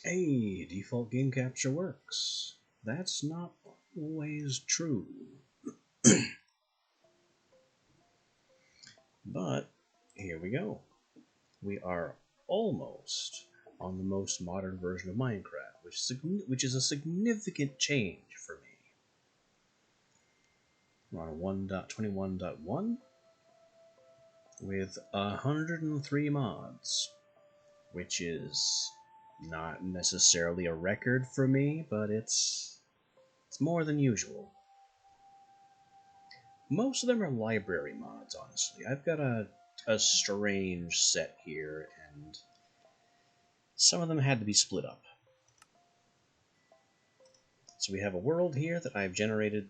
Hey, default game capture works. That's not always true. But here we go. We are almost on the most modern version of Minecraft, which is a significant change for me. We're on 1.21.1 with 103 mods, which is not necessarily a record for me, but it's more than usual. Most of them are library mods, honestly. I've got a strange set here, and some of them had to be split up. So we have a world here that I've generated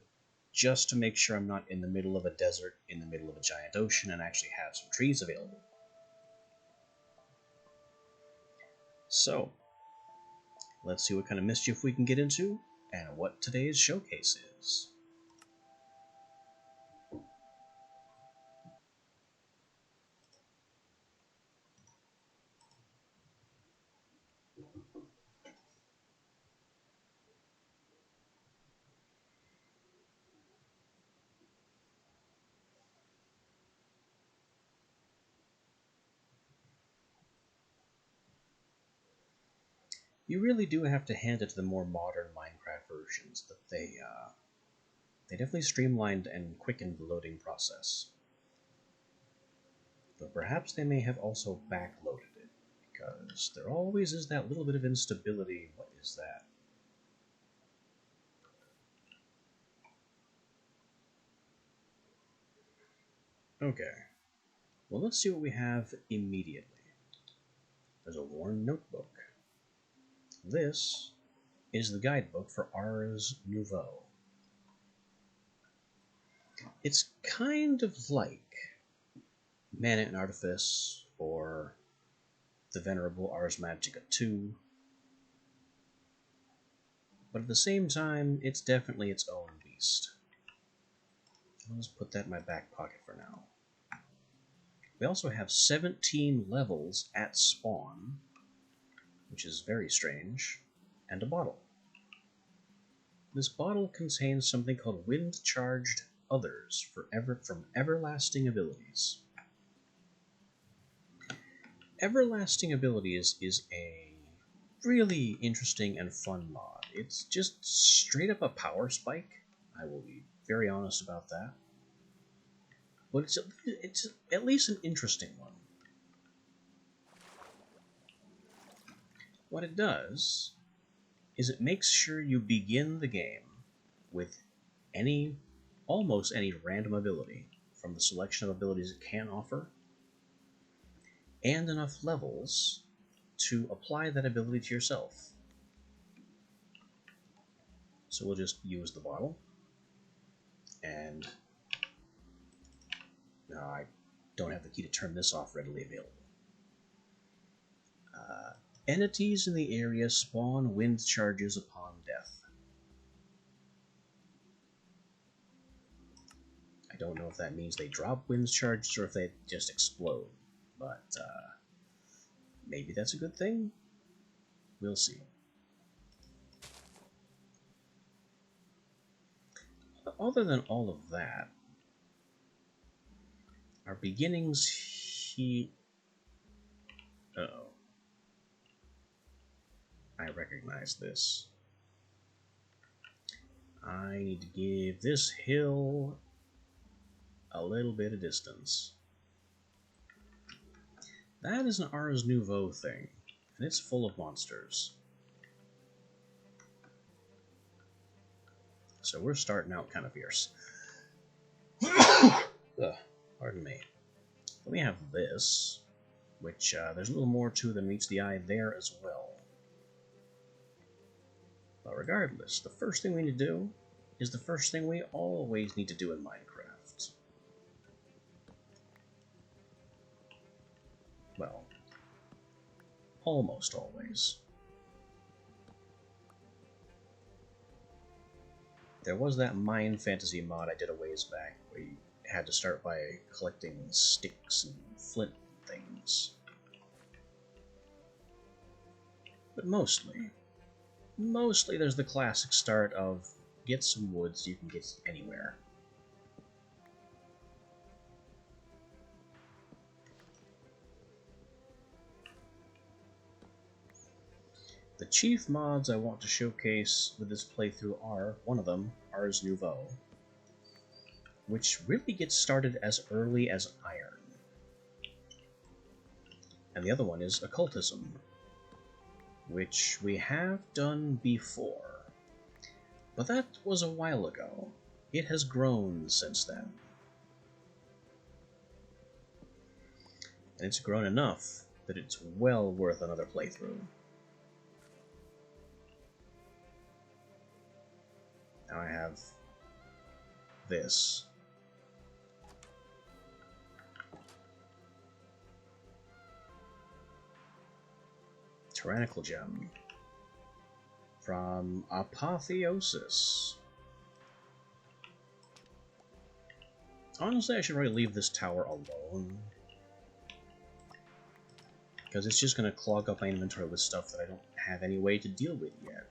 just to make sure I'm not in the middle of a desert, in the middle of a giant ocean, and actually have some trees available. So, let's see what kind of mischief we can get into, and what today's showcase is. You really do have to hand it to the more modern Minecraft versions that they definitely streamlined and quickened the loading process. But perhaps they may have also backloaded it, because there always is that little bit of instability. What is that? Okay, well, let's see what we have immediately. There's a worn notebook. This is the guidebook for Ars Nouveau. It's kind of like Mana and Artifice or the venerable Ars Magica 2, but at the same time, it's definitely its own beast. I'll just put that in my back pocket for now. We also have 17 levels at spawn, which is very strange, and a bottle. This bottle contains something called Wind-Charged Others from Everlasting Abilities. Everlasting Abilities is a really interesting and fun mod. It's just straight up a power spike. I will be very honest about that. But it's at least an interesting one. What it does is it makes sure you begin the game with almost any random ability from the selection of abilities it can offer, and enough levels to apply that ability to yourself. So we'll just use the bottle, and no, I don't have the key to turn this off readily available. Entities in the area spawn wind charges upon death. I don't know if that means they drop wind charges or if they just explode, but maybe that's a good thing? We'll see. Other than all of that, our beginnings Uh-oh. I recognize this. I need to give this hill a little bit of distance. That is an Ars Nouveau thing, and it's full of monsters. So we're starting out kind of fierce. Pardon me. Then we have this, which there's a little more to than meets the eye there as well. But regardless, the first thing we need to do is the first thing we always need to do in Minecraft. Well, almost always. There was that Mine Fantasy mod I did a ways back, where you had to start by collecting sticks and flint things. But mostly there's the classic start of get some wood so you can get anywhere. The chief mods I want to showcase with this playthrough are, one of them, Ars Nouveau, which really gets started as early as Iron. And the other one is Occultism, which we have done before. But that was a while ago. It has grown since then. And it's grown enough that it's well worth another playthrough. Now I have this. Tyrannical Gem from Apotheosis. Honestly, I should probably leave this tower alone, because it's just going to clog up my inventory with stuff that I don't have any way to deal with yet.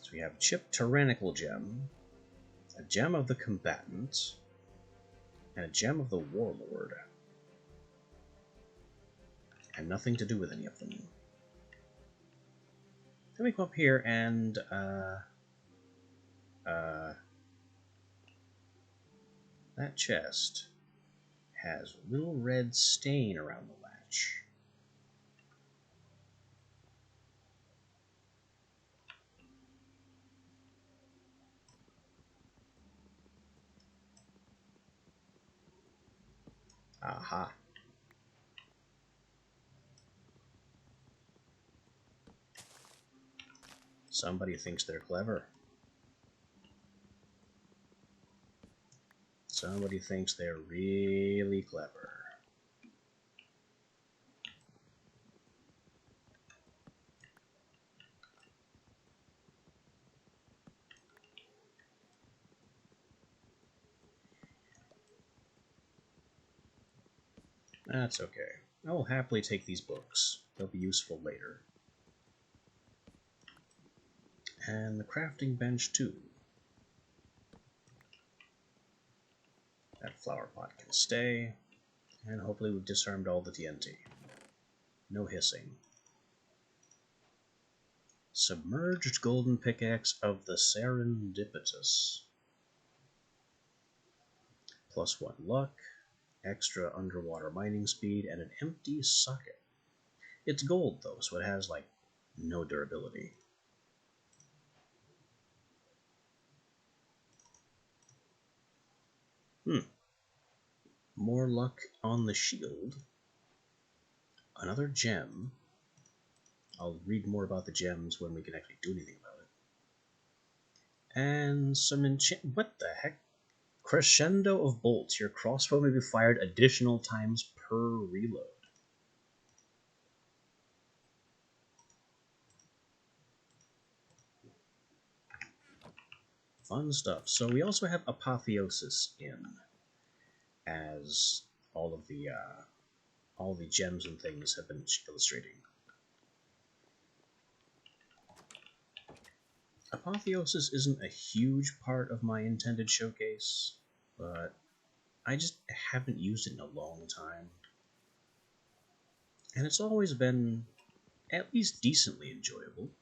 So we have Chipped Tyrannical Gem, a Gem of the Combatant, and a Gem of the Warlord. And nothing to do with any of them. Let me come up here and that chest has a little red stain around the latch. Aha. Somebody thinks they're clever. Somebody thinks they're really clever. That's okay. I will happily take these books. They'll be useful later. And the crafting bench too. That flower pot can stay. And hopefully we've disarmed all the TNT. No hissing. Submerged golden pickaxe of the Serendipitous. +1 luck, extra underwater mining speed, and an empty socket. It's gold though, so it has like no durability. More luck on the shield. Another gem. I'll read more about the gems when we can actually do anything about it. And some what the heck? Crescendo of bolts. Your crossbow may be fired additional times per reload. Fun stuff. So we also have Apotheosis in, as all the gems and things have been illustrating. Apotheosis isn't a huge part of my intended showcase, but I just haven't used it in a long time. And it's always been at least decently enjoyable.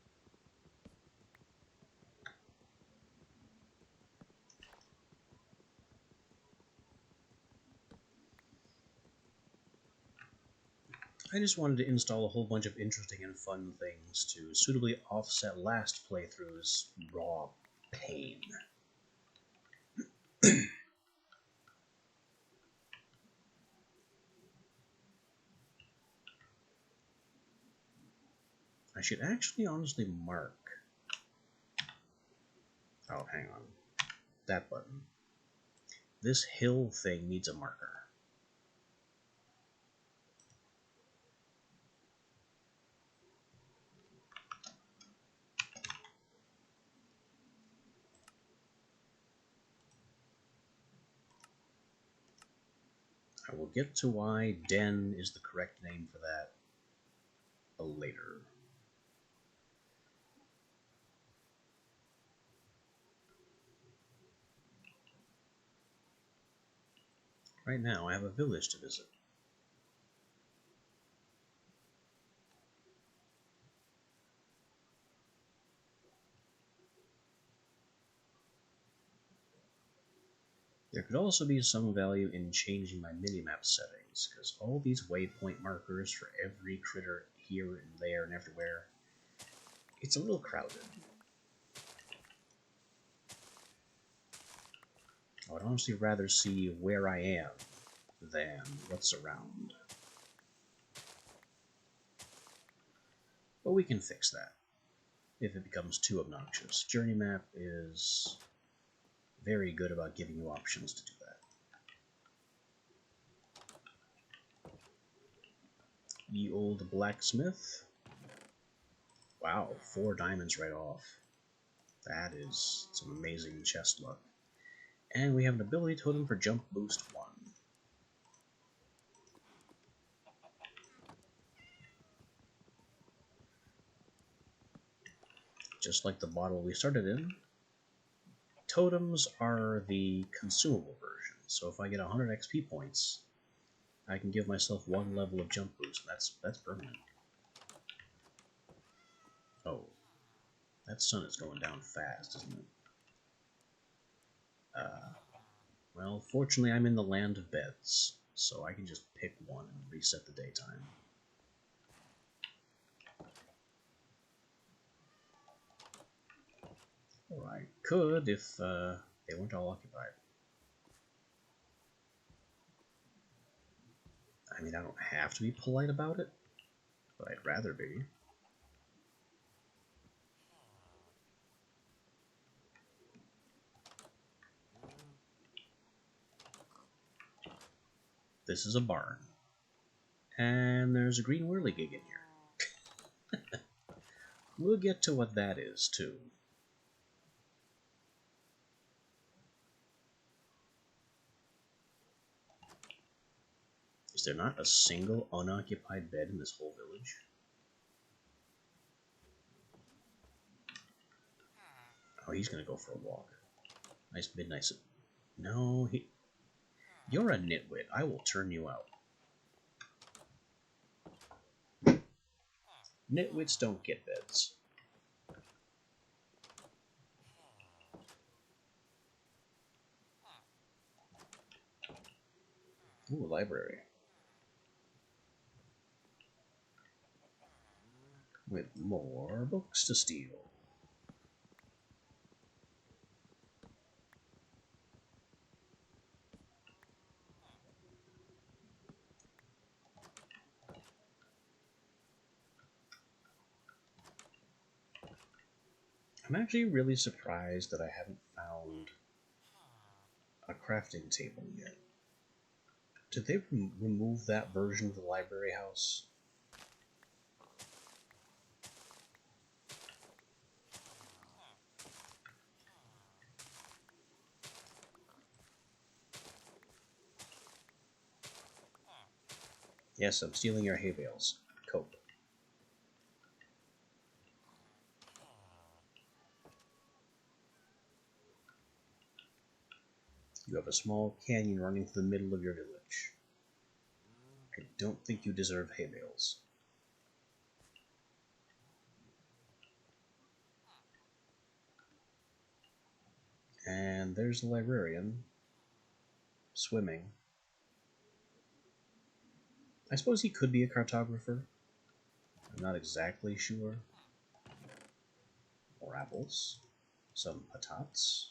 I just wanted to install a whole bunch of interesting and fun things to suitably offset last playthrough's raw pain. I should actually honestly mark. Oh, hang on. That button. This hill thing needs a marker. I will get to why Den is the correct name for that later. Right now, I have a village to visit. There could also be some value in changing my minimap settings, because all these waypoint markers for every critter here and there and everywhere, it's a little crowded. I would honestly rather see where I am than what's around. But we can fix that if it becomes too obnoxious. Journey Map is very good about giving you options to do that. Ye old blacksmith. Wow, 4 diamonds right off. That is some amazing chest luck. And we have an ability totem for jump boost 1. Just like the bottle we started in, totems are the consumable version. So if I get 100 XP points, I can give myself 1 level of jump boost. That's permanent. Oh, that sun is going down fast, isn't it? Well, fortunately I'm in the land of beds, so I can just pick one and reset the daytime. Or I could if they weren't all occupied. I mean, I don't have to be polite about it, but I'd rather be. This is a barn. And there's a green whirligig in here. We'll get to what that is, too. Is there not a single unoccupied bed in this whole village? Oh, he's gonna go for a walk. Nice midnight. No, you're a nitwit. I will turn you out. Nitwits don't get beds. Ooh, a library. With more books to steal. I'm actually really surprised that I haven't found a crafting table yet. Did they remove that version of the library house? Yes, I'm stealing your hay bales. Cope. You have a small canyon running through the middle of your village. I don't think you deserve hay bales. And there's the librarian, swimming. I suppose he could be a cartographer. I'm not exactly sure. More apples, some patates,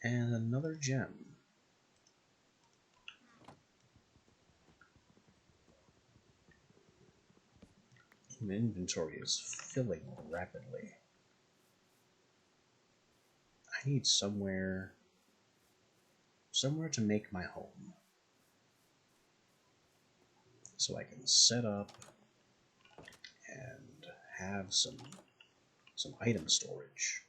and another gem. My inventory is filling rapidly. I need somewhere to make my home, so I can set up and have some item storage.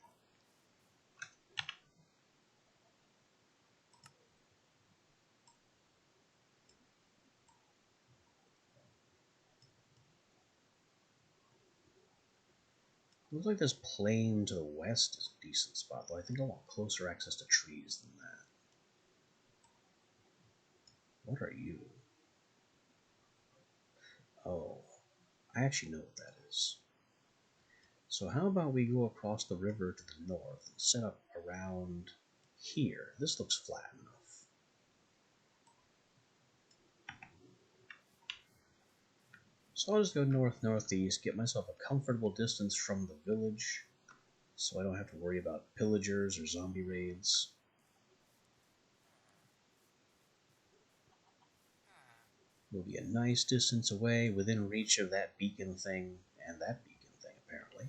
Looks like this plain to the west is a decent spot, though I think I want closer access to trees than that. What are you? Oh, I actually know what that is. So how about we go across the river to the north and set up around here? This looks flat enough. So I'll just go north-northeast, get myself a comfortable distance from the village, so I don't have to worry about pillagers or zombie raids. We'll be a nice distance away, within reach of that beacon thing, and that beacon thing, apparently.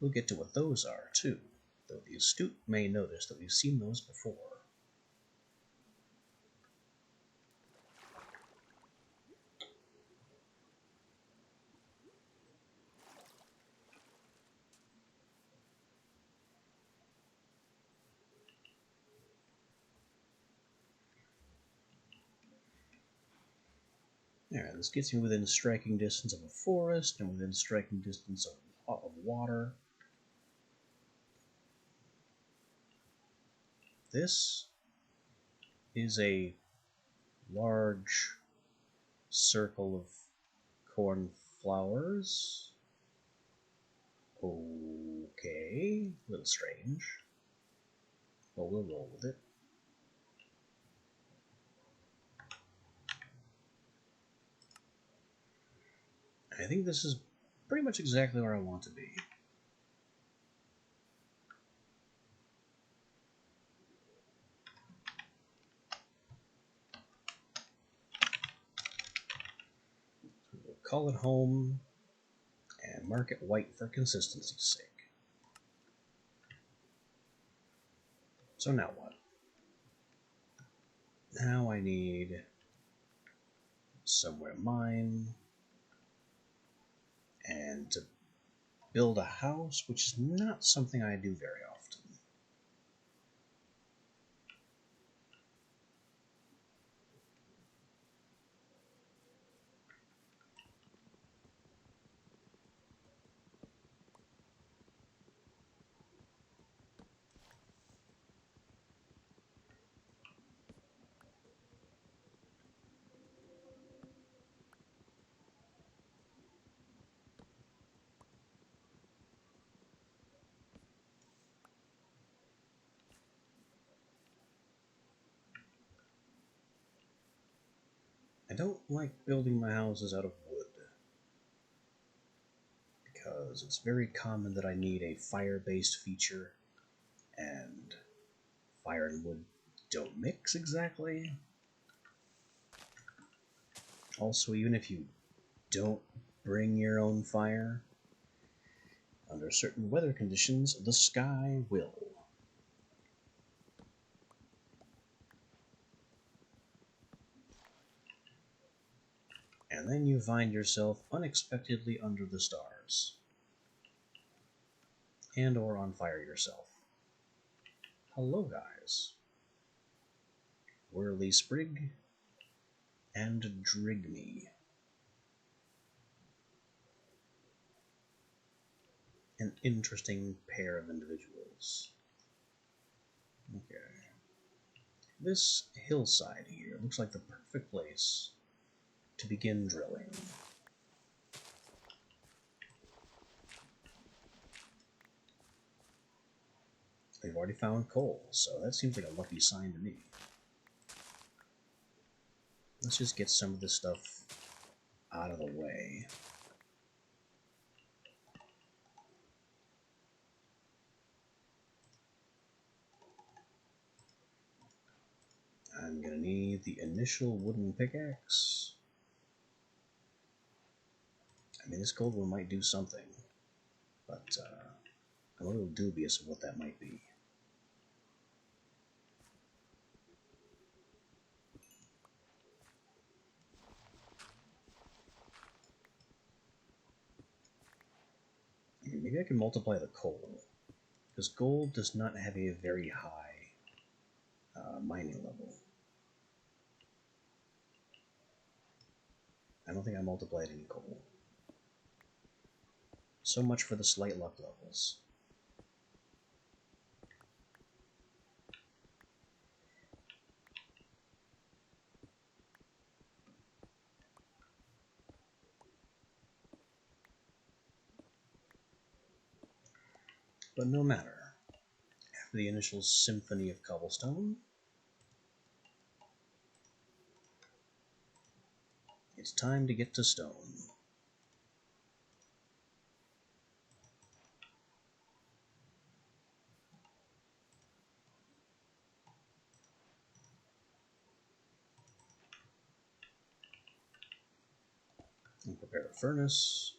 We'll get to what those are, too, though the astute may notice that we've seen those before. Alright, this gets me within striking distance of a forest, and within striking distance of water. This is a large circle of cornflowers. Okay, a little strange. Well, we'll roll with it. I think this is pretty much exactly where I want to be. We'll call it home and mark it white for consistency's sake. So now what? Now I need somewhere to mine and to build a house, which is not something I do very often. I don't like building my houses out of wood, because it's very common that I need a fire-based feature, and fire and wood don't mix exactly. Also, even if you don't bring your own fire, under certain weather conditions, the sky will. And then you find yourself unexpectedly under the stars. And or on fire yourself. Hello, guys. Whirly Sprig and Drigme. An interesting pair of individuals. Okay. This hillside here looks like the perfect place to begin drilling. They've already found coal, so that seems like a lucky sign to me. Let's just get some of this stuff out of the way. I'm gonna need the initial wooden pickaxe. I mean, this gold one might do something, but I'm a little dubious of what that might be. Maybe I can multiply the coal, because gold does not have a very high mining level. I don't think I multiplied any coal. So much for the slight luck levels. But no matter. After the initial symphony of cobblestone, it's time to get to stone. And prepare a furnace,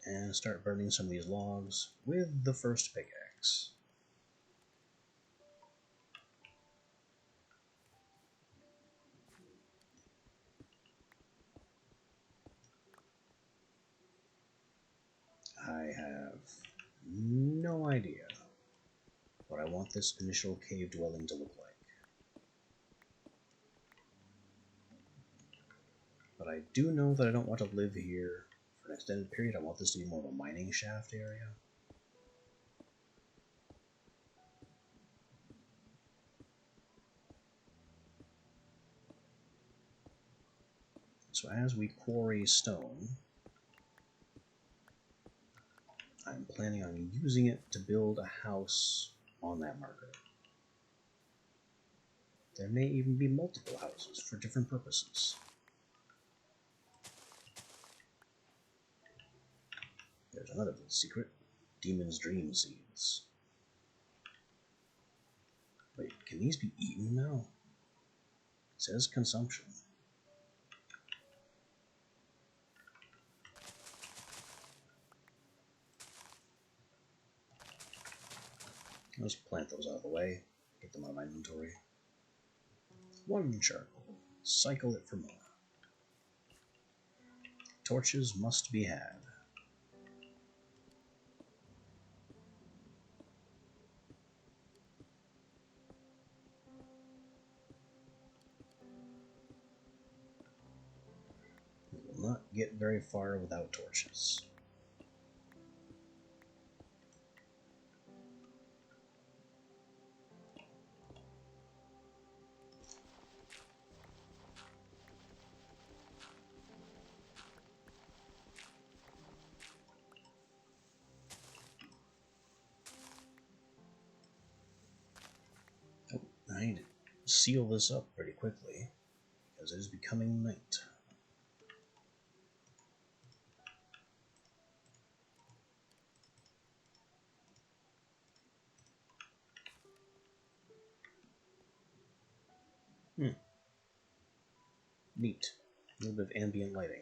and start burning some of these logs with the first pickaxe. I have no idea what I want this initial cave dwelling to look like. But I do know that I don't want to live here for an extended period. I want this to be more of a mining shaft area. So as we quarry stone, I'm planning on using it to build a house on that marker. There may even be multiple houses for different purposes. There's another little secret. Demon's Dream Seeds. Wait, can these be eaten now? It says consumption. Let's plant those out of the way. Get them out of my inventory. 1 charcoal. Cycle it for more. Torches must be had. We will not get very far without torches. Oh, I need to seal this up pretty quickly because it is becoming night. Neat. A little bit of ambient lighting.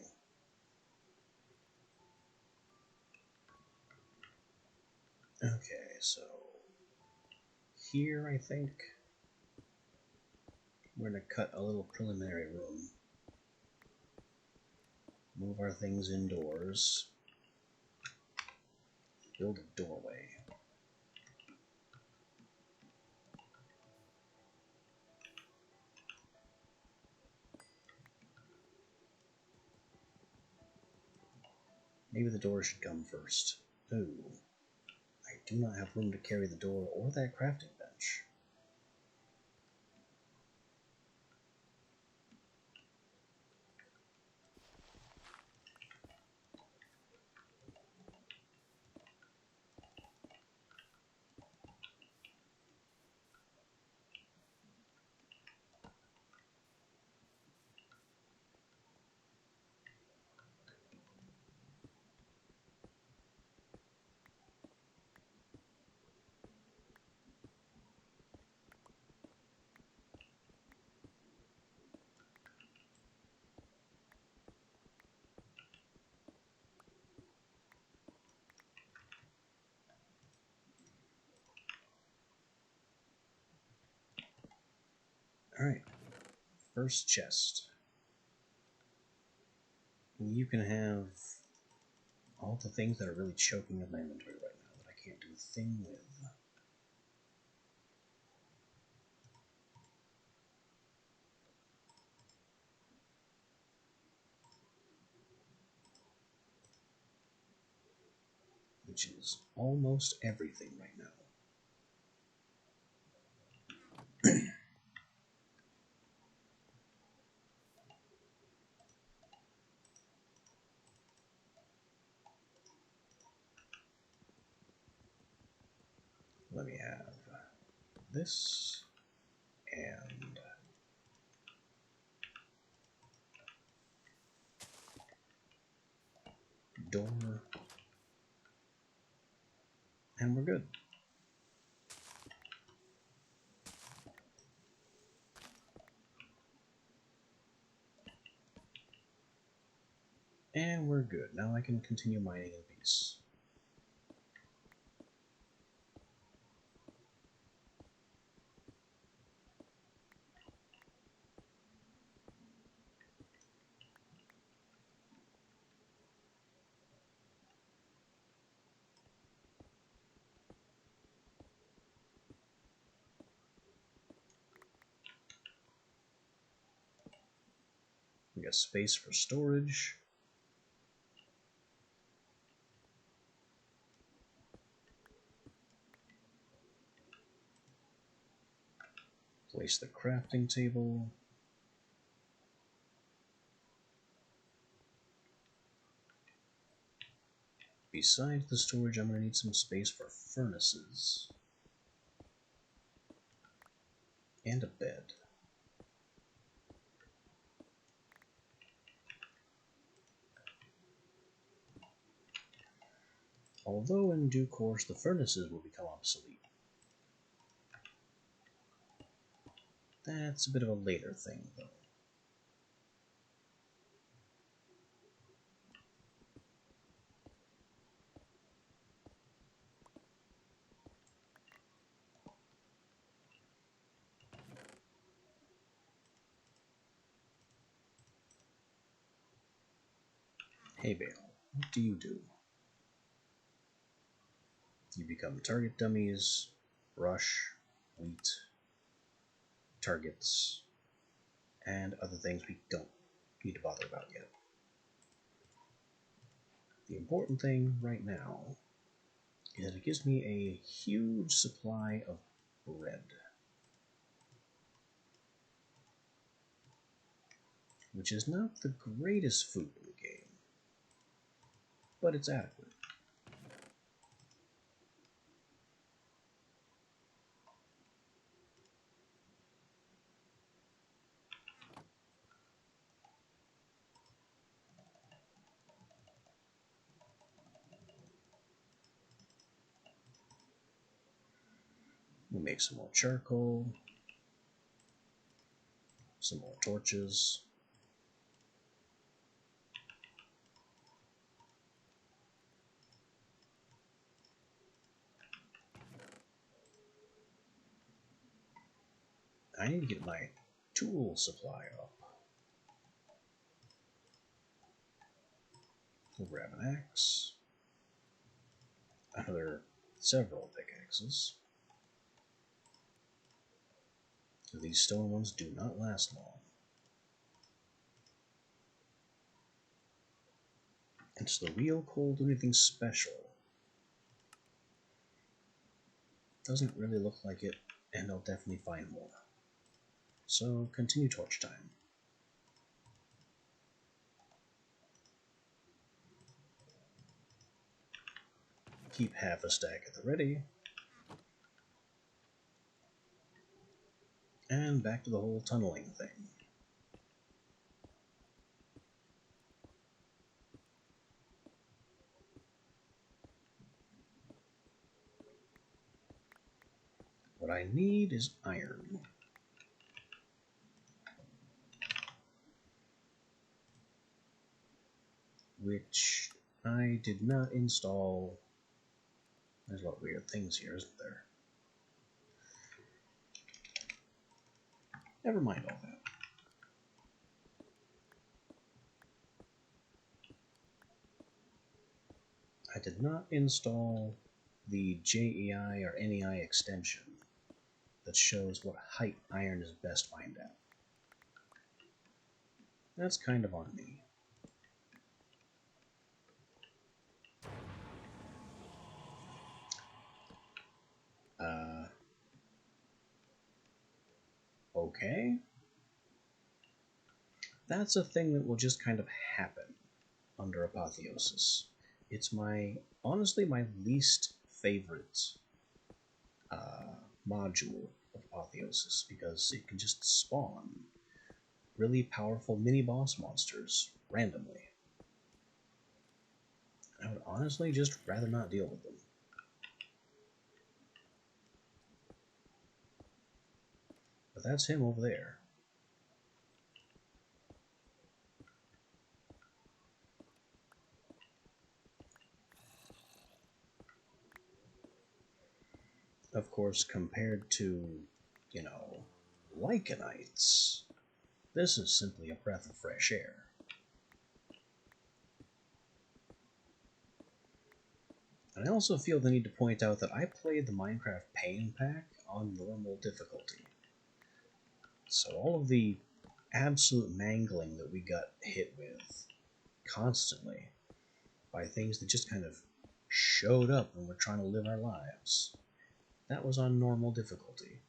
Okay, so here I think we're going to cut a little preliminary room. Move our things indoors. Build a doorway. Maybe the door should come first. Ooh. I do not have room to carry the door or that crafting bench. Alright. First chest. You can have all the things that are really choking up my inventory right now that I can't do a thing with. which is almost everything right now. Let me have this and door, and we're good. And we're good. Now I can continue mining in peace. We got space for storage. Place the crafting table. Besides the storage, I'm going to need some space for furnaces. And a bed. Although in due course the furnaces will become obsolete. That's a bit of a later thing, though. Hey Bale, what do you do? You become target dummies, brush, wheat, targets, and other things we don't need to bother about yet. The important thing right now is that it gives me a huge supply of bread, which is not the greatest food in the game, but it's adequate. We'll make some more charcoal, some more torches. I need to get my tool supply up. We'll grab an axe, several pickaxes. These stone ones do not last long. And does the real coal do anything special? Doesn't really look like it, and I'll definitely find more. So, continue torch time. Keep half a stack at the ready. And back to the whole tunneling thing. What I need is iron. Which I did not install. There's a lot of weird things here, isn't there? Never mind all that. I did not install the JEI or NEI extension that shows what height iron is best mined at. That's kind of on me. Okay. That's a thing that will just kind of happen under Apotheosis. It's honestly my least favorite module of Apotheosis because it can just spawn really powerful mini boss monsters randomly. I would honestly just rather not deal with them. But that's him over there. Of course, compared to, you know, Lycanites, this is simply a breath of fresh air. And I also feel the need to point out that I played the Minecraft Pain Pack on normal difficulty. So all of the absolute mangling that we got hit with constantly by things that just kind of showed up when we're trying to live our lives, that was on normal difficulty.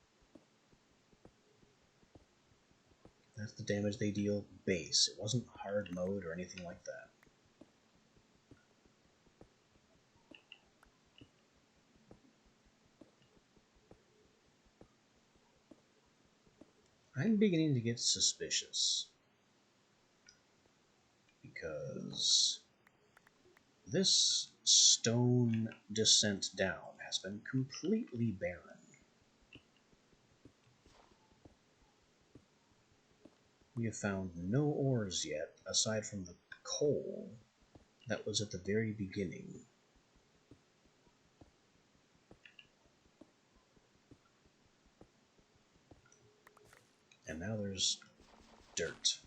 That's the damage they deal base. It wasn't hard mode or anything like that. I'm beginning to get suspicious because this stone descent down has been completely barren. We have found no ores yet, aside from the coal that was at the very beginning. And now there's dirt.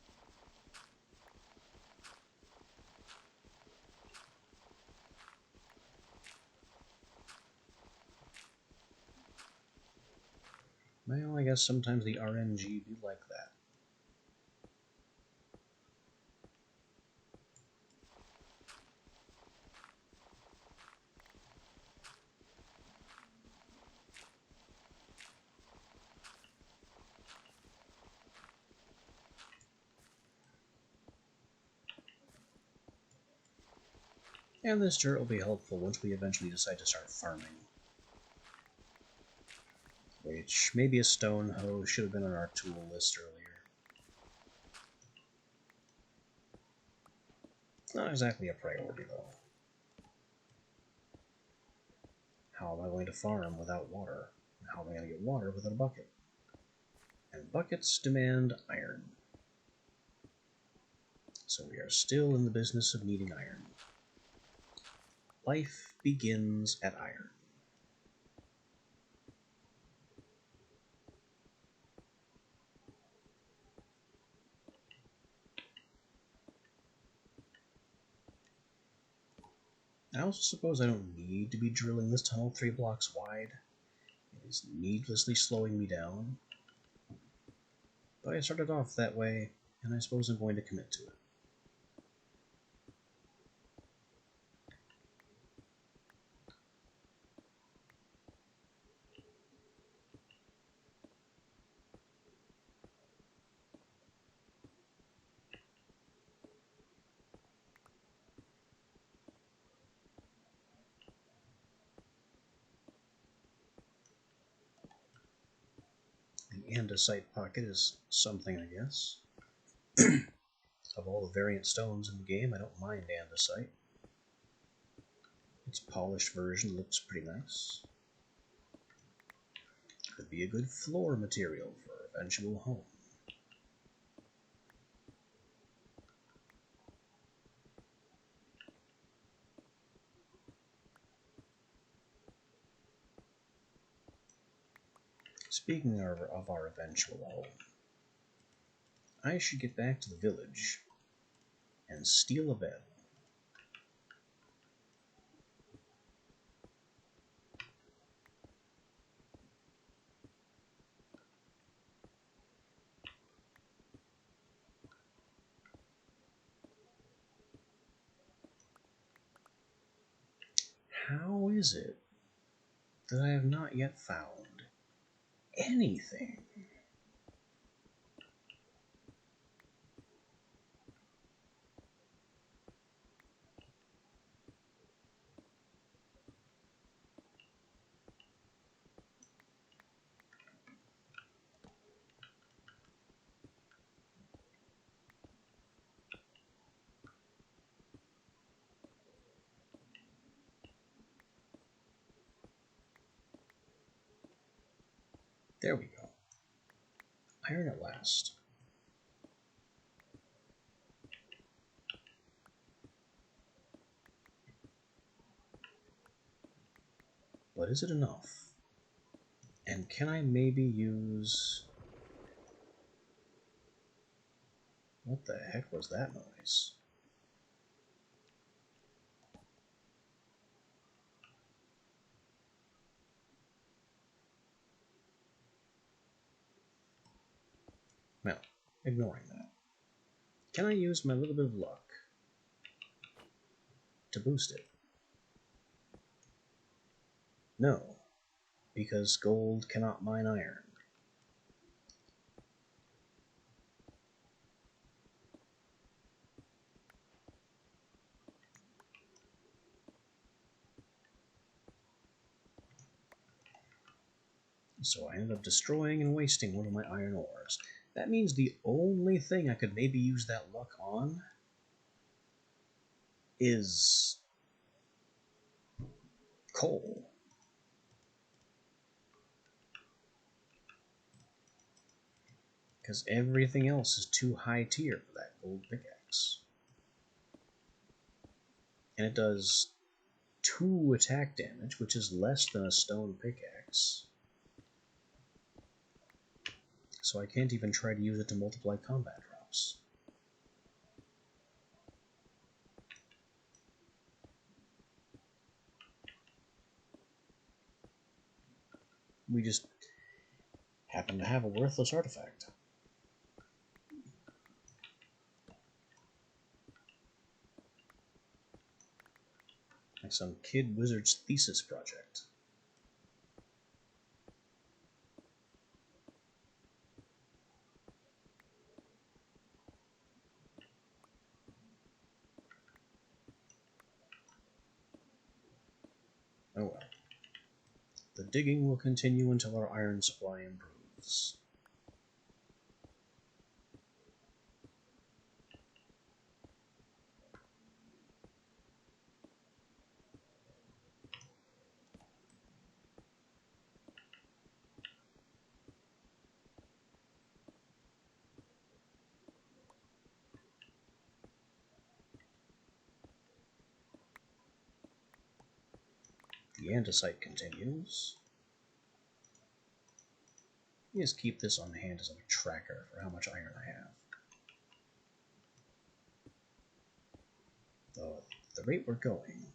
Well, I guess sometimes the RNG be like that. And this dirt will be helpful once we eventually decide to start farming. Which, maybe a stone hoe should have been on our tool list earlier. Not exactly a priority, though. How am I going to farm without water? How am I going to get water without a bucket? And buckets demand iron. So we are still in the business of needing iron. Life begins at iron. I also suppose I don't need to be drilling this tunnel 3 blocks wide. It is needlessly slowing me down. But I started off that way, and I suppose I'm going to commit to it. The andesite pocket is something, I guess. Of all the variant stones in the game, I don't mind andesite. Its polished version looks pretty nice. Could be a good floor material for eventual home. Speaking of our eventual home, I should get back to the village and steal a bed. How is it that I have not yet found anything? There we go. Iron at last. But is it enough? And can I maybe use... What the heck was that noise? Well, ignoring that. Can I use my little bit of luck to boost it? No, because gold cannot mine iron. So I ended up destroying and wasting one of my iron ores. That means the only thing I could maybe use that luck on is coal. Because everything else is too high tier for that gold pickaxe. And it does 2 attack damage, which is less than a stone pickaxe. So I can't even try to use it to multiply combat drops. We just happen to have a worthless artifact. Like some kid wizard's thesis project. Oh well. The digging will continue until our iron supply improves. The andesite continues. You just keep this on hand as a tracker for how much iron I have. Though, at the rate we're going,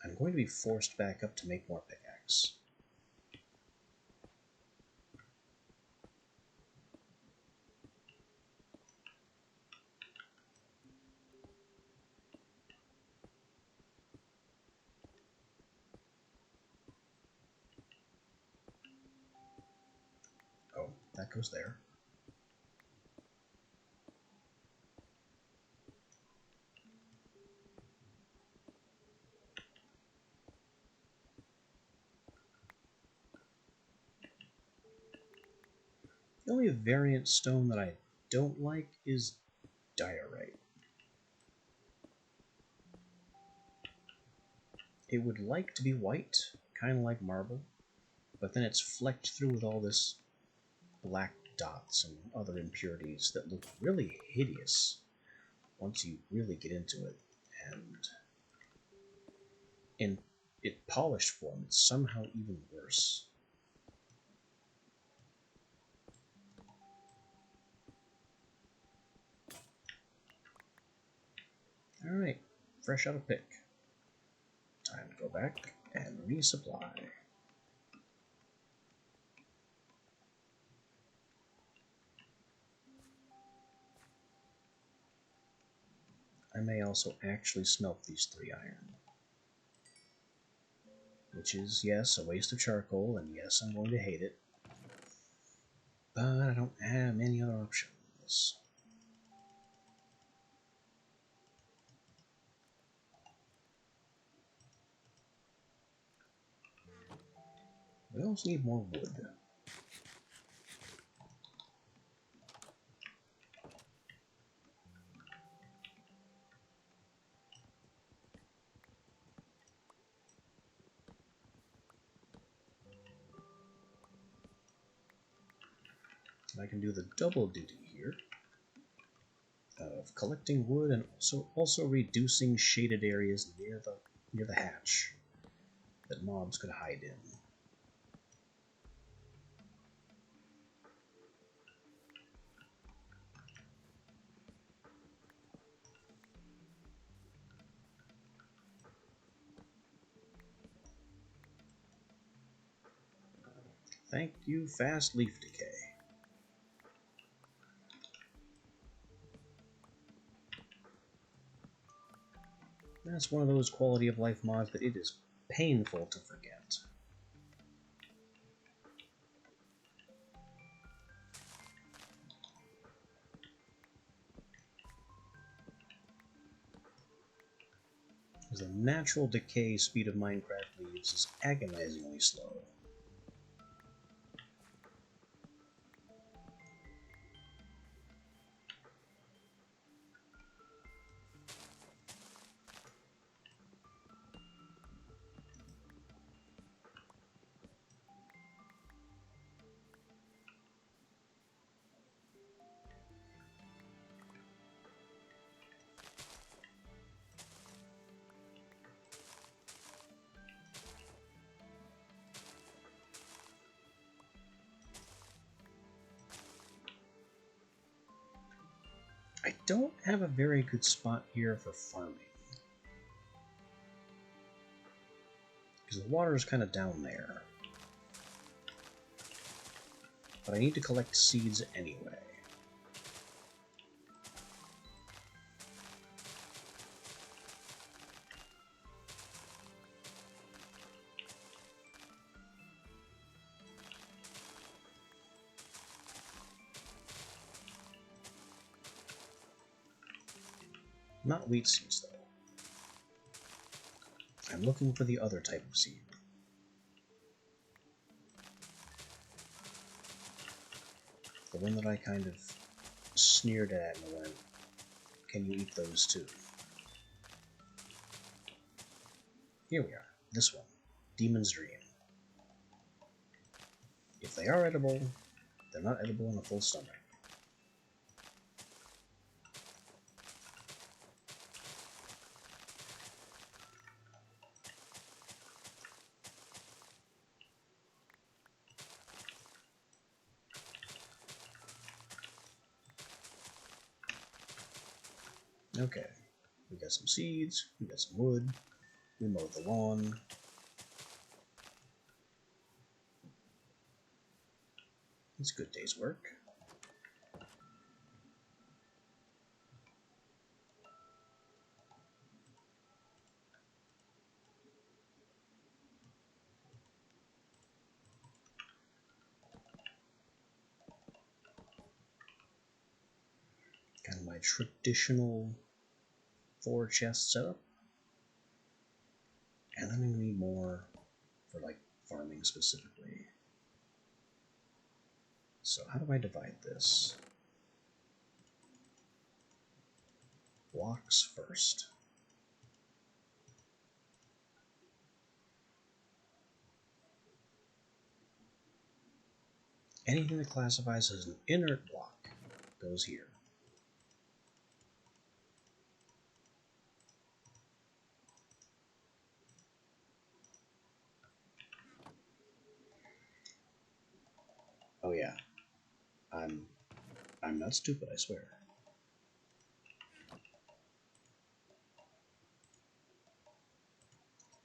I'm going to be forced back up to make more pickaxe. Oh, that goes there. The only variant stone that I don't like is diorite. It would like to be white, kind of like marble, but then it's flecked through with all this black dots and other impurities that look really hideous once you really get into it. And in it polished form, it's somehow even worse. Alright, fresh out of pick. Time to go back and resupply. I may also actually smelt these 3 iron. Which is, yes, a waste of charcoal, and yes, I'm going to hate it. But I don't have many other options. We also need more wood. I can do the double duty here of collecting wood and also reducing shaded areas near the hatch that mobs could hide in. Thank you, fast leaf decay. That's one of those quality of life mods that it is painful to forget. Because the natural decay speed of Minecraft leaves is agonizingly slow. I don't have a very good spot here for farming. Because the water is kind of down there. But I need to collect seeds anyway. Not wheat seeds, though. I'm looking for the other type of seed. The one that I kind of sneered at and went, can you eat those too? Here we are. This one. Demon's Dream. If they are edible, they're not edible on a full stomach. Okay, we got some seeds, we got some wood, we mowed the lawn. It's a good day's work. Kind of my traditional 4-chest setup. And then I'm gonna need more for like farming specifically. So how do I divide this? Blocks first. Anything that classifies as an inert block goes here. Oh yeah, I'm not stupid, I swear.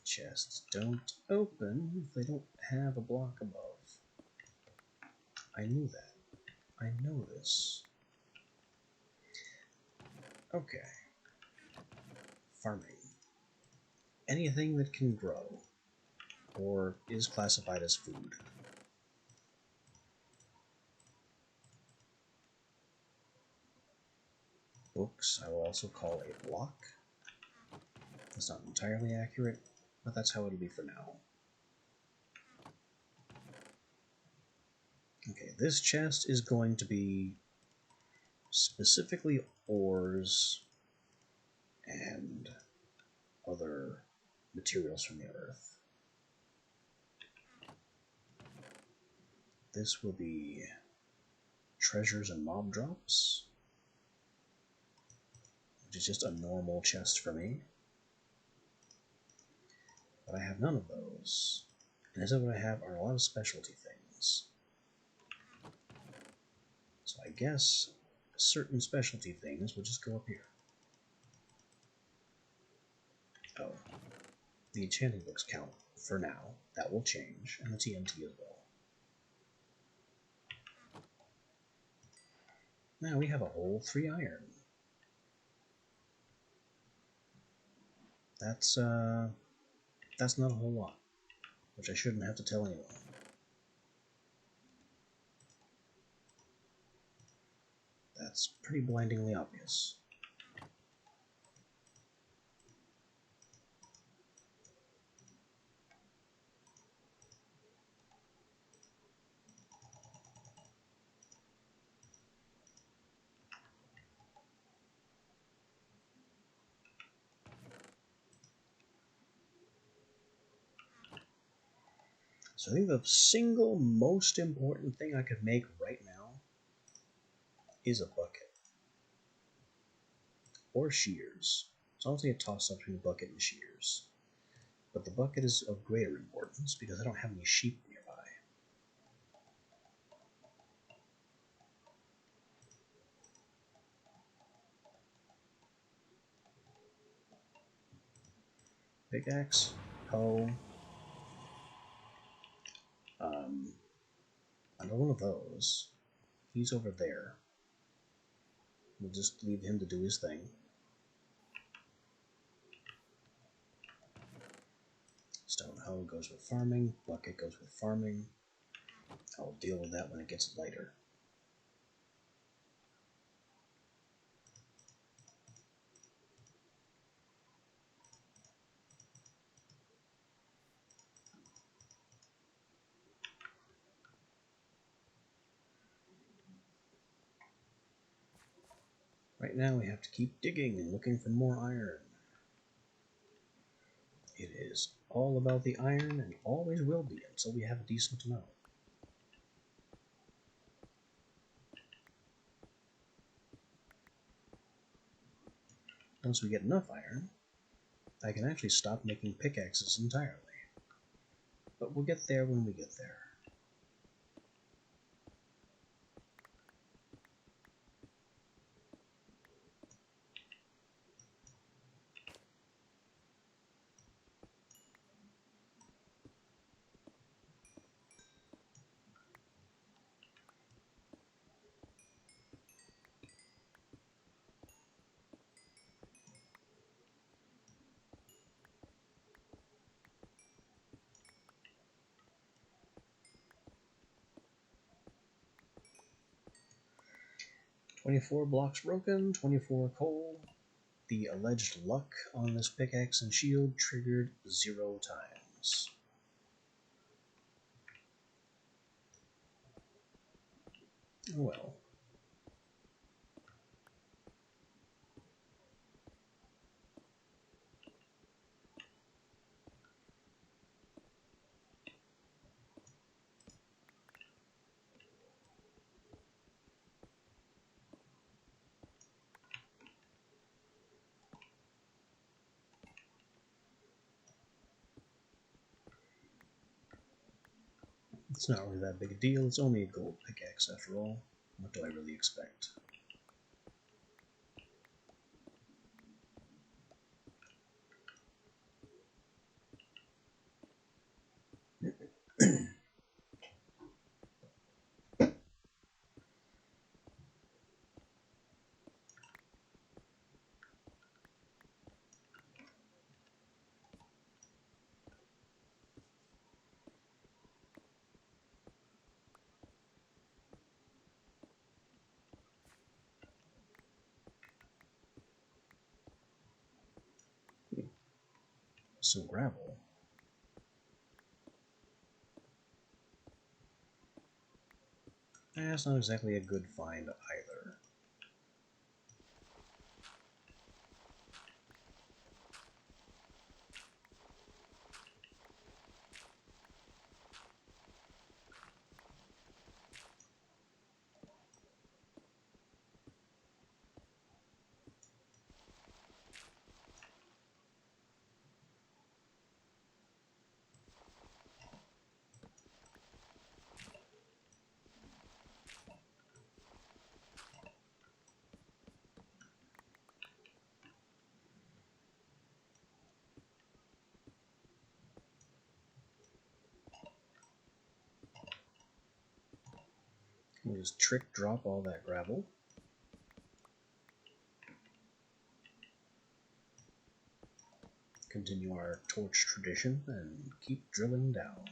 Chests don't open if they don't have a block above. I knew that. I know this. Okay. Farming. Anything that can grow or is classified as food. Books I will also call a block. That's not entirely accurate, but that's how it'll be for now. Okay, this chest is going to be specifically ores and other materials from the earth. This will be treasures and mob drops, which is just a normal chest for me. But I have none of those. And instead what I have are a lot of specialty things. So I guess certain specialty things will just go up here. Oh, the enchanting books count for now. That will change, and the TNT as well. Now we have a whole 3 iron. That's not a whole lot, which I shouldn't have to tell anyone. That's pretty blindingly obvious. So I think the single most important thing I could make right now is a bucket. Or shears. It's honestly a toss-up between bucket and shears. But the bucket is of greater importance because I don't have any sheep nearby. Pickaxe, hoe. Another one of those. He's over there. We'll just leave him to do his thing. Stone hoe goes with farming. Bucket goes with farming. I'll deal with that when it gets lighter. Right now we have to keep digging and looking for more iron. It is all about the iron and always will be until we have a decent amount. Once we get enough iron, I can actually stop making pickaxes entirely. But we'll get there when we get there. "24 blocks broken, 24 coal. The alleged luck on this pickaxe and shield triggered 0 times. Oh well. It's not really that big a deal. It's only a gold pickaxe after all. What do I really expect? Some gravel. That's not exactly a good find either. We'll just trick drop all that gravel. Continue our torch tradition and keep drilling down.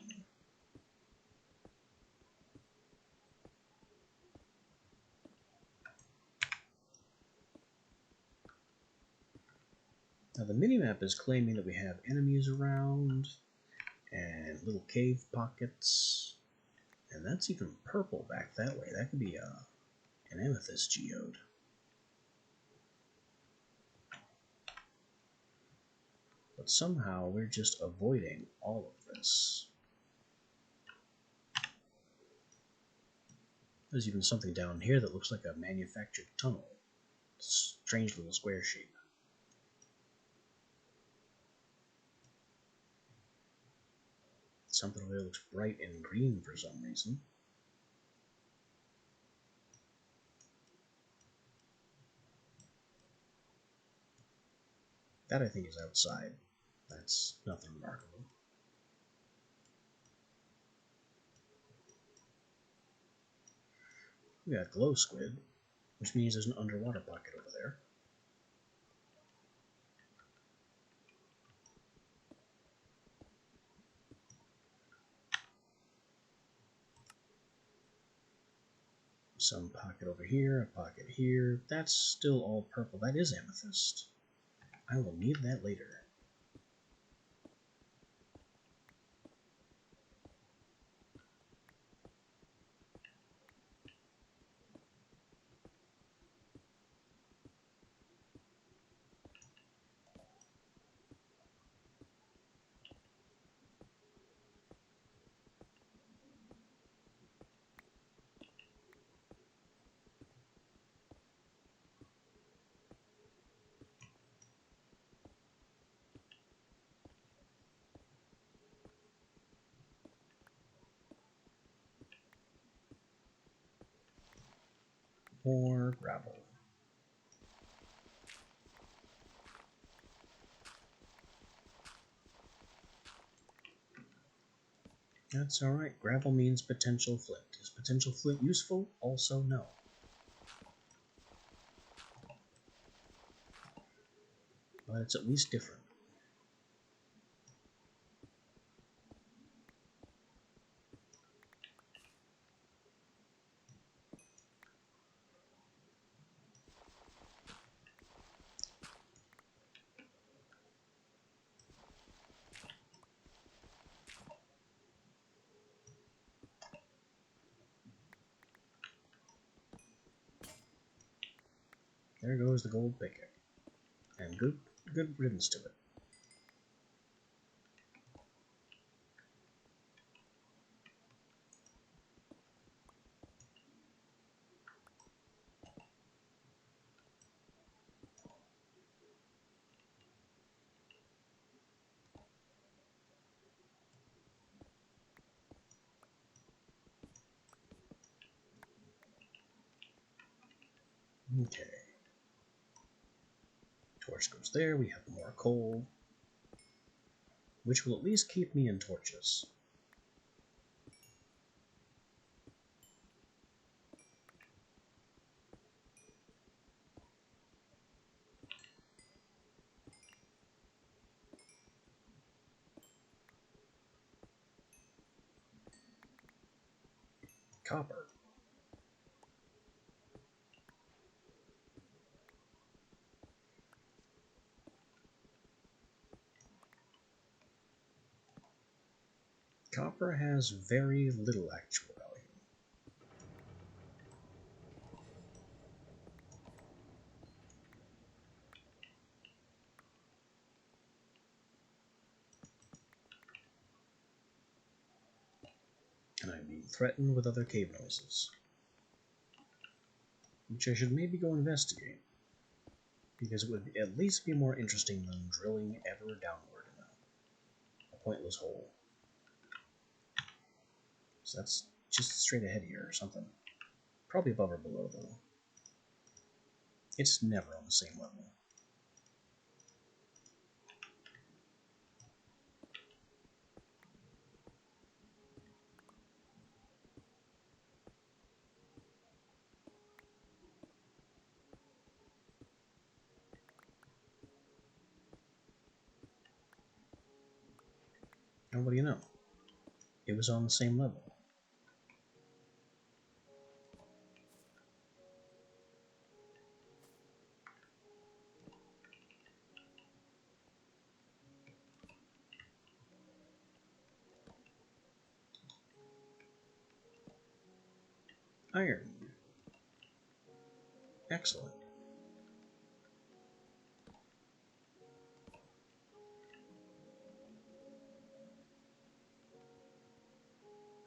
Now the minimap is claiming that we have enemies around and little cave pockets, and that's even purple back that way. That could be an amethyst geode. But somehow we're just avoiding all of this. There's even something down here that looks like a manufactured tunnel. Strange little square shape. Something over there looks bright and green for some reason. That I think is outside. That's nothing remarkable. We got glow squid, which means there's an underwater pocket over there. Some pocket over here, a pocket here. That's still all purple. That is amethyst. I will need that later. More gravel. That's alright. Gravel means potential flint. Is potential flint useful? Also no. But it's at least different. There goes the gold picket. And good riddance to it. Okay. Torch goes there. We have more coal, which will at least keep me in torches. Copper. Copper has very little actual value. And I'm being threatened with other cave noises, which I should maybe go investigate, because it would at least be more interesting than drilling ever downward in a pointless hole. So that's just straight ahead here or something. Probably above or below, though. It's never on the same level. And what do you know? It was on the same level. Iron. Excellent.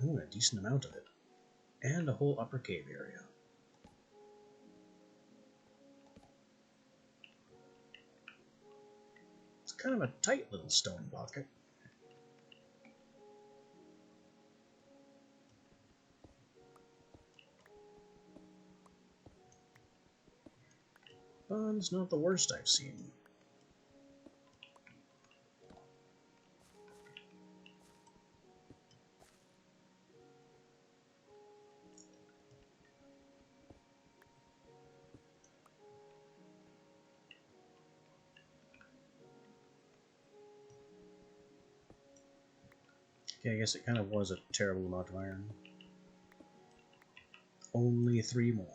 Ooh, a decent amount of it. And a whole upper cave area. It's kind of a tight little stone pocket. But it's not the worst I've seen. Okay, I guess it kind of was a terrible amount of iron. Only 3 more.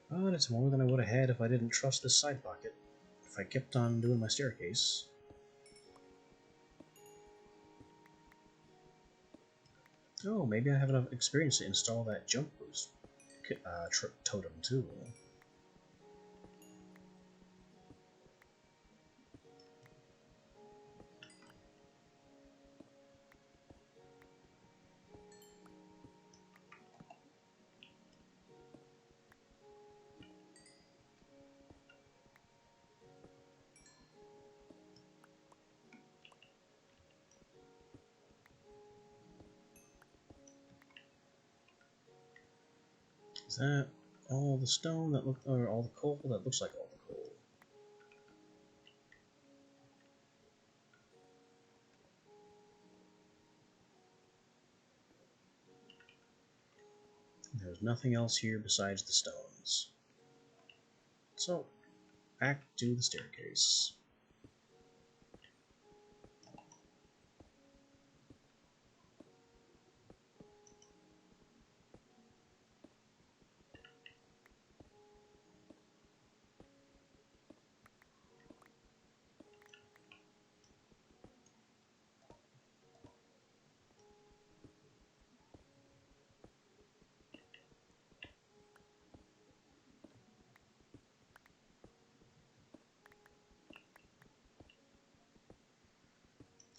But it's more than I would have had if I didn't trust this side pocket. If I kept on doing my staircase. Oh, maybe I have enough experience to install that jump boost totem too. Is that all the stone that look, or all the coal that looks like all the coal? There's nothing else here besides the stones. So, back to the staircase.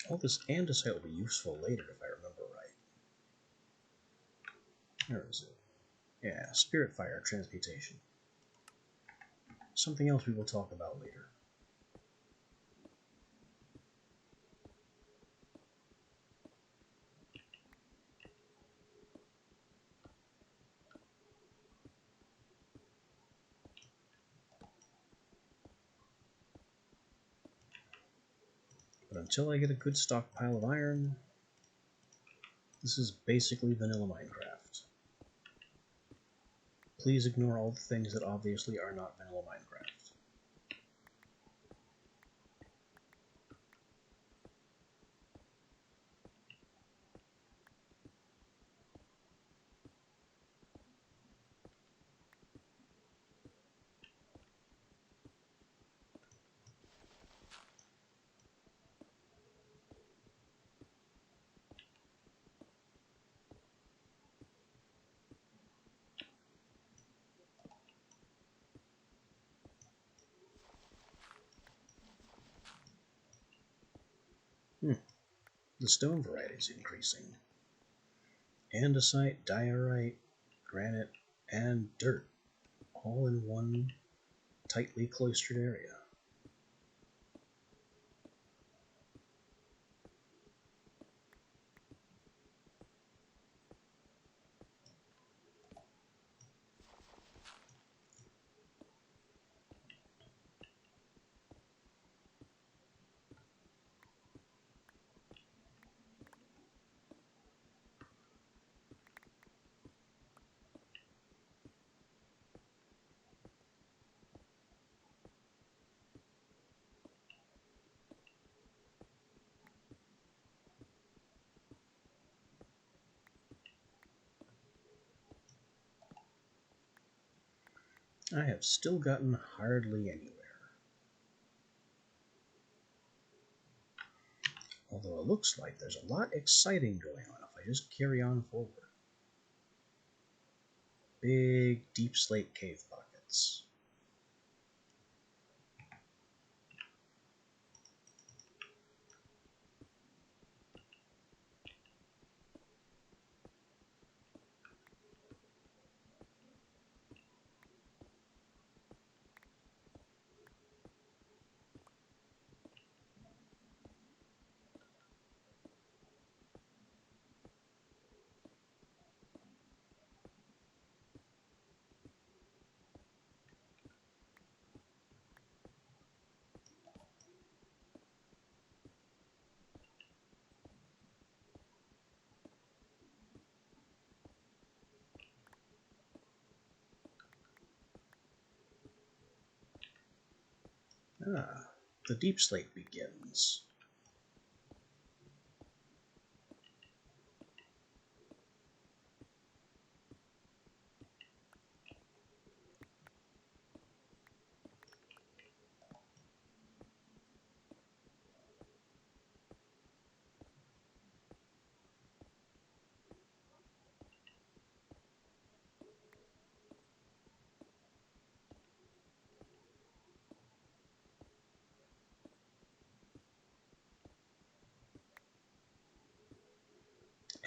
All this andesite will be useful later if I remember right. Where is it? Yeah, spirit fire transmutation. Something else we will talk about later. But until I get a good stockpile of iron, this is basically vanilla Minecraft. Please ignore all the things that obviously are not vanilla Minecraft. The stone variety is increasing. Andesite, diorite, granite, and dirt, all in one tightly cloistered area. I have still gotten hardly anywhere. Although it looks like there's a lot exciting going on if I just carry on forward. Big deep slate cave pockets. Ah, the deep slate begins.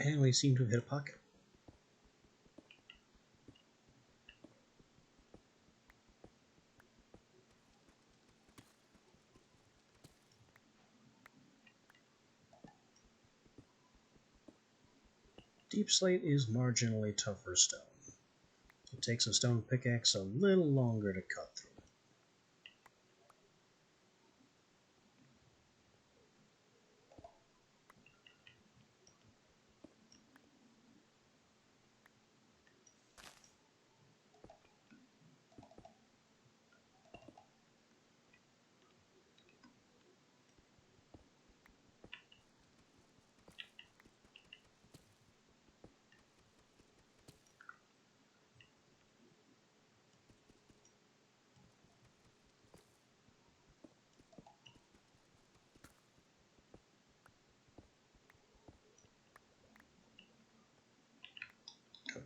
And we seem to have hit a pocket. Deep slate is marginally tougher stone. It takes a stone pickaxe a little longer to cut through.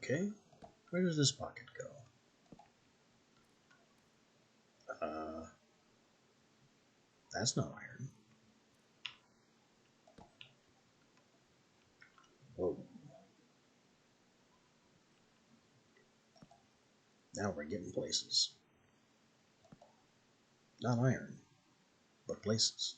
Okay, where does this pocket go? That's not iron. Whoa. Now we're getting places. Not iron, but places.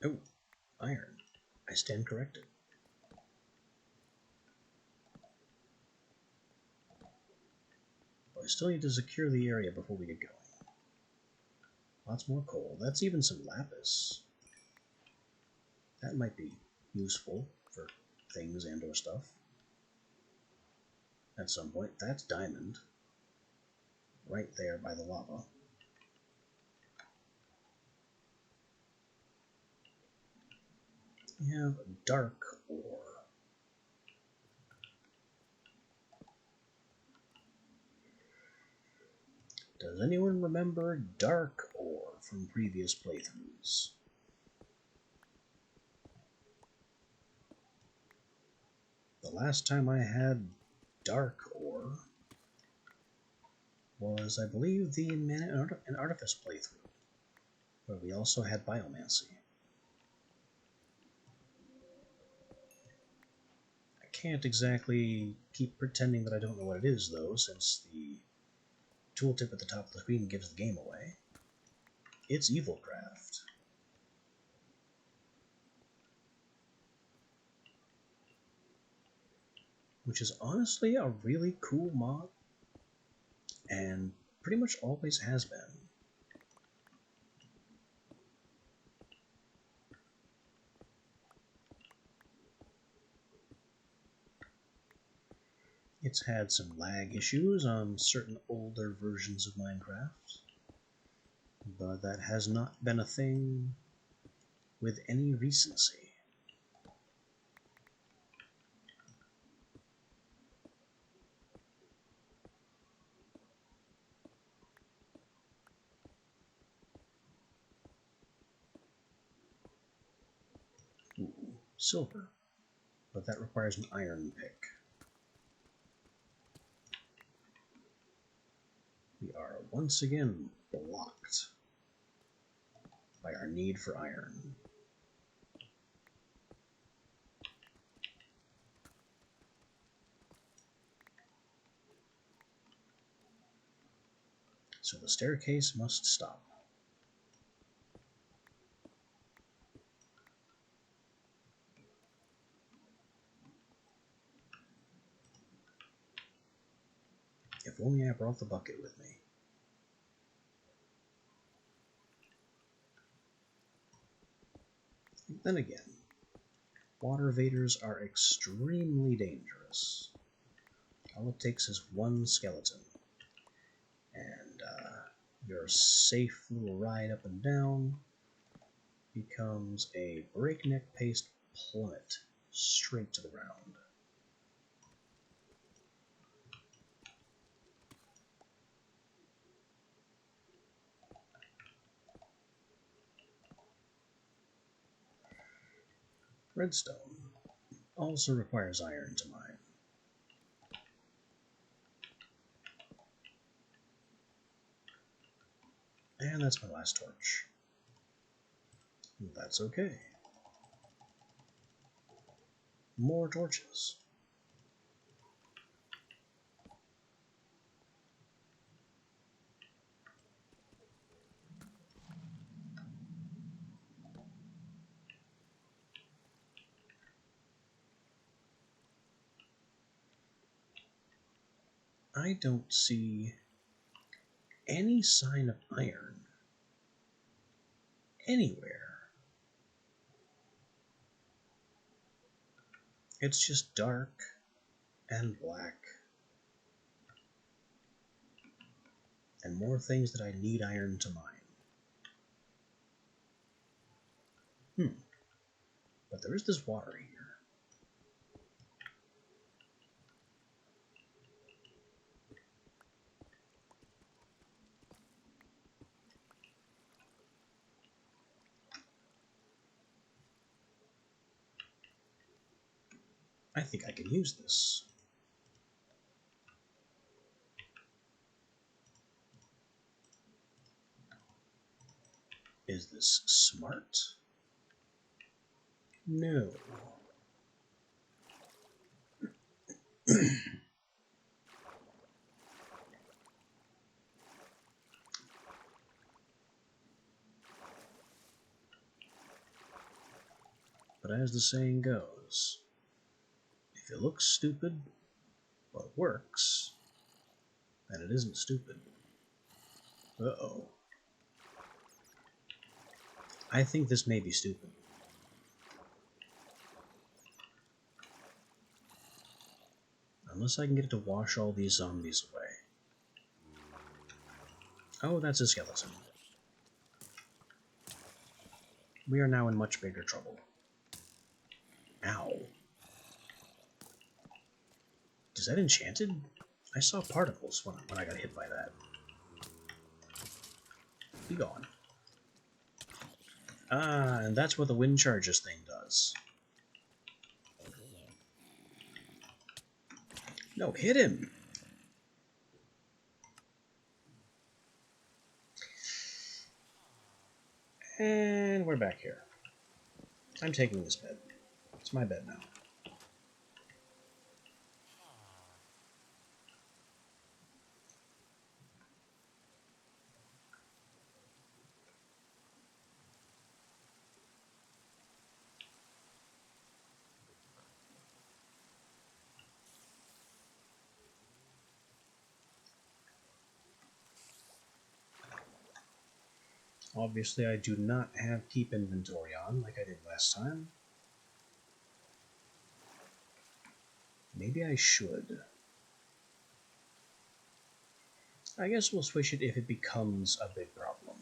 Oh, iron. I stand corrected. But I still need to secure the area before we get going. Lots more coal. That's even some lapis. That might be useful for things and or stuff. At some point. That's diamond. Right there by the lava. We have dark ore. Does anyone remember dark ore from previous playthroughs? The last time I had dark ore was, I believe, the an Artifice playthrough, where we also had biomancy. I can't exactly keep pretending that I don't know what it is, though, since the tooltip at the top of the screen gives the game away. It's Evilcraft. Which is honestly a really cool mod, and pretty much always has been. It's had some lag issues on certain older versions of Minecraft, but that has not been a thing with any recency. Ooh, silver, but that requires an iron pick. We are once again blocked by our need for iron. So the staircase must stop. If only I brought the bucket with me. Then again, water vaders are extremely dangerous. All it takes is one skeleton, and your safe little ride up and down becomes a breakneck paced plummet straight to the ground. Redstone also requires iron to mine. And that's my last torch. That's okay. More torches. I don't see any sign of iron anywhere. It's just dark and black and more things that I need iron to mine. But there is this water here. I think I can use this. Is this smart? No. But as the saying goes, if it looks stupid, but works, then it isn't stupid. Uh-oh. I think this may be stupid. Unless I can get it to wash all these zombies away. Oh, that's a skeleton. We are now in much bigger trouble. Ow. Is that enchanted? I saw particles when I got hit by that. Be gone. Ah, and that's what the wind charges thing does. No, hit him! And we're back here. I'm taking this bed. It's my bed now. Obviously, I do not have keep inventory on like I did last time. Maybe I should. I guess we'll switch it if it becomes a big problem.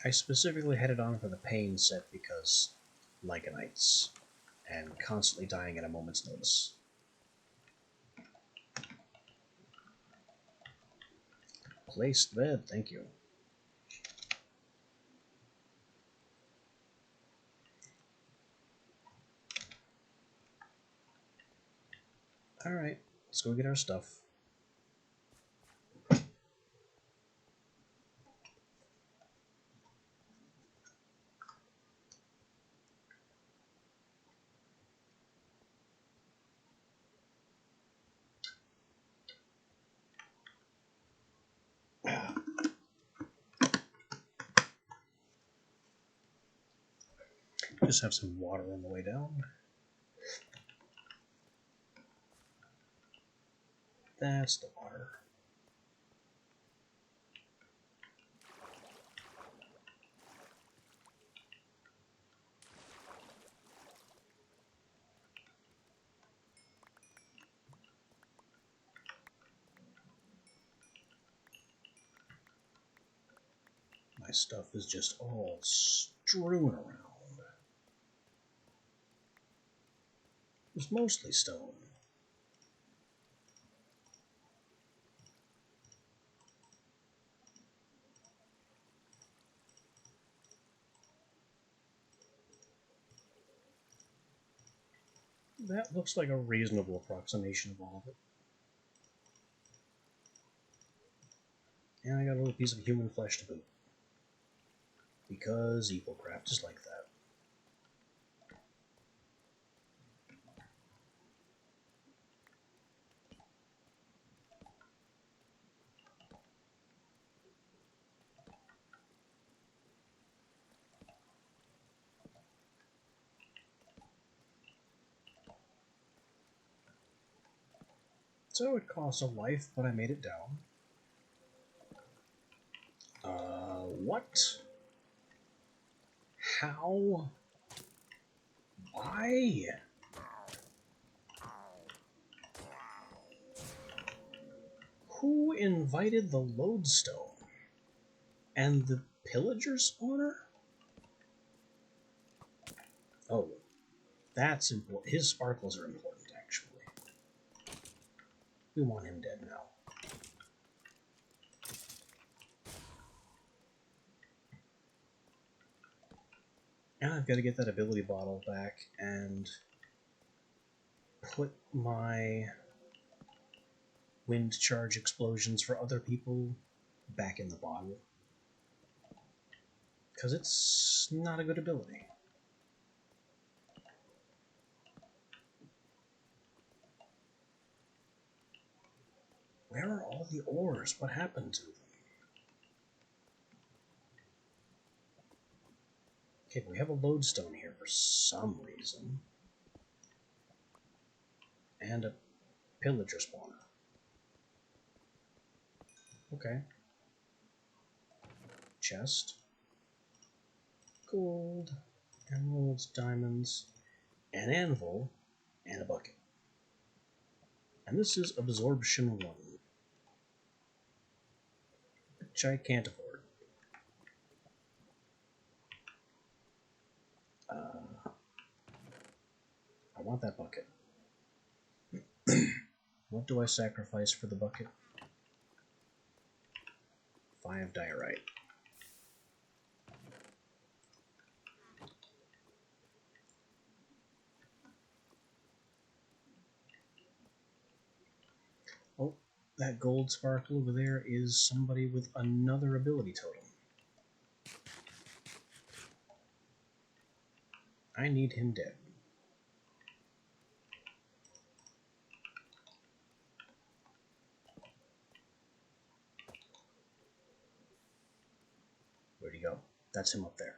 I specifically had it on for the pain set because Lycanites, and constantly dying at a moment's notice. Placed bed, thank you. Alright, let's go get our stuff. Just have some water on the way down. That's the water. My stuff is just all strewn around. It's mostly stone. That looks like a reasonable approximation of all of it. And I got a little piece of human flesh to boot. Because EvilCraft is like that. So it costs a life, but I made it down. What? How? Why? Who invited the lodestone? And the pillager spawner? Oh, that's important. His sparkles are important, actually. We want him dead now. And I've got to get that ability bottle back and put my wind charge explosions for other people back in the bottle. Because it's not a good ability. Where are all the ores? What happened to them? Okay, we have a lodestone here for some reason. And a pillager spawner. Okay. Chest. Gold. Emeralds, diamonds. An anvil. And a bucket. And this is Absorption 1. Which I can't afford. I want that bucket. What do I sacrifice for the bucket? 5 diorite. Oh, that gold sparkle over there is somebody with another ability totem. I need him dead. Where'd he go? That's him up there.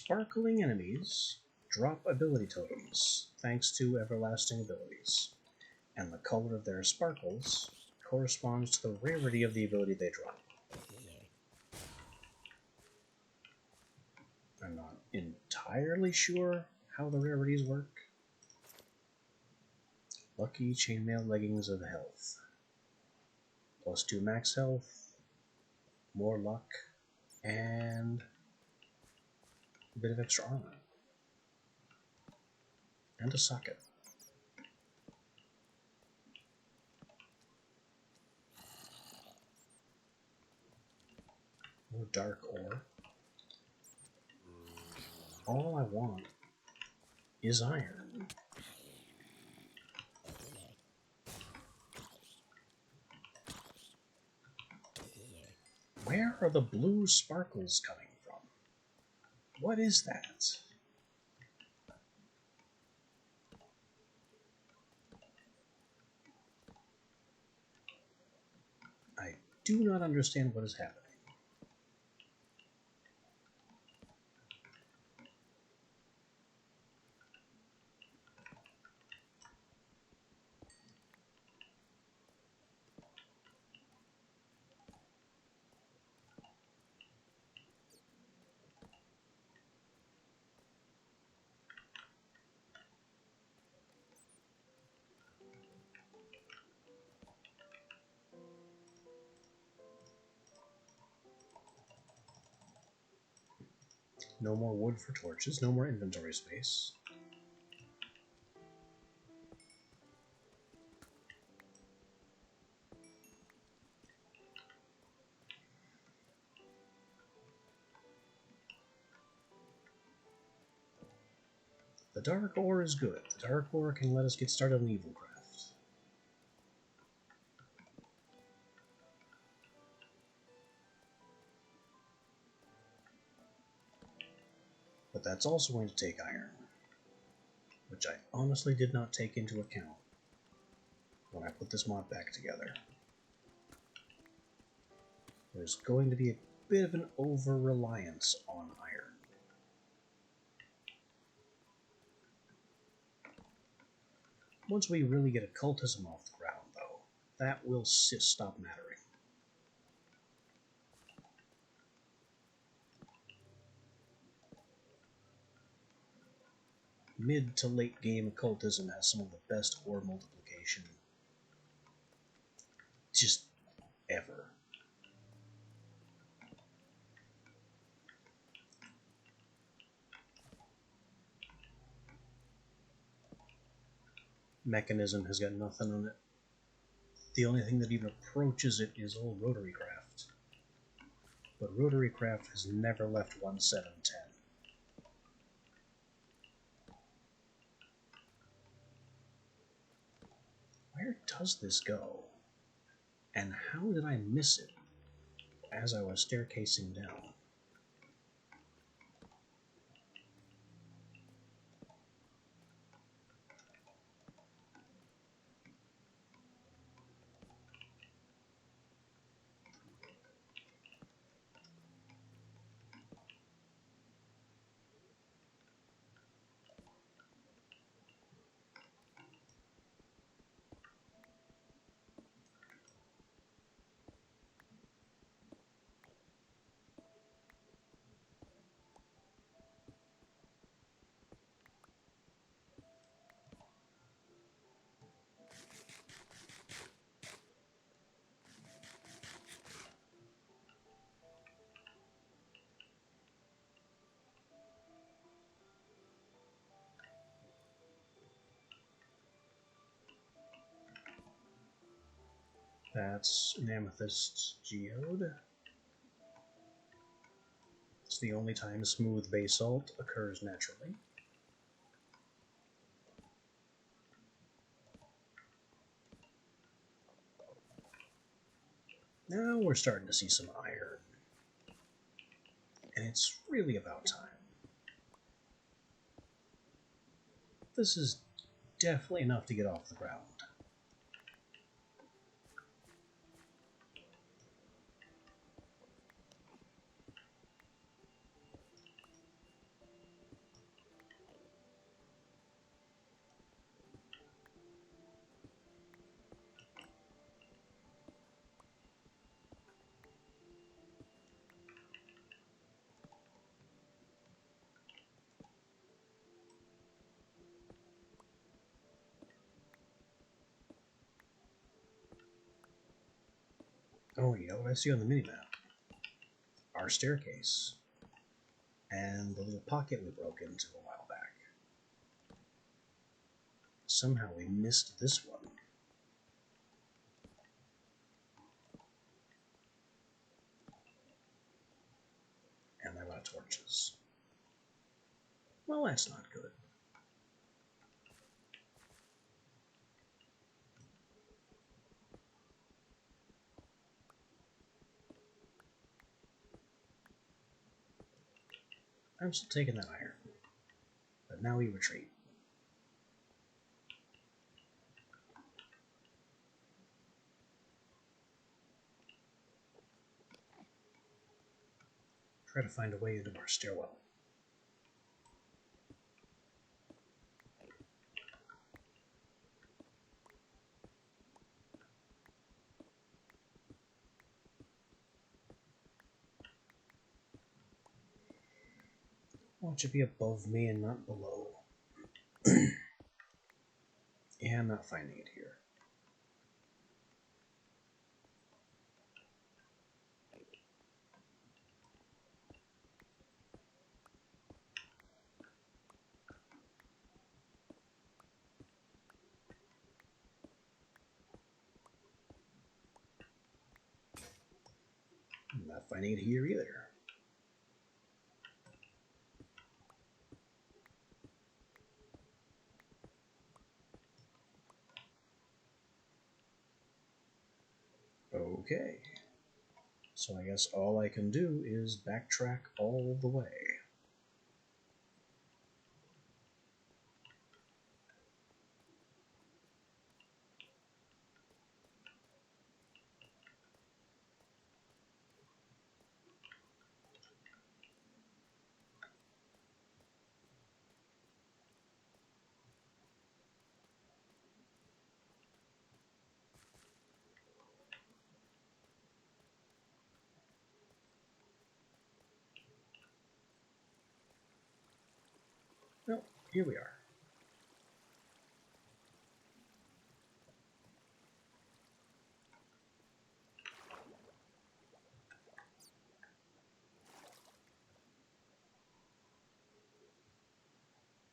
Sparkling enemies drop ability tokens thanks to everlasting abilities, and the color of their sparkles corresponds to the rarity of the ability they drop. I'm not entirely sure how the rarities work. Lucky chainmail leggings of health. +2 max health, more luck, and a bit of extra armor. And a socket. More dark ore. All I want is iron. Where are the blue sparkles coming from? What is that? I do not understand what is happening. No more wood for torches, no more inventory space. The dark ore is good. The dark ore can let us get started on Evilcraft. But that's also going to take iron, which I honestly did not take into account when I put this mod back together. There's going to be a bit of an over-reliance on iron. Once we really get occultism off the ground, though, that will stop mattering. Mid to late game occultism has some of the best ore multiplication just ever. Mechanism has got nothing on it. The only thing that even approaches it is old Rotary Craft. But Rotary Craft has never left 1.7.10. Where does this go? And how did I miss it as I was staircasing down? That's an amethyst geode. It's the only time smooth basalt occurs naturally. Now we're starting to see some iron. And it's really about time. This is definitely enough to get off the ground. Oh, you know what I see on the minimap? Our staircase. And the little pocket we broke into a while back. Somehow we missed this one. And I'm out of torches. Well, that's not good. I'm still taking that iron. But now we retreat. Try to find a way into our stairwell. I want you to be above me and not below. Yeah, I'm not finding it here. I'm not finding it here either. Okay. So I guess all I can do is backtrack all the way. Well, here we are.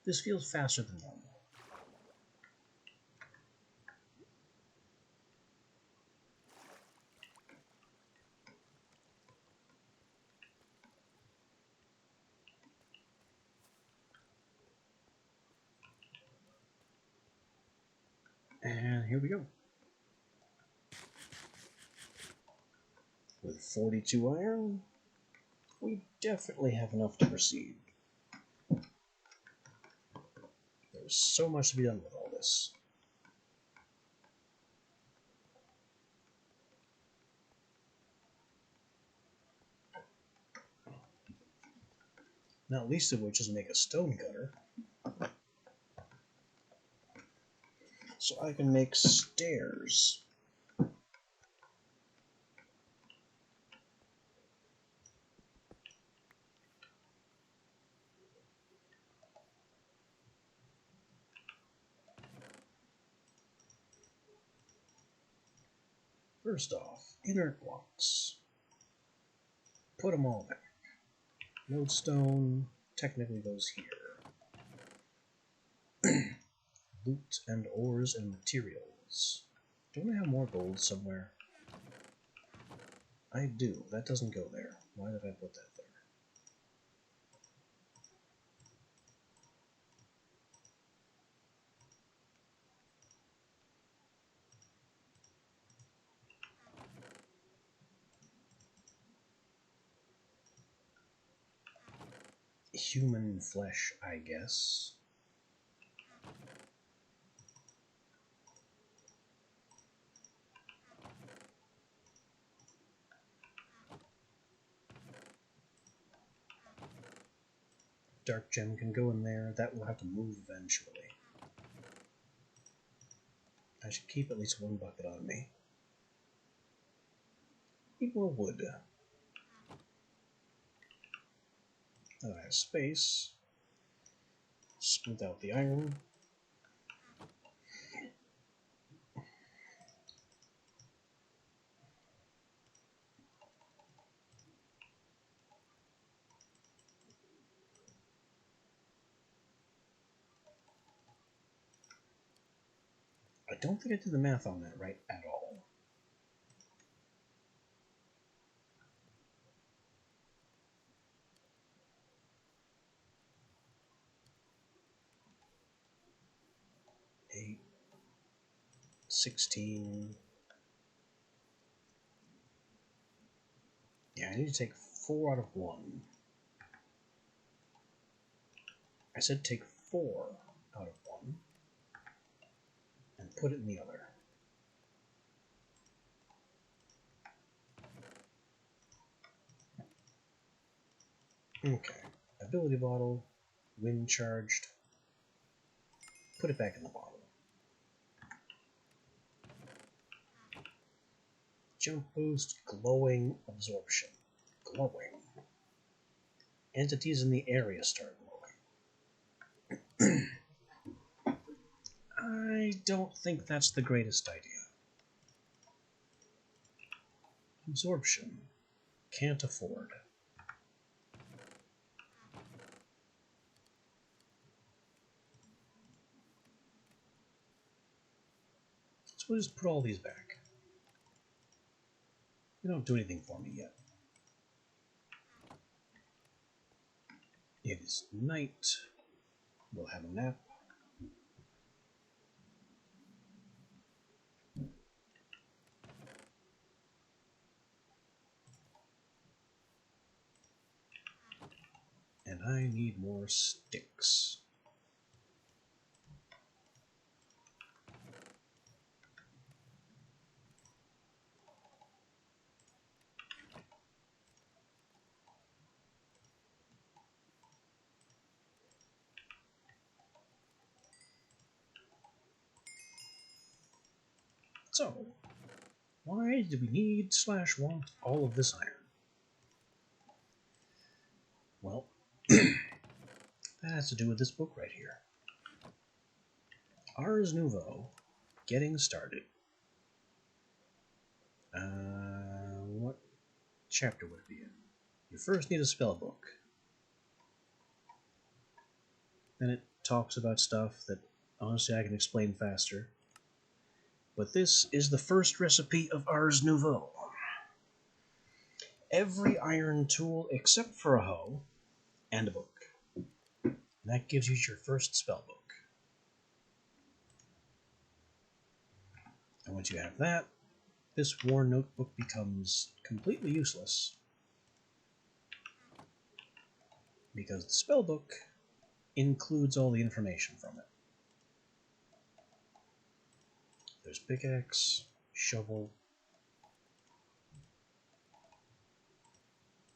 This feels faster than normal. And here we go. With 42 iron, we definitely have enough to proceed. There's so much to be done with all this. Not least of which is make a stone cutter. So I can make stairs. First off, inert blocks. Put them all back. Lodestone technically goes here. Loot and ores and materials. Don't I have more gold somewhere? I do. That doesn't go there. Why did I put that there? Human flesh, I guess. Dark gem can go in there. That will have to move eventually. I should keep at least one bucket on me. Need more wood. Now I have space. Smooth out the iron. don't think I did the math on that right at all. Eight, 16. Yeah, I need to take 4 out of 1. I said take 4 out of 1 and put it in the other. Okay. Ability bottle, wind charged. Put it back in the bottle. Jump boost, glowing absorption. Glowing. Entities in the area start glowing. I don't think that's the greatest idea. Absorption. Can't afford. So we'll just put all these back. They don't do anything for me yet. It is night. We'll have a nap. And I need more sticks. So, why do we need / want all of this iron? Well, that has to do with this book right here. Ars Nouveau, Getting Started. What chapter would it be in? You first need a spell book. Then it talks about stuff that, honestly, I can explain faster. But this is the first recipe of Ars Nouveau. Every iron tool except for a hoe and a book. And that gives you your first spell book. And once you have that, this worn notebook becomes completely useless because the spell book includes all the information from it. There's pickaxe, shovel,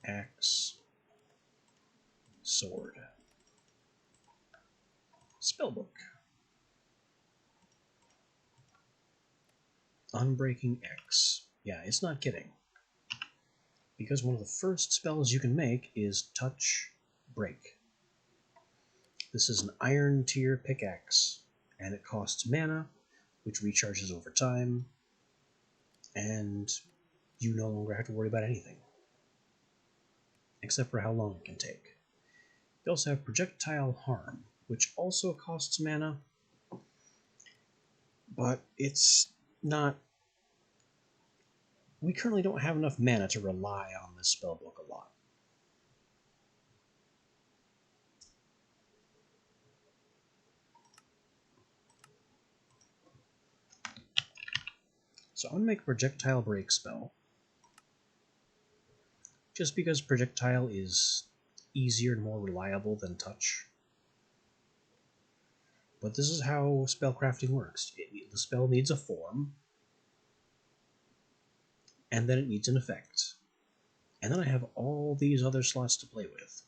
axe, sword, spellbook, Unbreaking X. Yeah, it's not kidding. Because one of the first spells you can make is Touch Break. This is an iron tier pickaxe, and it costs mana, which recharges over time, and you no longer have to worry about anything, except for how long it can take. You also have Projectile Harm, which also costs mana, but it's not... We currently don't have enough mana to rely on this spellbook a lot. So I'm going to make a Projectile Break spell, just because Projectile is easier and more reliable than Touch. But this is how spellcrafting works. The spell needs a form, and then it needs an effect. And then I have all these other slots to play with.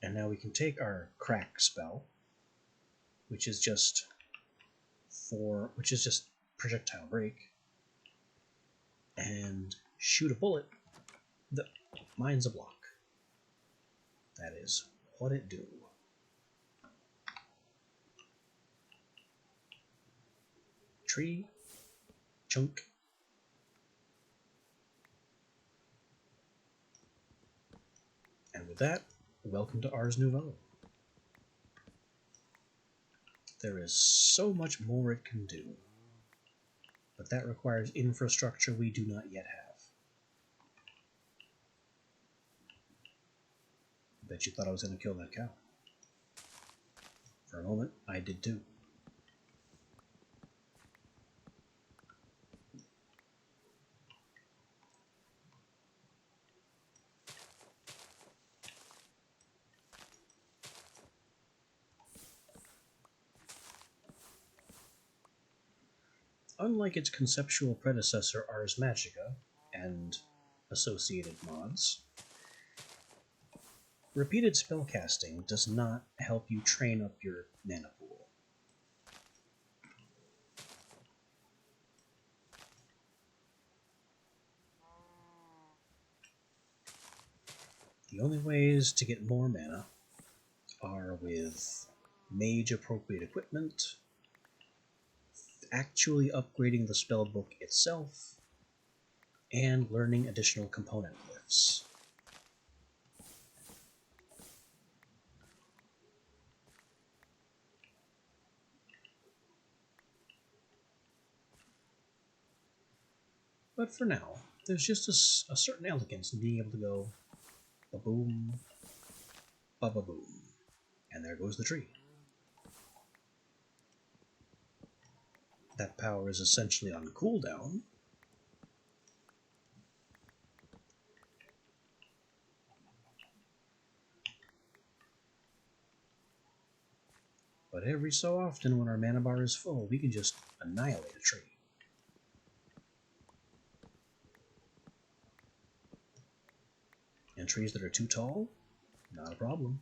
And now we can take our Crack spell, which is just Projectile Break, and shoot a bullet that mines a block. That is what it do. Tree, chunk, and with that, Welcome to Ars Nouveau. There is so much more it can do, but that requires infrastructure we do not yet have. I bet you thought I was going to kill that cow. For a moment, I did too. Unlike its conceptual predecessor Ars Magica and associated mods, repeated spellcasting does not help you train up your mana pool. The only ways to get more mana are with mage-appropriate equipment, actually upgrading the spellbook itself, and learning additional component glyphs. But for now, there's just a certain elegance in being able to go ba-boom, ba-ba-boom, and there goes the tree. That power is essentially on cooldown, but every so often when our mana bar is full, we can just annihilate a tree. And trees that are too tall? Not a problem.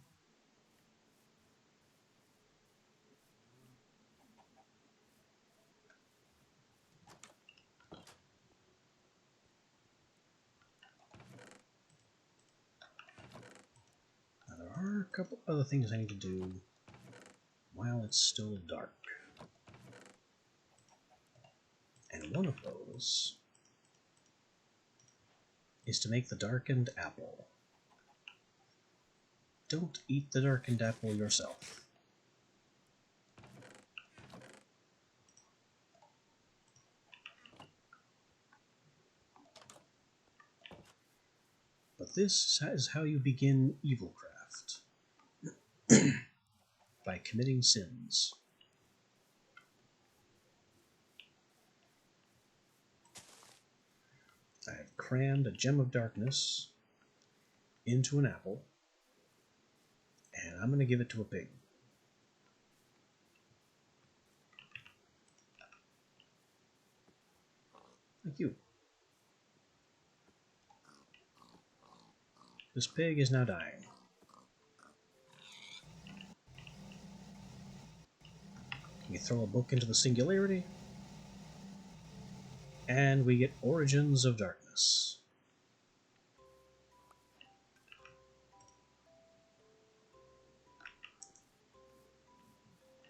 Now there are a couple other things I need to do while it's still dark. And one of those is to make the darkened apple. Don't eat the darkened apple yourself. But this is how you begin Evilcraft. By committing sins. I have crammed a gem of darkness into an apple, and I'm going to give it to a pig. Thank you. This pig is now dying. We throw a book into the singularity, and we get Origins of Darkness.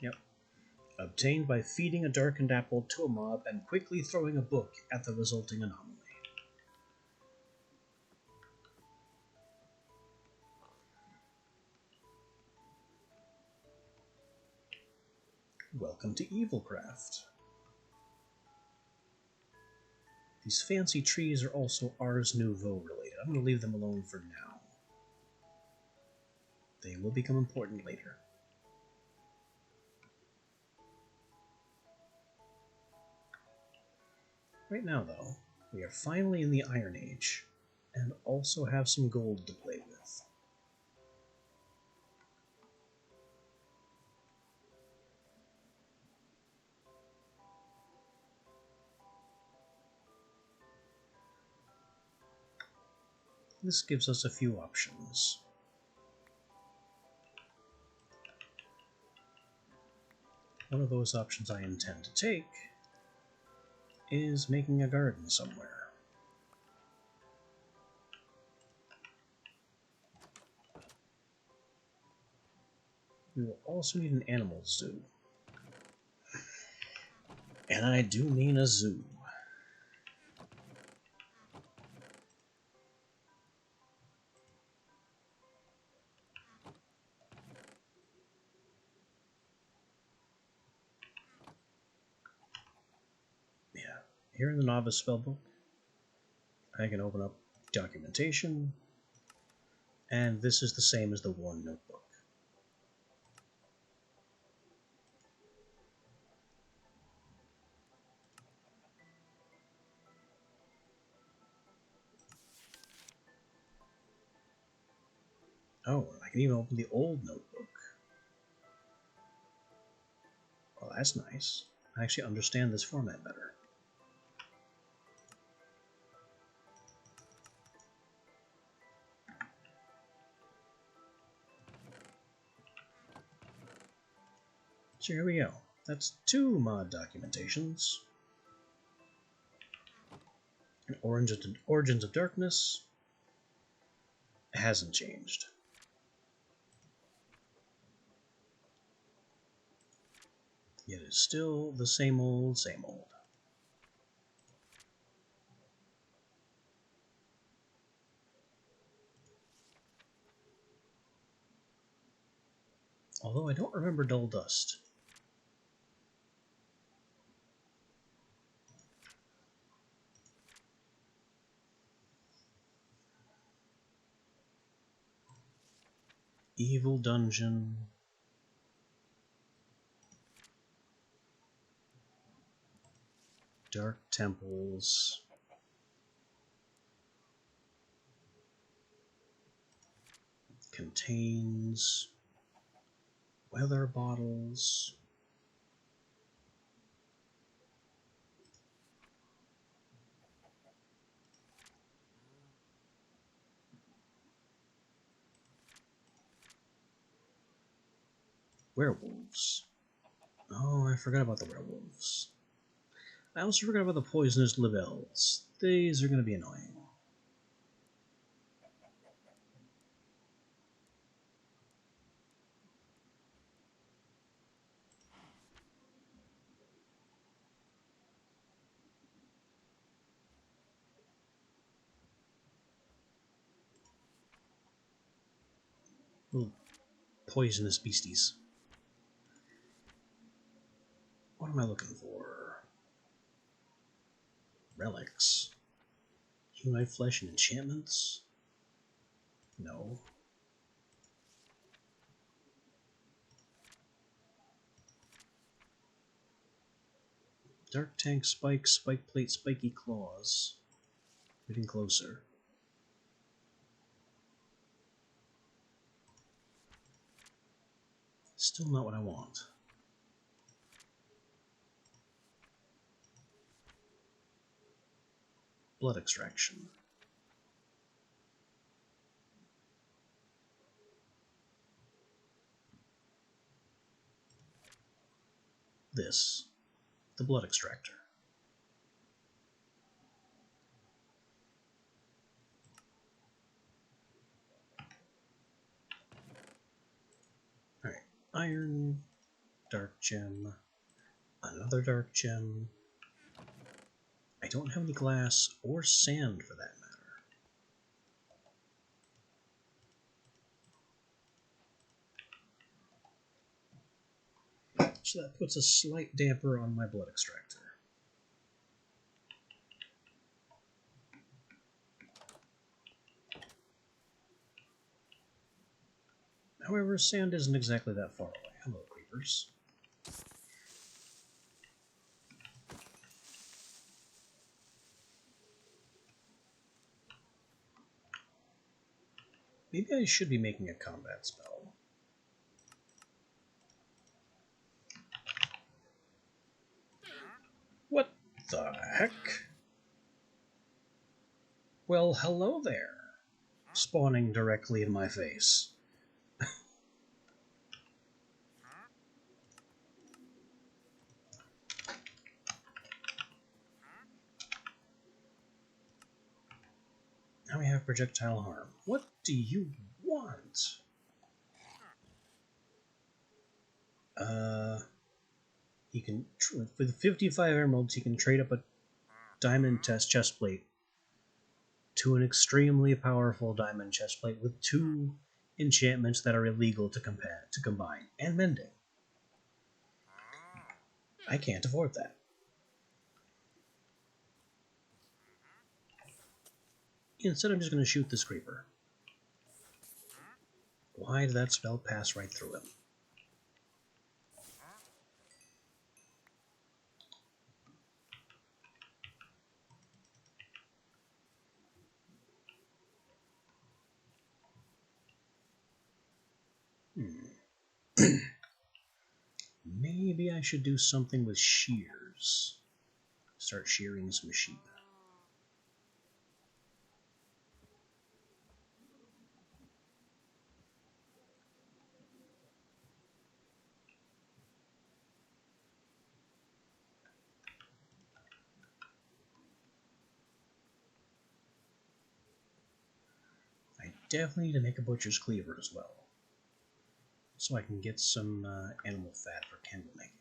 Yep. Obtained by feeding a darkened apple to a mob and quickly throwing a book at the resulting anomaly. Welcome to Evilcraft. These fancy trees are also Ars Nouveau related. I'm going to leave them alone for now. They will become important later. Right now, though, we are finally in the Iron Age, and also have some gold to play with. This gives us a few options. One of those options I intend to take is making a garden somewhere. We will also need an animal zoo. And I do mean a zoo. Here in the Novice Spellbook, I can open up documentation, and this is the same as the one notebook. Oh, I can even open the old notebook. Well, that's nice. I actually understand this format better. So here we go. That's 2 mod documentations. And Origins of Darkness hasn't changed. It is still the same old, same old. Although I don't remember Dull Dust. Evil Dungeon. Dark Temples. Contains weather bottles. Werewolves. Oh, I forgot about the werewolves. I also forgot about the poisonous libels. These are going to be annoying. Little poisonous beasties. What am I looking for? Relics. Humanoid flesh and enchantments? No. Dark tank spike, spike plate, spiky claws. Getting closer. Still not what I want. Blood extraction. This. The blood extractor. Alright. Iron. Dark gem. Another dark gem. I don't have any glass or sand for that matter. So that puts a slight damper on my blood extractor. However, sand isn't exactly that far away. Hello, creepers. Maybe I should be making a combat spell. What the heck? Well, hello there. Spawning directly in my face. Now we have projectile harm. What do you want? You can, with 55 emeralds, you can trade up a diamond chest plate to an extremely powerful diamond chest plate with 2 enchantments that are illegal to combine, and mending. I can't afford that. instead I'm just going to shoot this creeper. Why did that spell pass right through him? Maybe I should do something with shears. Start shearing some sheep. I definitely need to make a butcher's cleaver as well, so I can get some animal fat for candle making.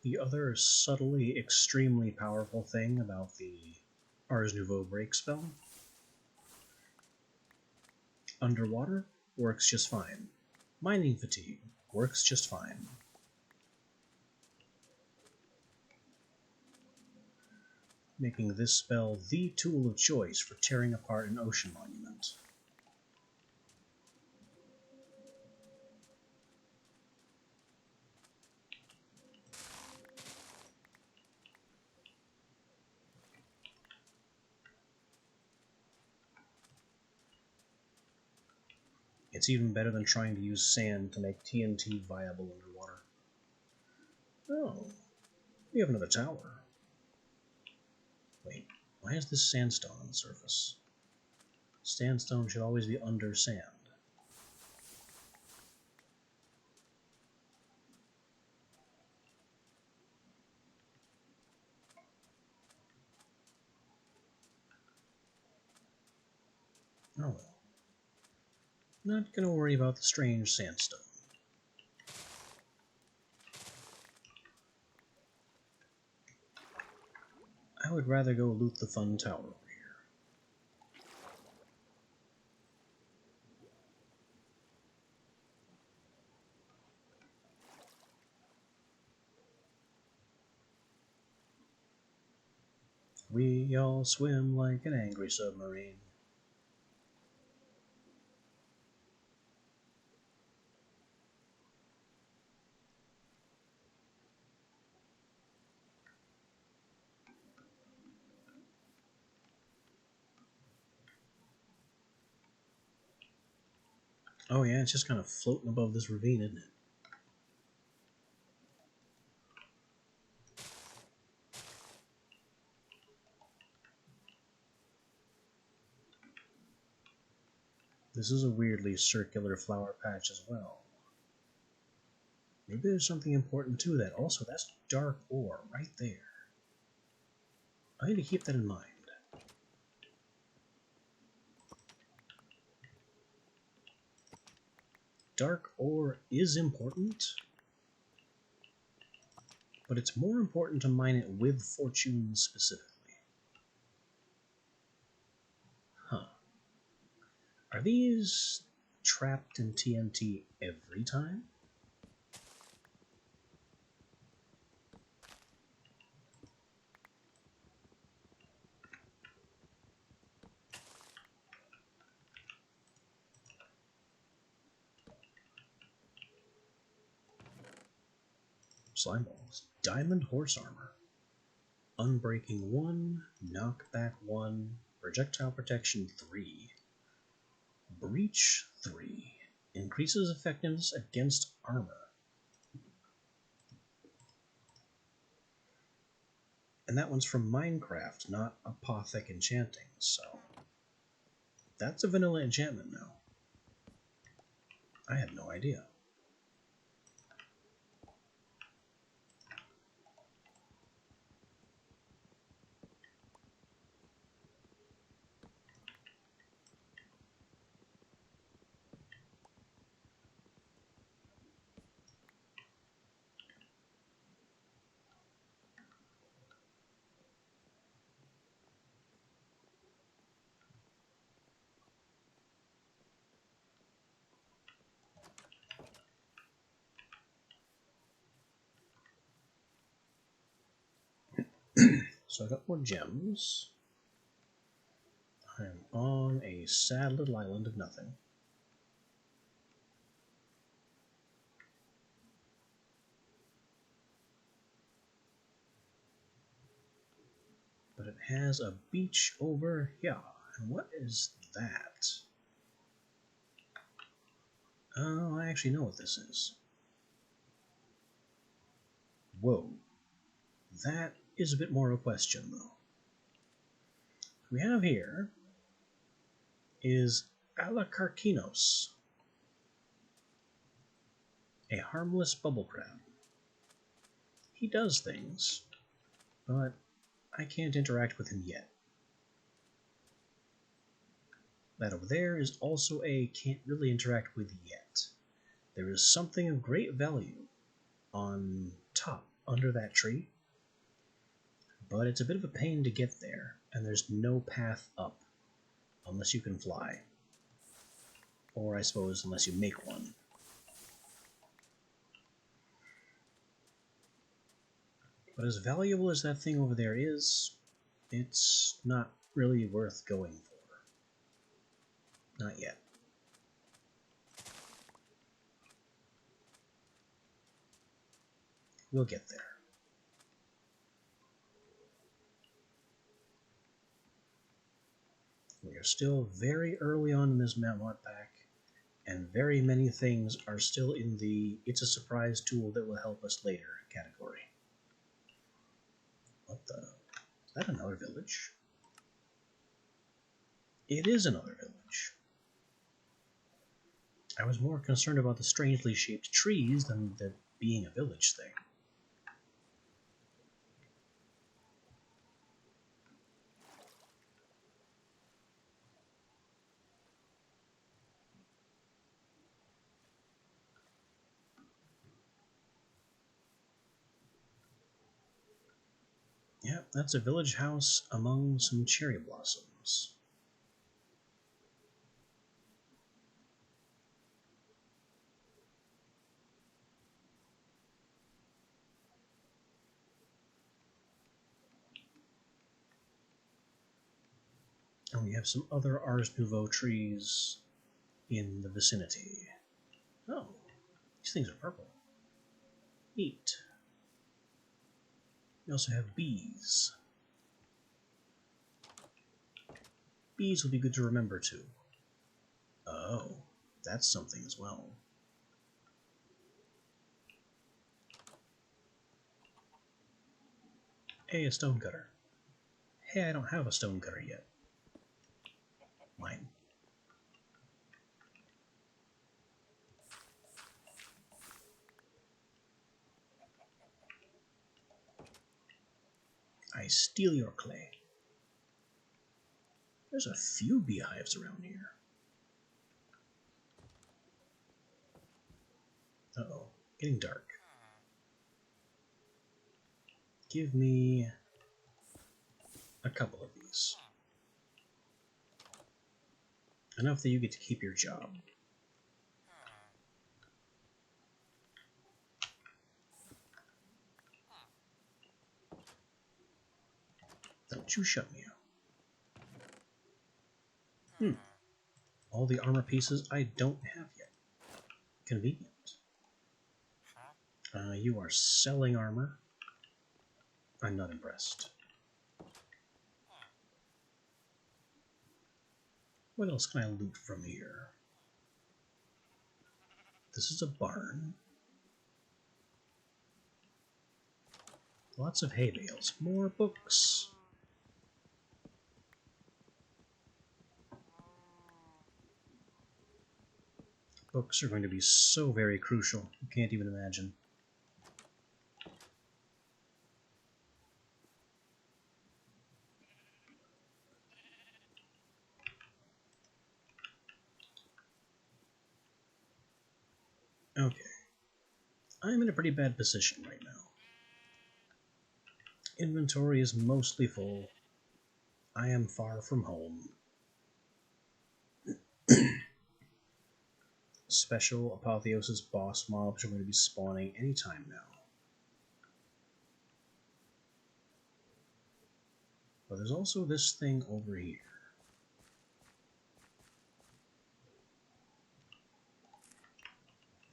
The other subtly extremely powerful thing about the Ars Nouveau break spell, underwater works just fine. Mining fatigue works just fine. Making this spell the tool of choice for tearing apart an ocean monument. It's even better than trying to use sand to make TNT viable underwater. Oh, we have another tower. Wait, why is this sandstone on the surface? Sandstone should always be under sand. Oh well. Not gonna worry about the strange sandstone. I would rather go loot the fun tower over here. We all swim like an angry submarine. Oh yeah, it's just kind of floating above this ravine, isn't it? This is a weirdly circular flower patch as well. Maybe there's something important to that. Also, that's dark ore right there. I need to keep that in mind. Dark ore is important, but it's more important to mine it with fortune specifically. Huh. Are these trapped in TNT every time? Slime balls. Diamond horse armor. Unbreaking 1, knockback 1, projectile protection 3. Breach 3. Increases effectiveness against armor. And that one's from Minecraft, not Apothec Enchanting, so that's a vanilla enchantment now. I had no idea. So I got more gems. I'm on a sad little island of nothing. But it has a beach over here. And what is that? Oh, I actually know what this is. Whoa. That is a bit more of a question, though. What we have here is Alacarkinos, a harmless bubble crab. He does things, but I can't interact with him yet. That over there is also a can't really interact with yet. There is something of great value on top under that tree, but it's a bit of a pain to get there, and there's no path up unless you can fly. Or I suppose unless you make one. But as valuable as that thing over there is, it's not really worth going for. Not yet. We'll get there. We are still very early on in this mod pack, and very many things are still in the It's a Surprise tool that will help us later category. What the? Is that another village? It is another village. I was more concerned about the strangely shaped trees than the being a village thing. Yep, that's a village house among some cherry blossoms. And we have some other Ars Nouveau trees in the vicinity. Oh, these things are purple. Neat. We also have bees. Bees will be good to remember too. Oh, that's something as well. Hey, a stonecutter. Hey, I don't have a stonecutter yet. Mine. I steal your clay. There's a few beehives around here. Uh-oh, getting dark. Give me a couple of these. Enough that you get to keep your job. Don't you shut me out. All the armor pieces I don't have yet. Convenient. You are selling armor. I'm not impressed. What else can I loot from here? This is a barn. Lots of hay bales. More books. Books are going to be so very crucial. You can't even imagine. Okay. I'm in a pretty bad position right now. Inventory is mostly full. I am far from home. Special Apotheosis boss mobs are going to be spawning anytime now. But there's also this thing over here.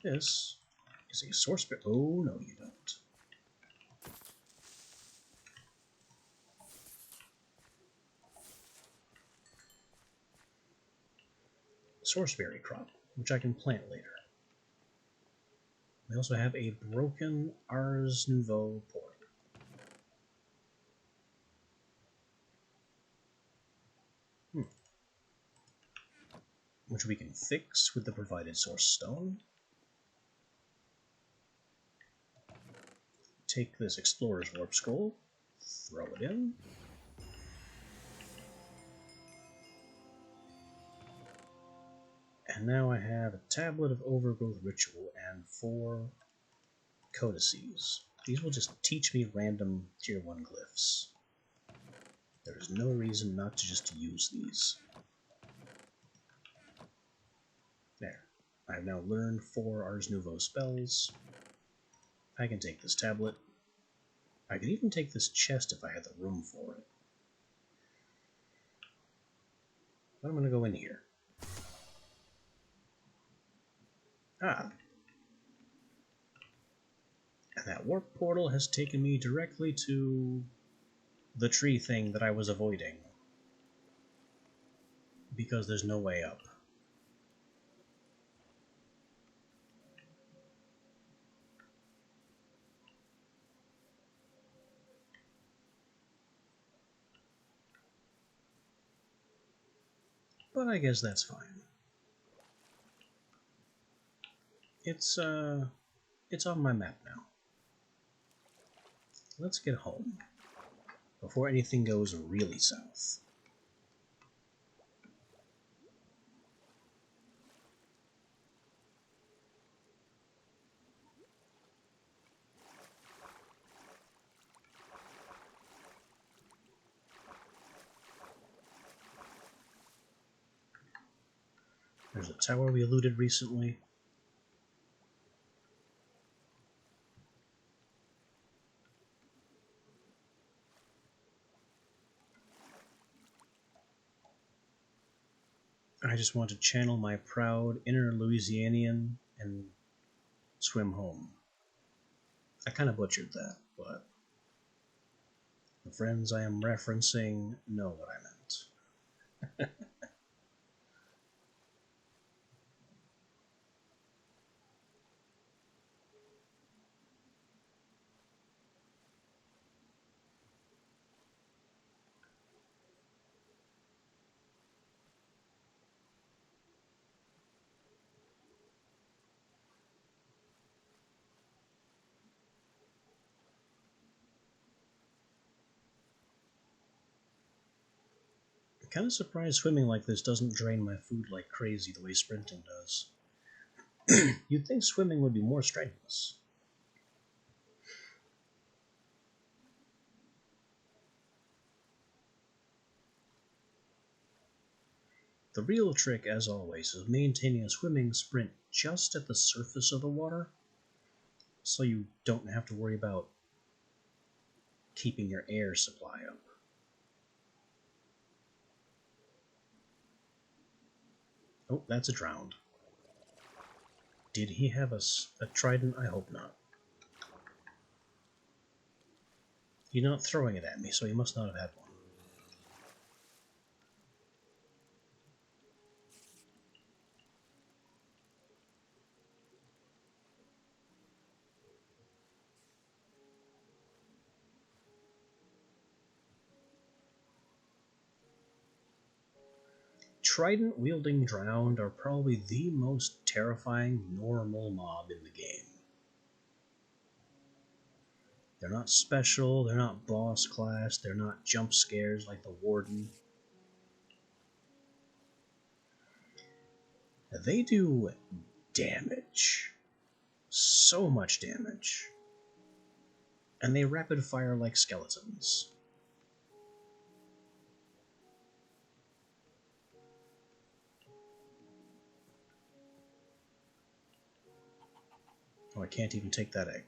This is a source bear. Oh, no, you don't. Sourceberry crop, which I can plant later. We also have a broken Ars Nouveau portal. Which we can fix with the provided source stone. Take this Explorer's Warp Scroll, throw it in. And now I have a Tablet of Overgrowth Ritual and 4 codices. These will just teach me random Tier 1 glyphs. There is no reason not to just use these. There. I have now learned 4 Ars Nouveau spells. I can take this tablet. I could even take this chest if I had the room for it. But I'm going to go in here. Ah. And that warp portal has taken me directly to the tree thing that I was avoiding. Because there's no way up. But I guess that's fine. It's on my map now. Let's get home before anything goes really south. There's a tower we looted recently. I just want to channel my proud inner Louisianian and swim home. I kind of butchered that, but the friends I am referencing know what I meant. I'm kind of surprised swimming like this doesn't drain my food like crazy the way sprinting does. You'd think swimming would be more strenuous. The real trick, as always, is maintaining a swimming sprint just at the surface of the water, so you don't have to worry about keeping your air supply up. Oh, that's a drowned. Did he have a trident? I hope not. You're not throwing it at me, so he must not have had one. Trident-wielding drowned are probably the most terrifying normal mob in the game. They're not special, they're not boss class, they're not jump scares like the Warden. They do damage. So much damage. And they rapid fire like skeletons. Oh, I can't even take that egg.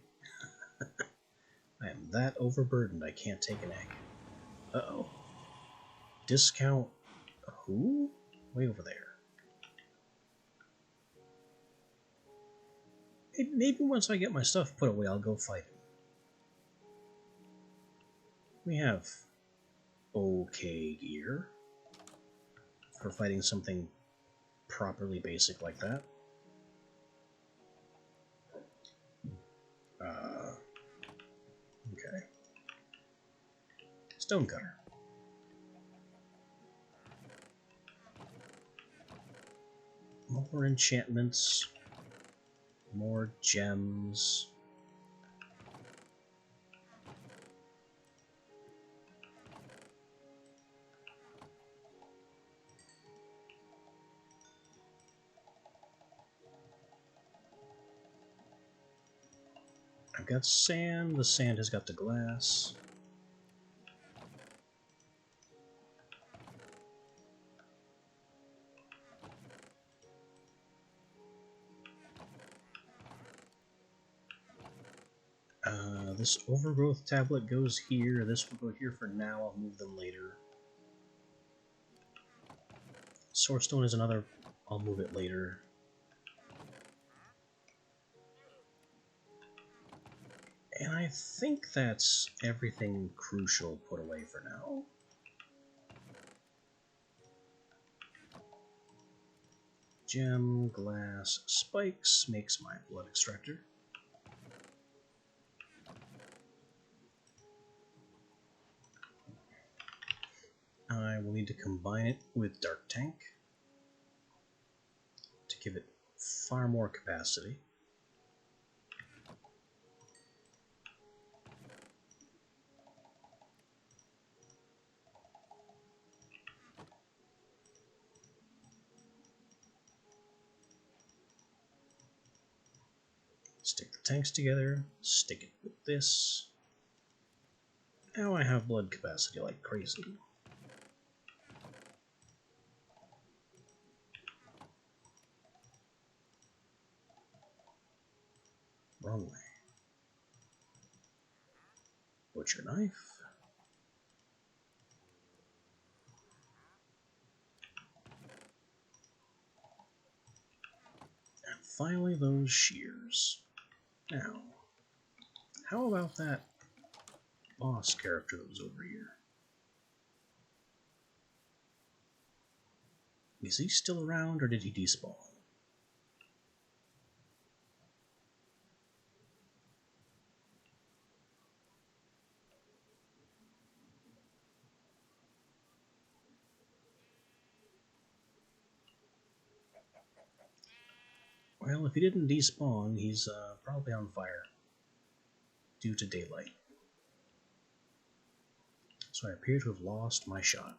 I am that overburdened I can't take an egg. Uh-oh. Discount who? Way over there. Maybe once I get my stuff put away, I'll go fight him. We have okay gear for fighting something properly basic like that. Okay. Stonecutter. More enchantments. More gems. I've got sand. The sand has got the glass. This overgrowth tablet goes here. This will go here for now. I'll move them later. Source stone is another. I'll move it later. And I think that's everything crucial put away for now. Gem, glass, spikes makes my blood extractor. I will need to combine it with Dark Tank to give it far more capacity. Stick the tanks together, stick it with this. Now I have blood capacity like crazy. Wrong way. Butcher knife. And finally those shears. Now, how about that boss character that was over here? Is he still around or did he despawn? Well, if he didn't despawn, he's probably on fire due to daylight. So I appear to have lost my shot.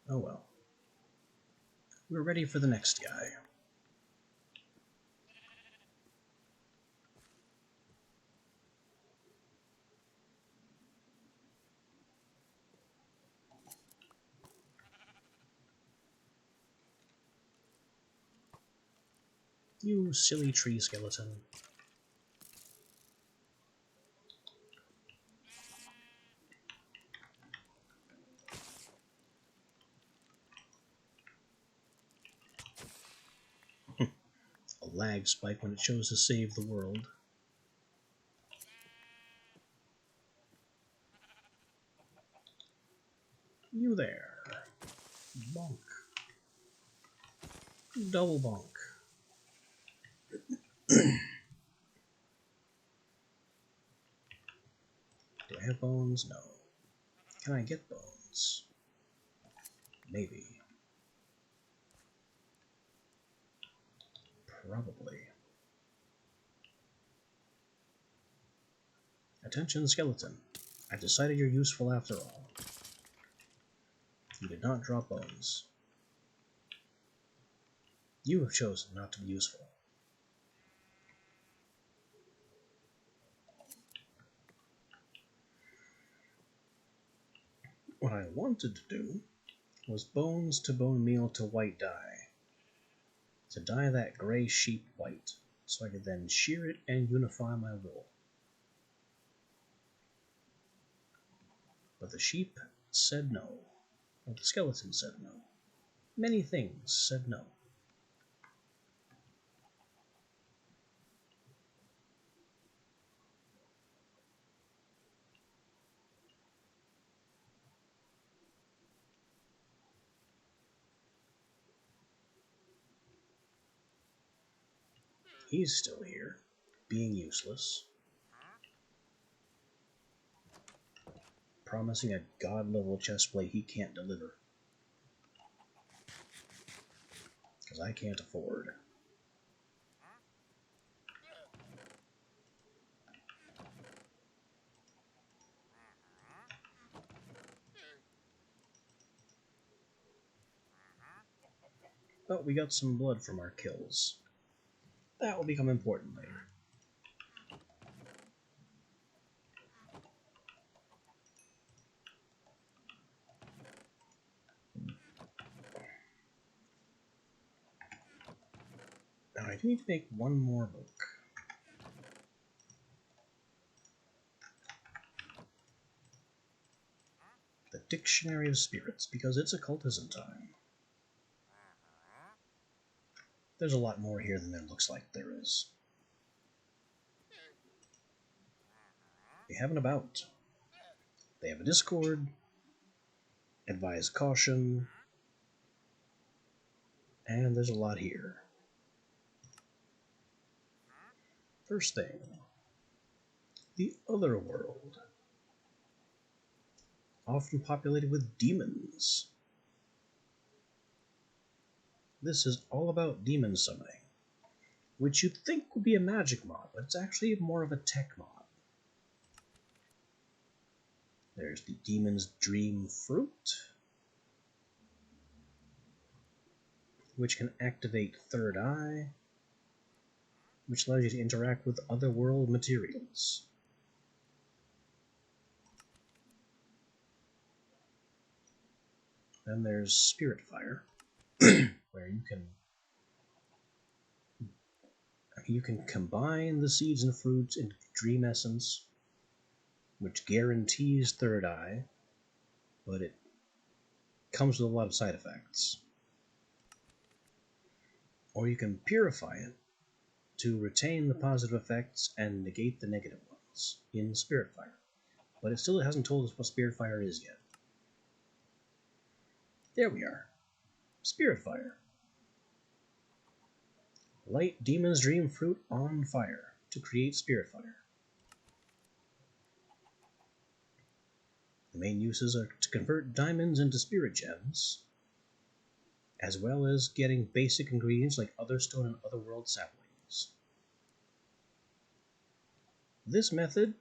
Oh well. We're ready for the next guy. You silly tree skeleton. A lag spike when it chose to save the world. You there. Bonk. Double bonk. Do I have bones? No. Can I get bones? Maybe. Probably. Attention, skeleton. I've decided you're useful after all. You did not drop bones. You have chosen not to be useful. What I wanted to do was bones to bone meal to white dye. To dye that gray sheep white, so I could then shear it and unify my wool. But the sheep said no. Or the skeleton said no. Many things said no. He's still here, being useless, promising a god-level chestplate he can't deliver. Because I can't afford. But we got some blood from our kills. That will become important later. Now I do need to make one more book. The Dictionary of Spirits, because it's occultism time. There's a lot more here than there looks like there is. They have an about. They have a Discord. Advise caution. And there's a lot here. First thing. The other world. Often populated with demons. This is all about demon summoning, which you'd think would be a magic mod, but it's actually more of a tech mod. There's the Demon's Dream Fruit, which can activate Third Eye, which allows you to interact with otherworld materials. Then there's Spirit Fire, where you can combine the seeds and fruits into Dream Essence, which guarantees Third Eye, but it comes with a lot of side effects. Or you can purify it to retain the positive effects and negate the negative ones in Spirit Fire. But it still hasn't told us what Spirit Fire is yet. There we are. Spirit Fire. Light Demon's Dream Fruit on fire to create Spirit Fire. The main uses are to convert diamonds into spirit gems, as well as getting basic ingredients like Otherstone and Otherworld saplings. This method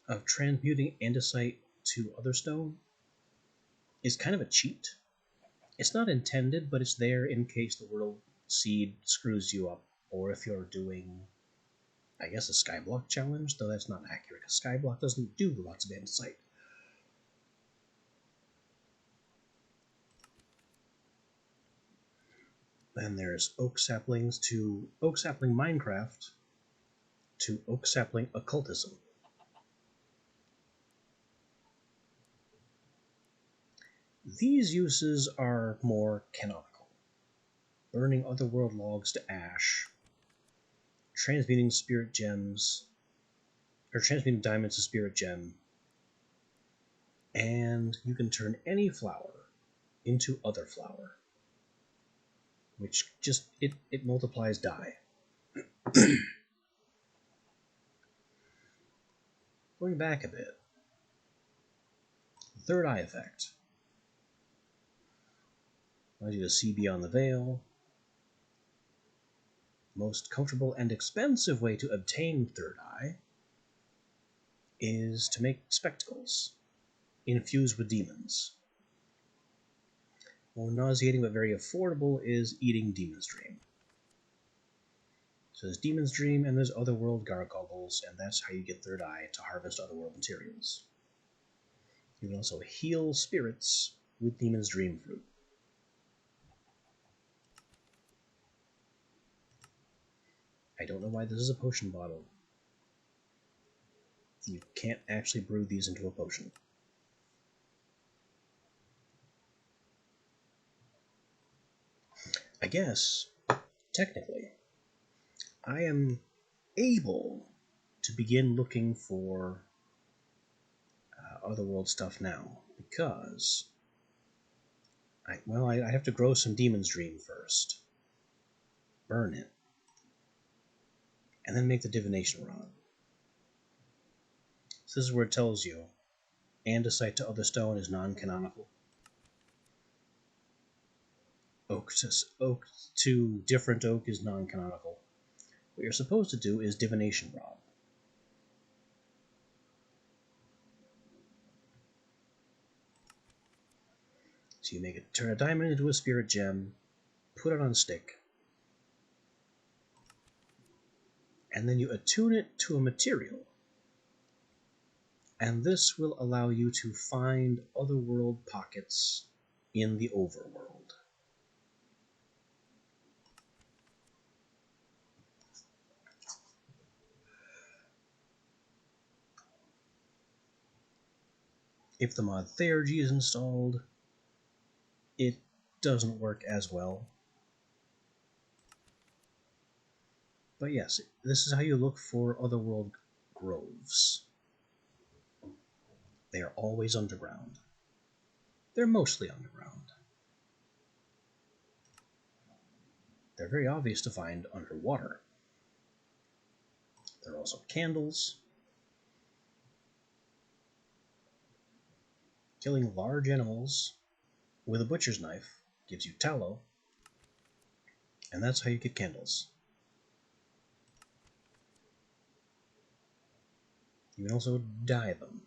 of transmuting andesite to Otherstone is kind of a cheat. It's not intended, but it's there in case the World Seed screws you up, or if you're doing, I guess, a Skyblock challenge, though that's not accurate, because Skyblock doesn't do lots of andesite. Then there's Oak Saplings to Oak Sapling Minecraft to Oak Sapling Occultism. These uses are more canonical. Burning otherworld logs to ash, transmuting spirit gems, or transmuting diamonds to spirit gem, and you can turn any flower into other flower, which just, it multiplies dye. Going back a bit, the Third Eye effect allows you to see beyond the veil. Most comfortable and expensive way to obtain Third Eye is to make spectacles infused with demons. More nauseating but very affordable is eating Demon's Dream. So there's Demon's Dream and there's Otherworld Gargoggles, and that's how you get Third Eye to harvest Otherworld materials. You can also heal spirits with Demon's Dream Fruit. I don't know why this is a potion bottle. You can't actually brew these into a potion. I guess, technically, I am able to begin looking for Otherworld stuff now, because I have to grow some Demon's Dream first, burn it, and then make the Divination Rod. So this is where it tells you andesite to other stone is non-canonical. Oak to different oak is non-canonical. What you're supposed to do is Divination Rod. So you turn a diamond into a spirit gem, put it on a stick, and then you attune it to a material. And this will allow you to find otherworld pockets in the overworld. If the mod Theurgy is installed, it doesn't work as well. But yes, this is how you look for otherworld groves. They are always underground. They're mostly underground. They're very obvious to find underwater. There are also candles. Killing large animals with a butcher's knife gives you tallow, and that's how you get candles. You can also dye them.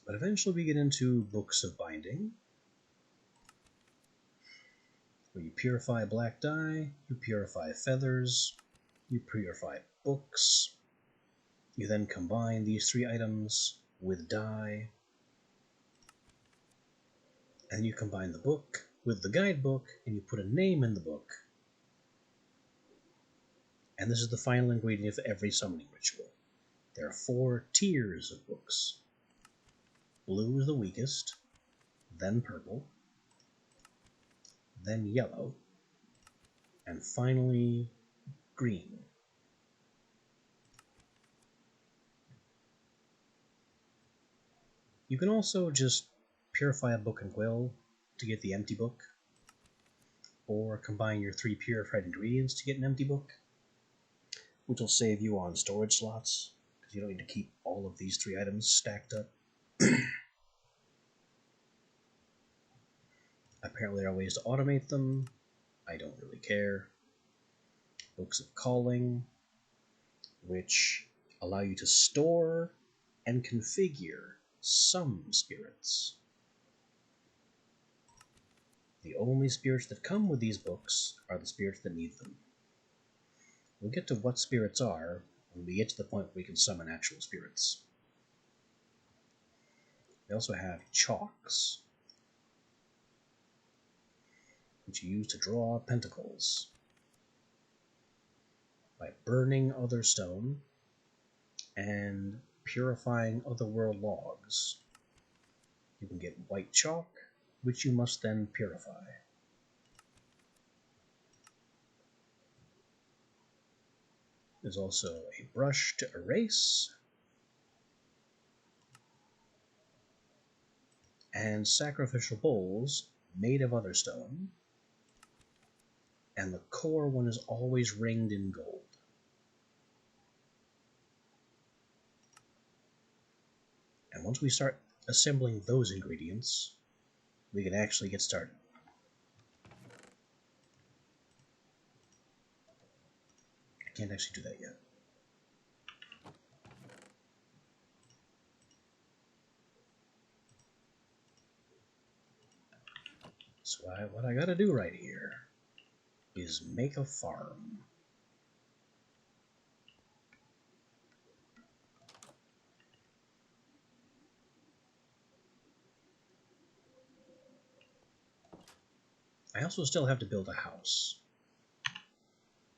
But eventually we get into books of binding, where you purify black dye, you purify feathers, you purify books. You then combine these 3 items with dye, and you combine the book with the guidebook, and you put a name in the book. And this is the final ingredient of every summoning ritual. There are 4 tiers of books. Blue is the weakest, then purple, then yellow, and finally green. You can also just purify a book and quill to get the empty book, or combine your 3 purified ingredients to get an empty book, which will save you on storage slots, because you don't need to keep all of these 3 items stacked up. Apparently there are ways to automate them. I don't really care. Books of Calling, which allow you to store and configure some spirits. The only spirits that come with these books are the spirits that need them. We'll get to what spirits are when we get to the point where we can summon actual spirits. We also have chalks, which you use to draw pentacles. By burning other stone and purifying otherworld logs, you can get white chalk, which you must then purify. There's also a brush to erase, and sacrificial bowls made of other stone, and the core one is always ringed in gold. And once we start assembling those ingredients, we can actually get started. I can't actually do that yet. So what I gotta do right here is make a farm. I also still have to build a house.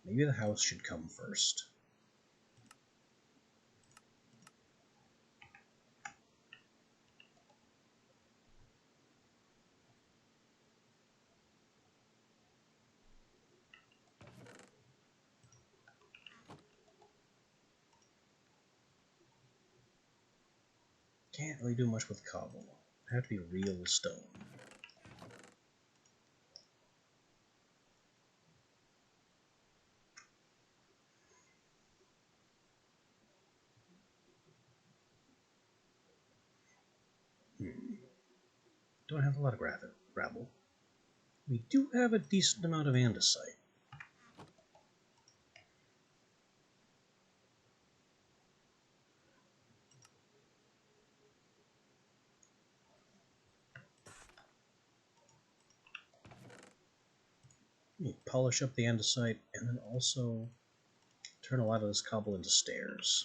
Maybe the house should come first. Can't really do much with cobble. I have to be real stone. Don't have a lot of gravel. We do have a decent amount of andesite. Let me polish up the andesite and then also turn a lot of this cobble into stairs.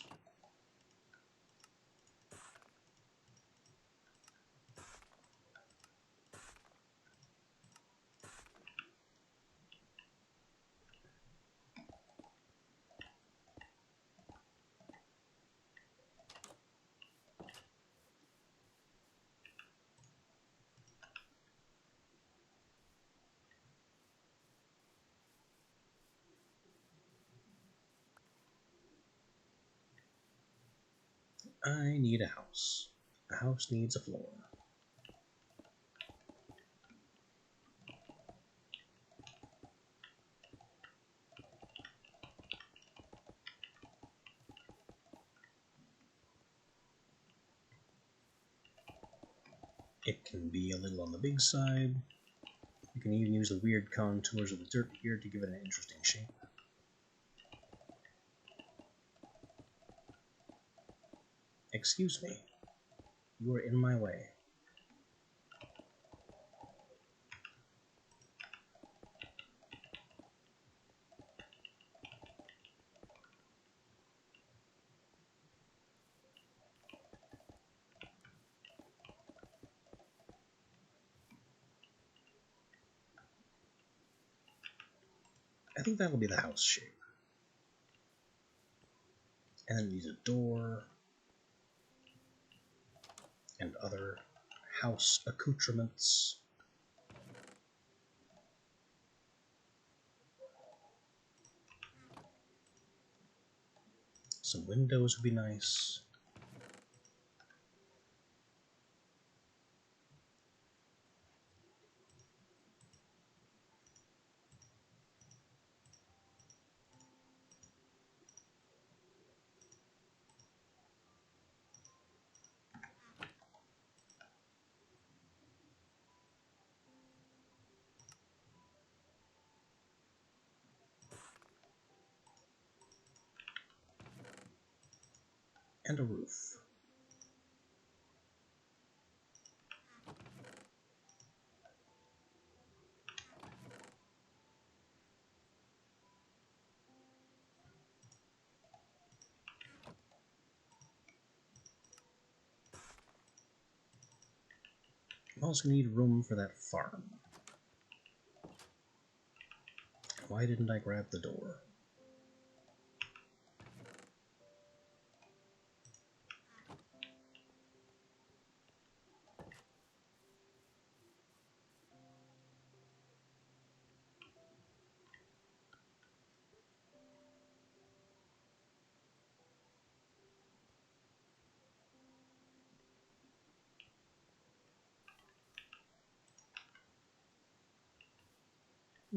I need a house. A house needs a floor. It can be a little on the big side. You can even use the weird contours of the dirt here to give it an interesting shape. Excuse me. You are in my way. I think that'll be the house shape. And then it needs a door and other house accoutrements. Some windows would be nice. And a roof. I'm also going to need room for that farm. Why didn't I grab the door?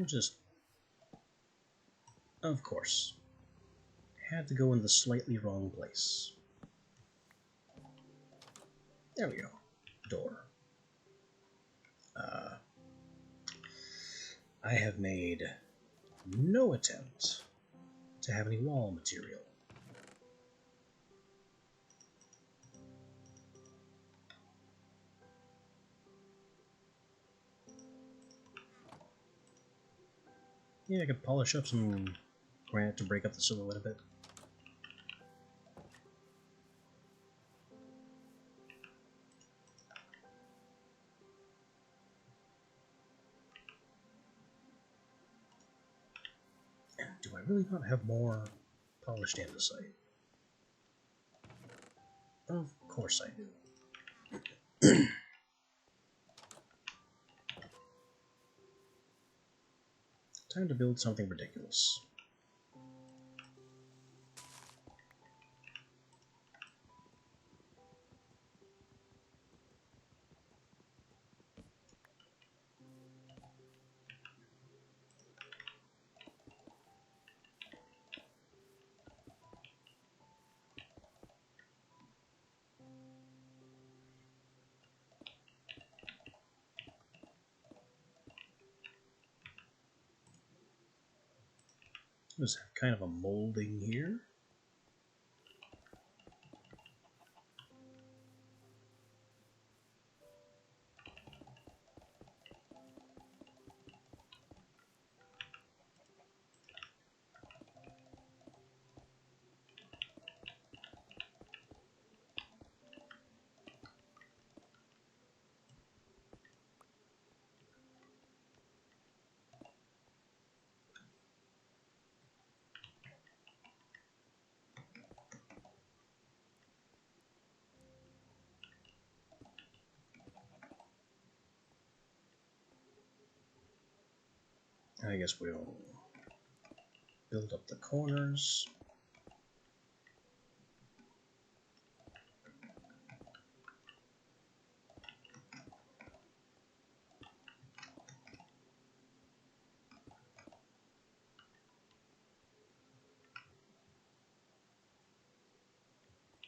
Just, of course, had to go in the slightly wrong place. There we go. Door. I have made no attempt to have any wall material. Yeah, I could polish up some granite to break up the silhouette a bit. really not have more polished andesite? Of course I do. Time to build something ridiculous. Just have kind of a molding here. I guess we'll build up the corners.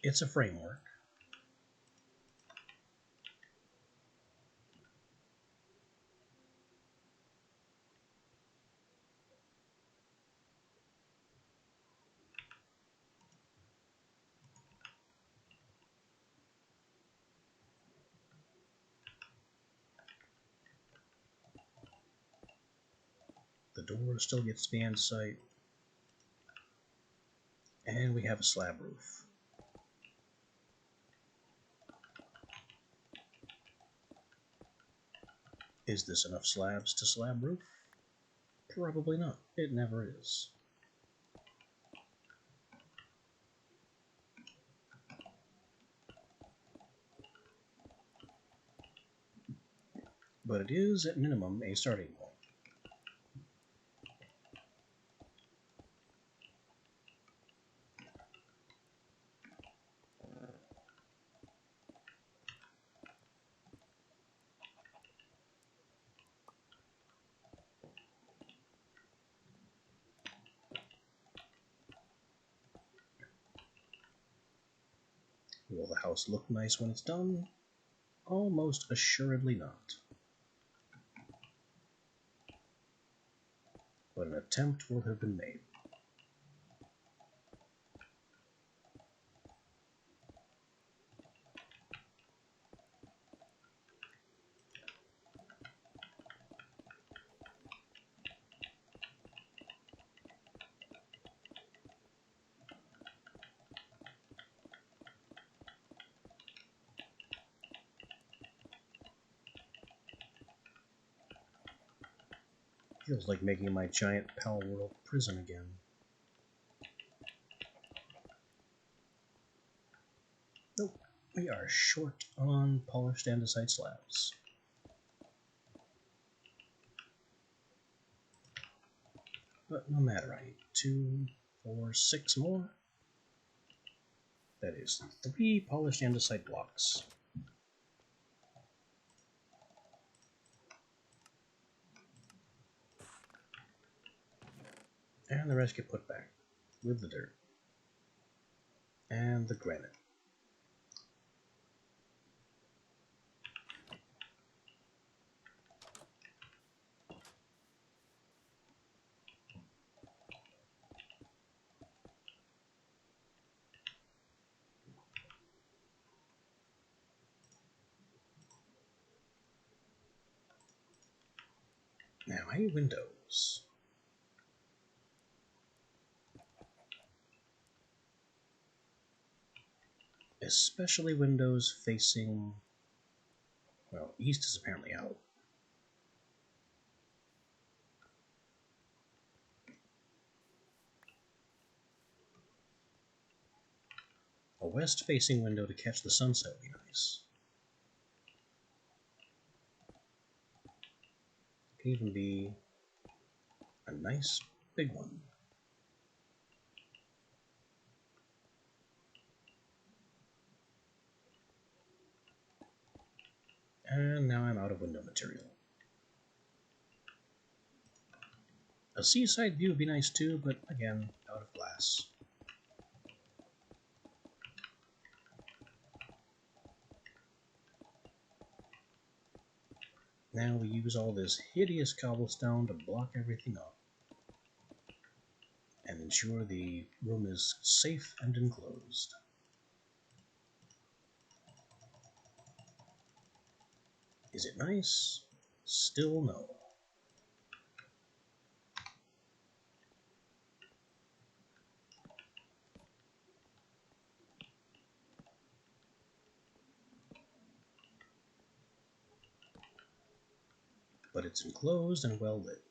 It's a framework. The door still gets the andesite. And we have a slab roof. Is this enough slabs to slab roof? Probably not. It never is. But it is, at minimum, a starting point. Will the house look nice when it's done? Almost assuredly not. But an attempt will have been made. Feels like making my giant Pal World prison again. Nope, we are short on polished andesite slabs. But no matter, I need 2, 4, 6 more. That is 3 polished andesite blocks. And the rest get put back with the dirt and the granite. Now, any windows? Especially windows facing, well, east is apparently out. A west-facing window to catch the sunset would be nice. Could even be a nice big one. And now I'm out of window material. A seaside view would be nice too, but again, out of glass. Now we use all this hideous cobblestone to block everything up and ensure the room is safe and enclosed. Is it nice? Still no. But it's enclosed and well lit.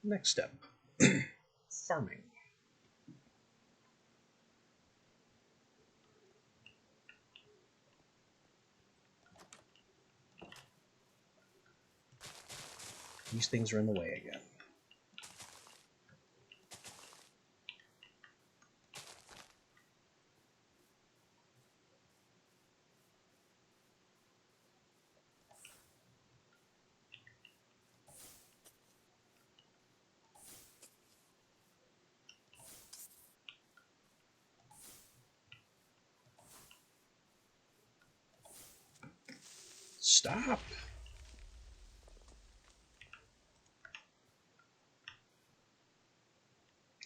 Next step, farming. These things are in the way again. Stop!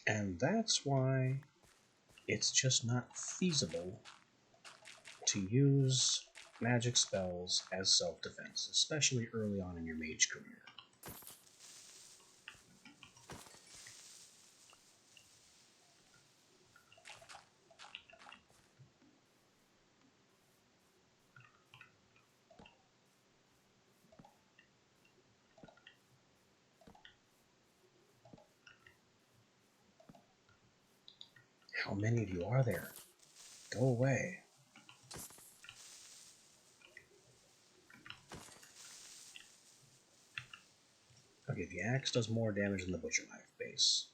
And that's why it's just not feasible to use magic spells as self-defense, especially early on in your mage career. How many of you are there? Go away. Okay, the axe does more damage than the butcher knife base.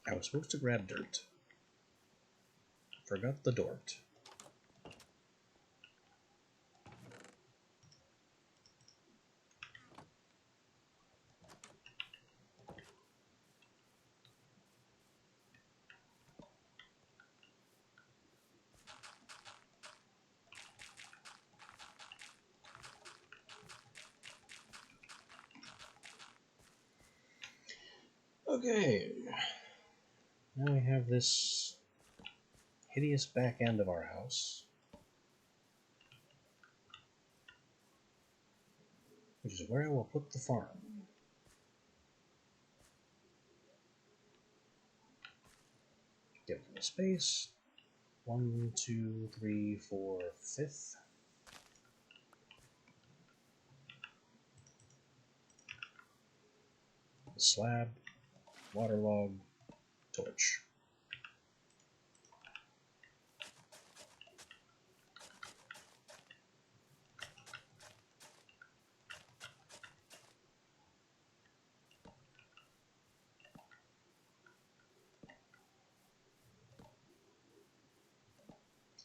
I was supposed to grab dirt. Forgot the dort. Okay. Now we have this hideous back end of our house, which is where I will put the farm. Give it a space. 1, 2, 3, 4, 5th. Slab, waterlog, torch.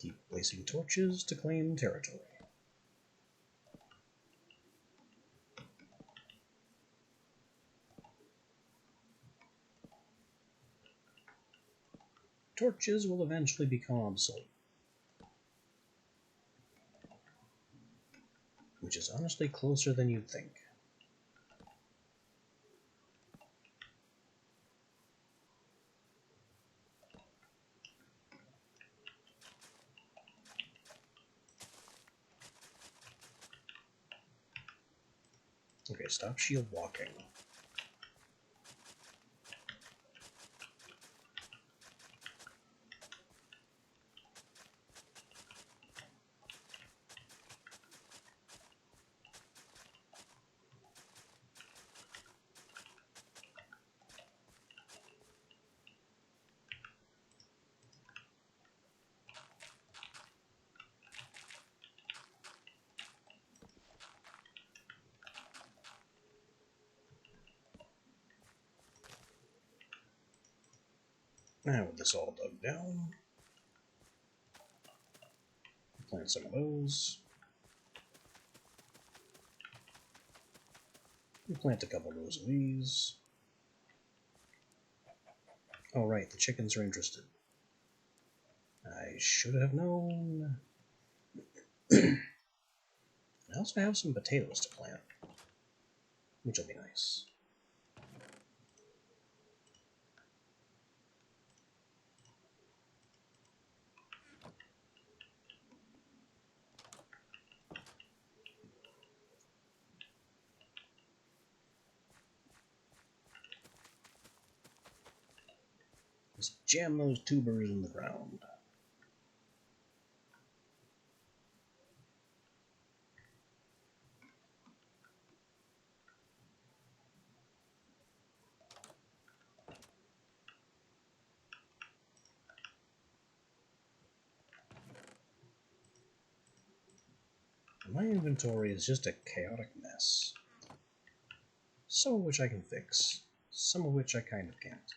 Keep placing torches to claim territory. Torches will eventually become obsolete. Which is honestly closer than you'd think. Okay, stop shield walking. Now with this all dug down, plant some of those. We plant a couple rows of these. Oh right, the chickens are interested. I should have known. I also have some potatoes to plant, which will be nice. Let's jam those tubers in the ground. My inventory is just a chaotic mess. Some of which I can fix, some of which I kind of can't.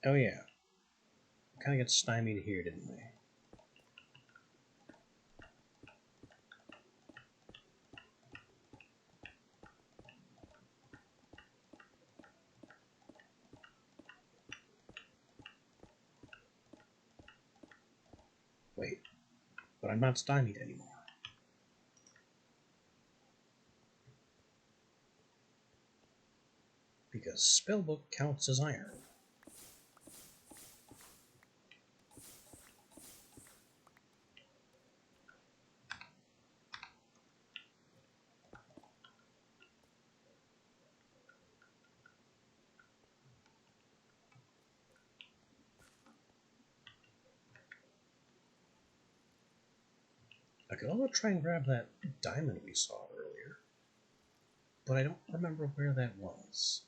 Oh yeah, kind of got stymied here, didn't we? Wait, but I'm not stymied anymore. Because spellbook counts as iron. I could also try and grab that diamond we saw earlier, but I don't remember where that was.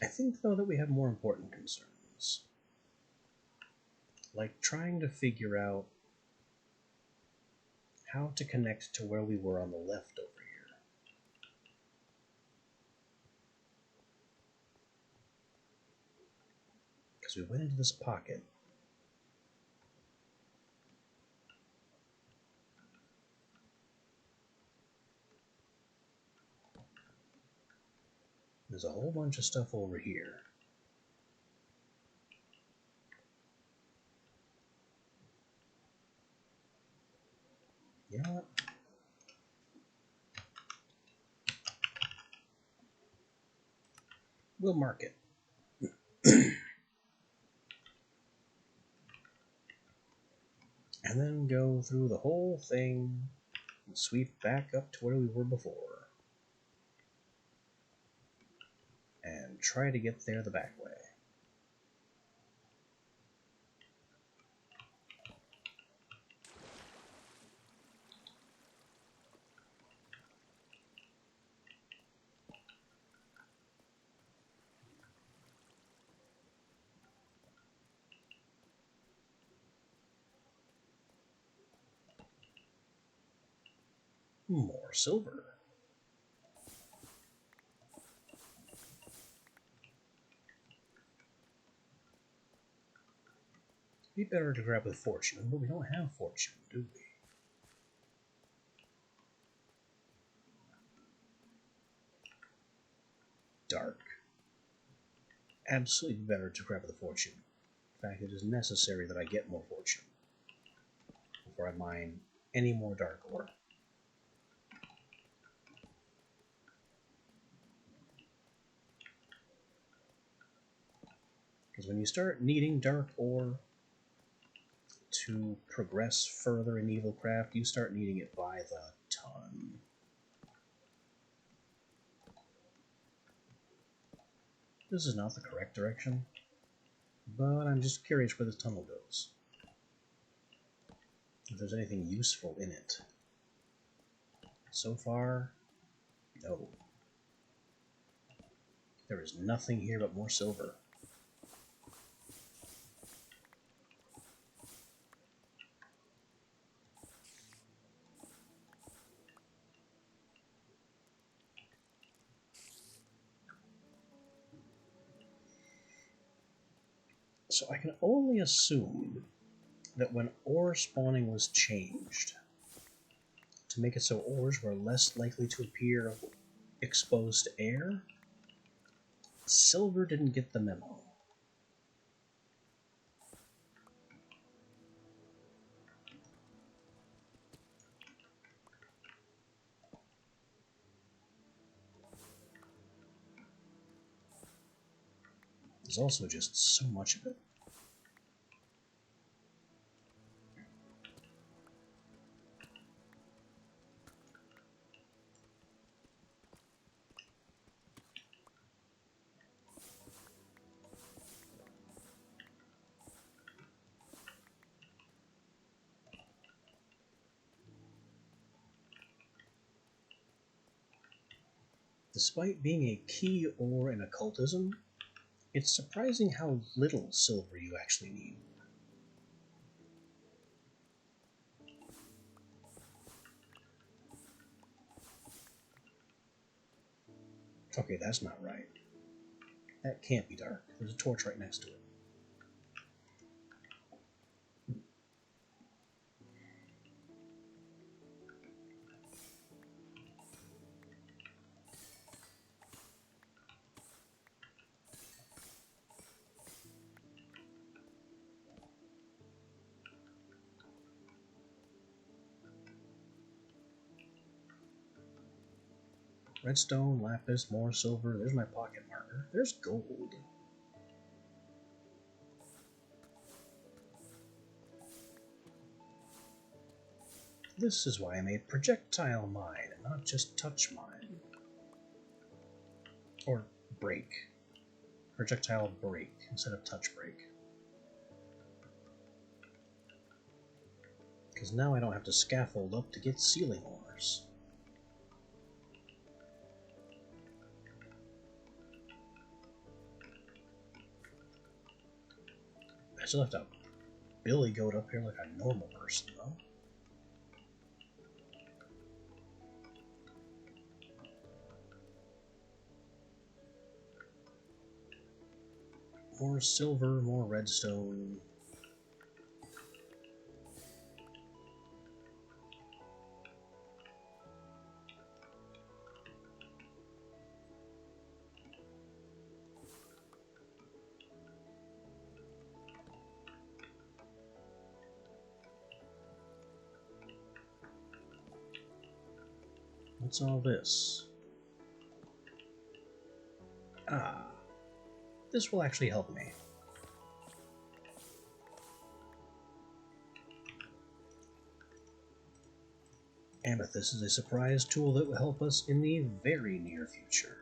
I think, though, that we have more important concerns. Like trying to figure out how to connect to where we were on the left over here. Because we went into this pocket. There's a whole bunch of stuff over here. You know what? We'll mark it. And then go through the whole thing and sweep back up to where we were before. And try to get there the back way. More silver. Be better to grab with fortune, but we don't have fortune, do we? Dark. Absolutely better to grab with fortune. In fact, it is necessary that I get more fortune before I mine any more dark ore. Because when you start needing dark ore to progress further in Evilcraft, you start needing it by the ton. This is not the correct direction, but I'm just curious where this tunnel goes. If there's anything useful in it. So far, no. There is nothing here but more silver. So I can only assume that when ore spawning was changed, to make it so ores were less likely to appear exposed to air, silver didn't get the memo. There's also just so much of it. Despite being a key ore in occultism, it's surprising how little silver you actually need. Okay, that's not right. That can't be dark. There's a torch right next to it. Redstone, lapis, more silver. There's my pocket marker. There's gold. This is why I made projectile mine, and not just touch mine. Or break. Projectile break instead of touch break. Because now I don't have to scaffold up to get ceiling ores. I still have to billy goat up here like a normal person, though. More silver, more redstone. What's all this? Ah, this will actually help me. Amethyst is a surprise tool that will help us in the very near future.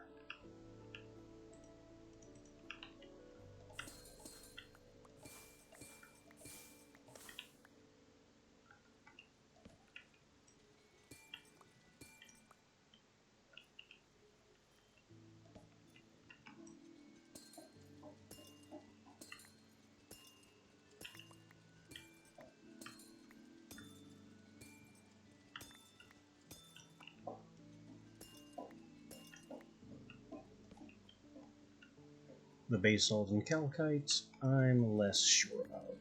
The basalt and calcite, I'm less sure about.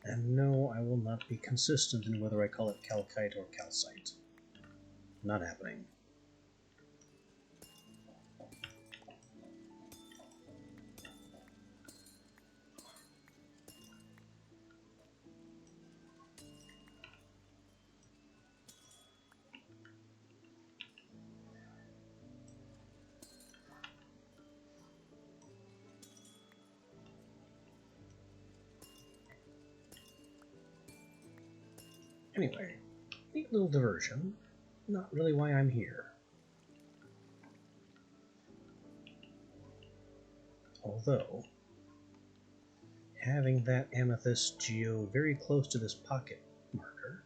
And no, I will not be consistent in whether I call it calcite or calcite. Not happening. Anyway, neat little diversion. Not really why I'm here. Although, having that amethyst geo very close to this pocket marker,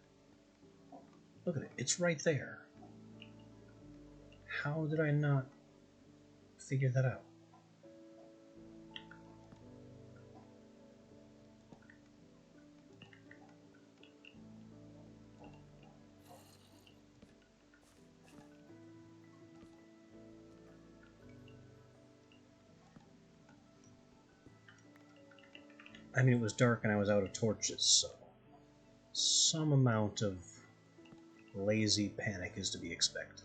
look at it, it's right there. How did I not figure that out? I mean, it was dark and I was out of torches, so some amount of lazy panic is to be expected.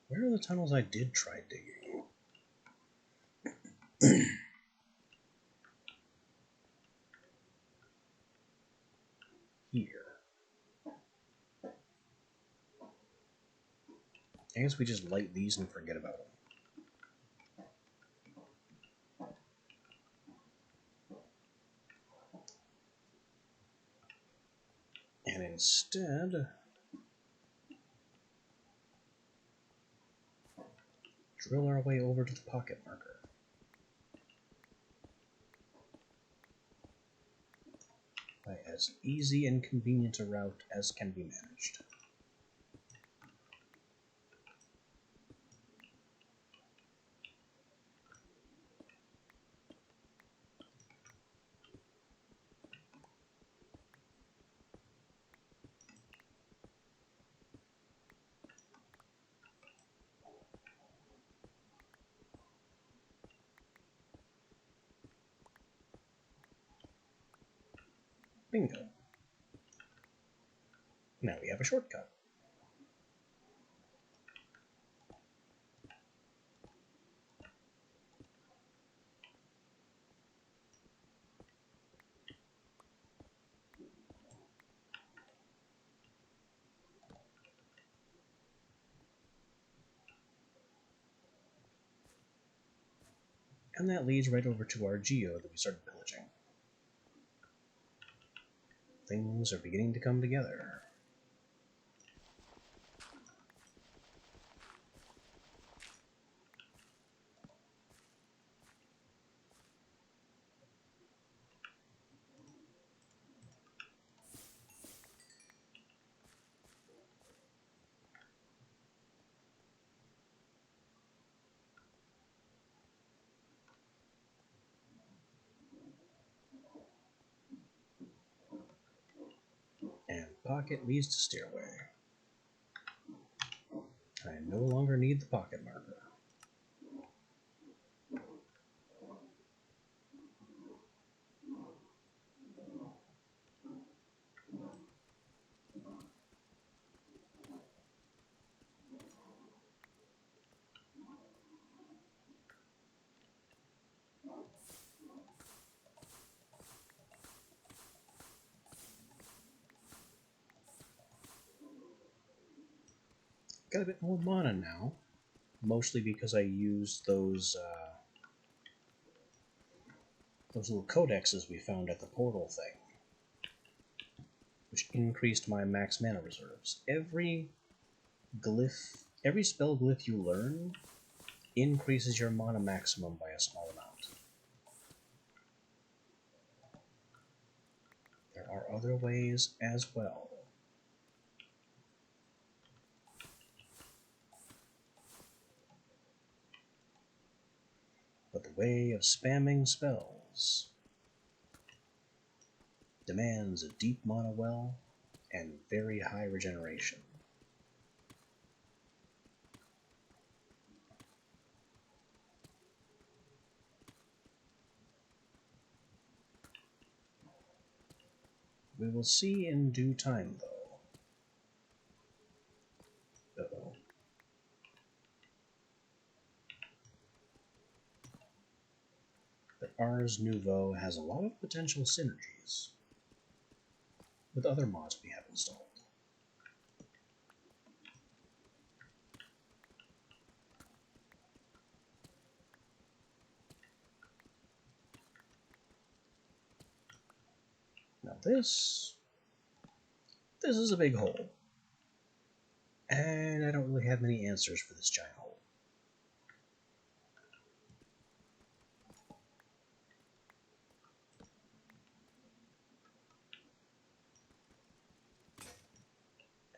Where are the tunnels I did try digging? Here. I guess we just light these and forget about them. And instead, drill our way over to the pocket marker. By as easy and convenient a route as can be managed. Bingo. Now we have a shortcut. And that leads right over to our geo that we started pillaging. Things are beginning to come together. And pocket leads to stairway. I no longer need the pocket marker. got a bit more mana now, mostly because I used those little codexes we found at the portal thing, which increased my max mana reserves. Every spell glyph you learn increases your mana maximum by a small amount. There are other ways as well. But the way of spamming spells demands a deep mana well and very high regeneration. We will see in due time, though. Uh-oh. But Ars Nouveau has a lot of potential synergies with other mods we have installed. Now this is a big hole, and I don't really have many answers for this giant hole.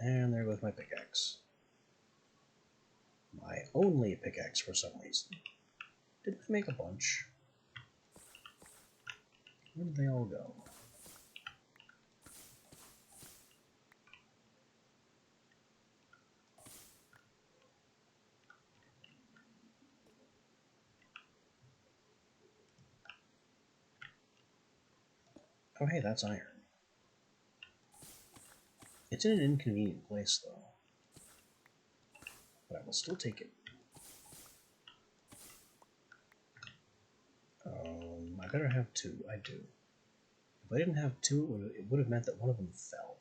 And there goes my pickaxe. My only pickaxe for some reason. Didn't I make a bunch? Where did they all go? Oh hey, that's iron. It's in an inconvenient place, though. But I will still take it. I better have two. I do. If I didn't have two, it would have meant that one of them fell.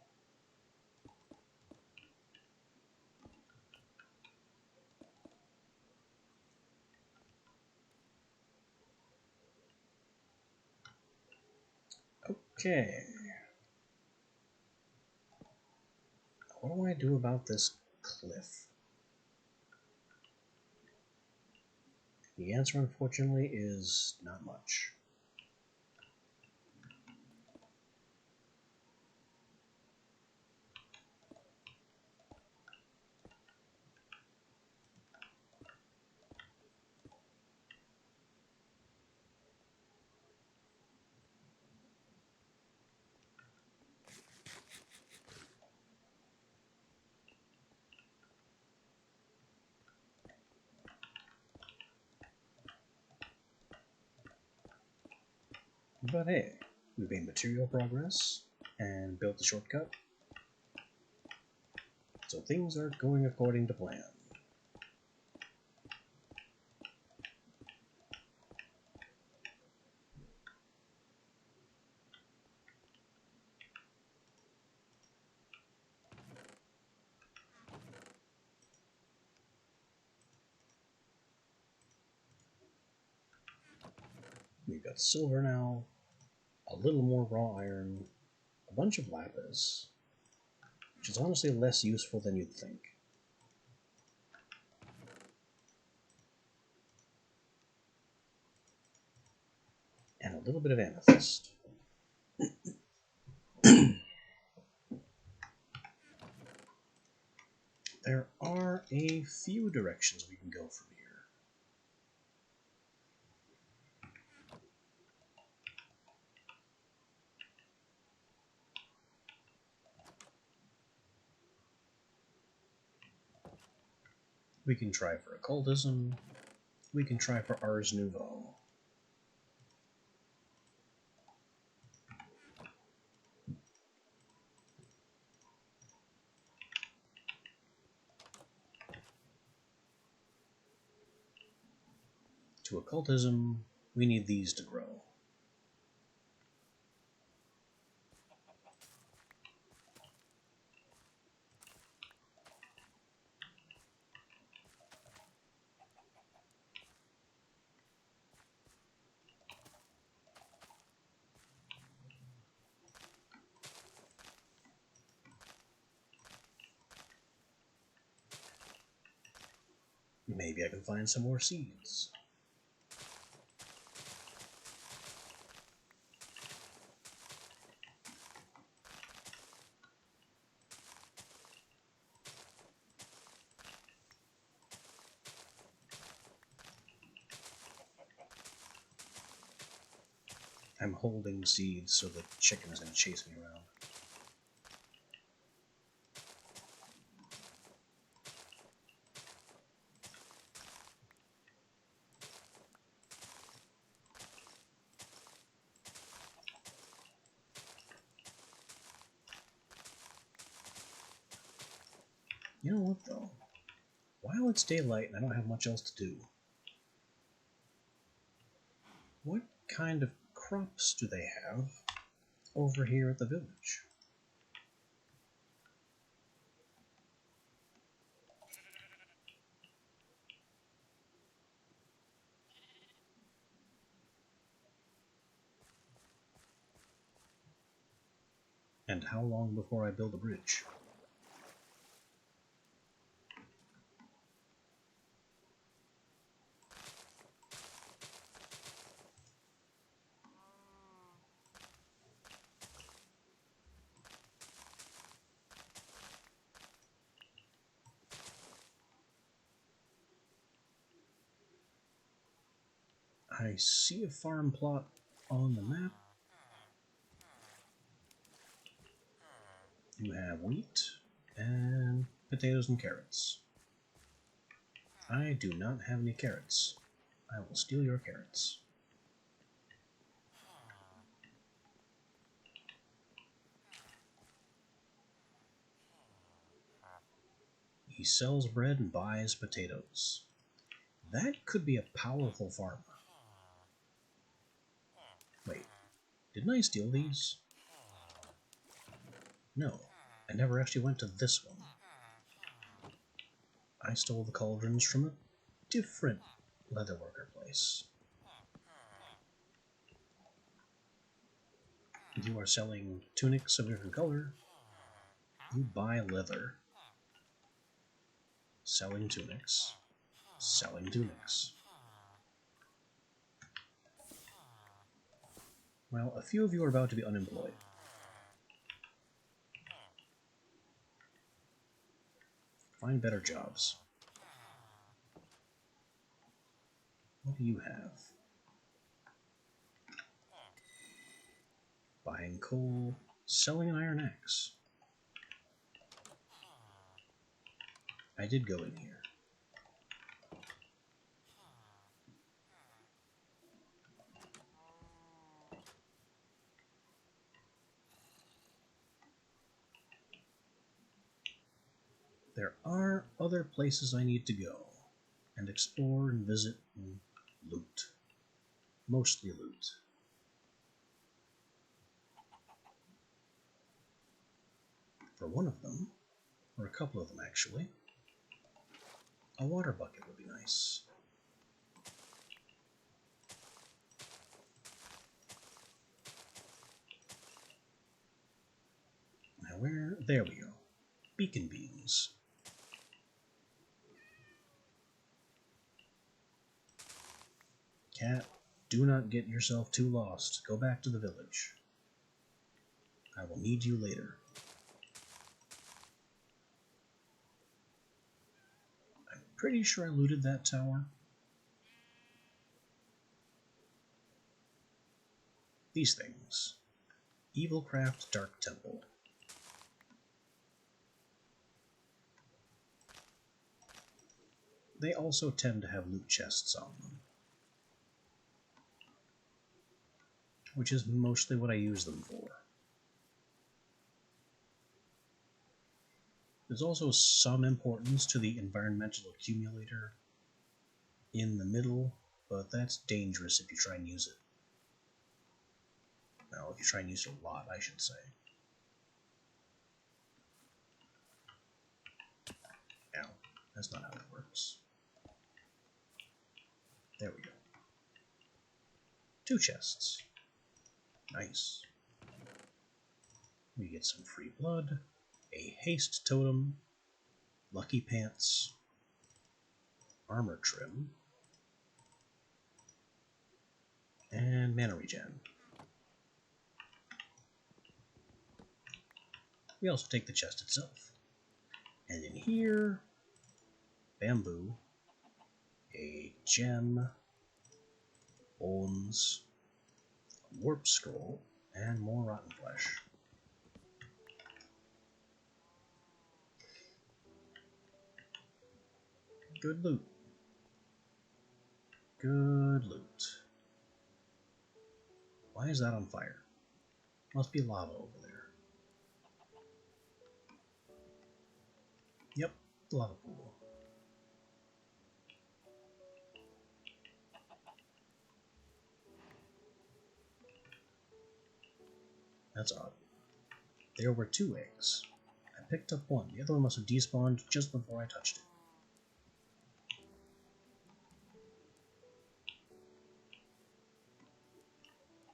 Okay. What do I do about this cliff? The answer, unfortunately, is not much. But hey, we've made material progress and built the shortcut, so things are going according to plan. We've got silver now, a little more raw iron, a bunch of lapis, which is honestly less useful than you'd think. And a little bit of amethyst. There are a few directions we can go from here. We can try for occultism. We can try for Ars Nouveau. To occultism, we need these to grow. Maybe I can find some more seeds. I'm holding seeds so the chicken is going to chase me around. You know what, though? While it's daylight and I don't have much else to do, what kind of crops do they have over here at the village? And how long before I build a bridge? I see a farm plot on the map. You have wheat and potatoes and carrots. I do not have any carrots. I will steal your carrots. He sells bread and buys potatoes. That could be a powerful farmer. Wait, didn't I steal these? No, I never actually went to this one. I stole the cauldrons from a different leatherworker place. You are selling tunics of a different color. You buy leather. Selling tunics. Selling tunics. Well, a few of you are about to be unemployed. Find better jobs. What do you have? Buying coal, selling an iron axe. I did go in here. There are other places I need to go and explore and visit and loot. Mostly loot. For one of them, or a couple of them actually, a water bucket would be nice. Now where? There we go. Beacon beams. Cat, do not get yourself too lost. Go back to the village. I will need you later. I'm pretty sure I looted that tower. These things. Evilcraft Dark Temple. They also tend to have loot chests on them, which is mostly what I use them for. There's also some importance to the environmental accumulator in the middle, but that's dangerous if you try and use it. Well, if you try and use it a lot, I should say. Ow, that's not how it works. There we go. 2 chests. Nice. We get some free blood, a haste totem, lucky pants, armor trim, and mana regen. We also take the chest itself. And in here, bamboo, a gem, bones, a warp scroll, and more rotten flesh. Good loot. Good loot. Why is that on fire? Must be lava over there. Yep, lava pool. That's odd. There were 2 eggs. I picked up one. The other one must have despawned just before I touched it.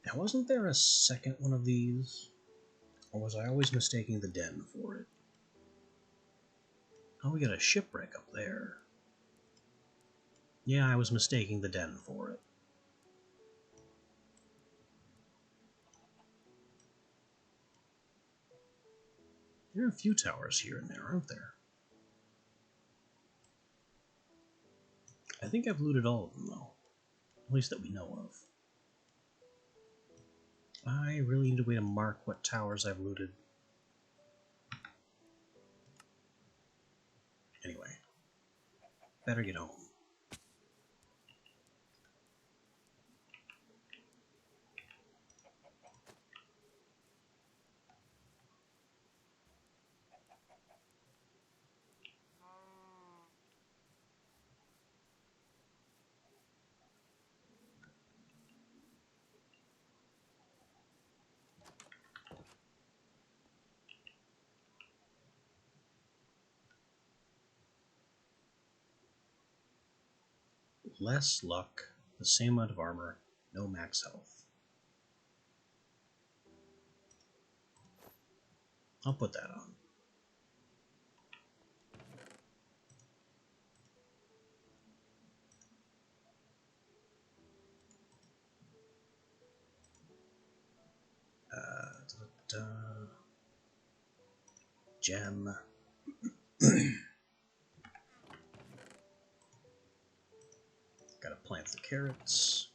Now, wasn't there a second one of these? Or was I always mistaking the den for it? Oh, we got a shipwreck up there. Yeah, I was mistaking the den for it. There are a few towers here and there, aren't there? I think I've looted all of them, though. At least that we know of. I really need a way to mark what towers I've looted. Anyway, better get home. Less luck, the same amount of armor, no max health. I'll put that on. Gem. Gotta plant the carrots.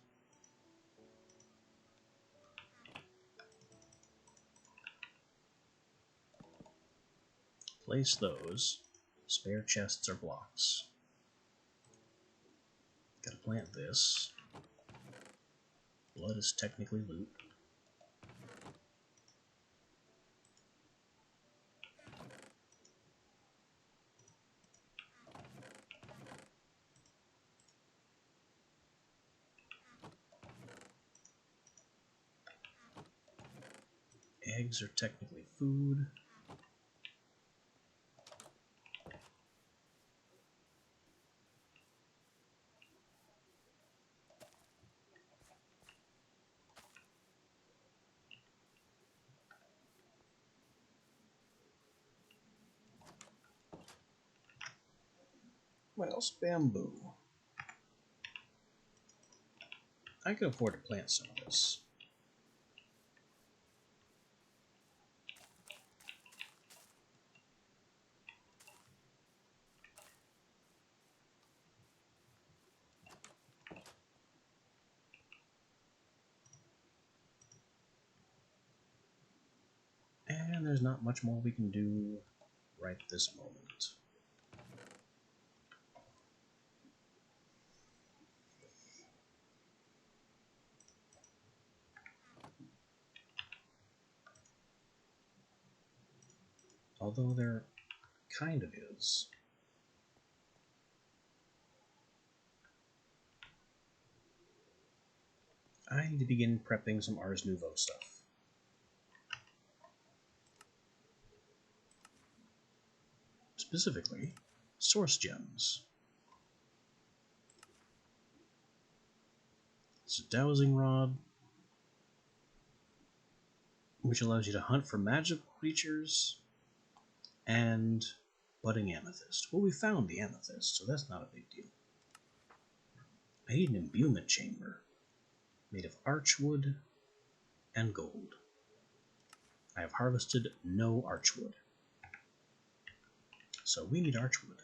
Place those. Spare chests or blocks. Gotta plant this. Blood is technically loot. Eggs are technically food. What else? Bamboo. I can afford to plant some of this. And there's not much more we can do right this moment. Although there kind of is. I need to begin prepping some Ars Nouveau stuff. Specifically, source gems. It's a dowsing rod, which allows you to hunt for magical creatures, and budding amethyst. Well, we found the amethyst, so that's not a big deal. I need an imbuement chamber made of archwood and gold. I have harvested no archwood, so we need archwood.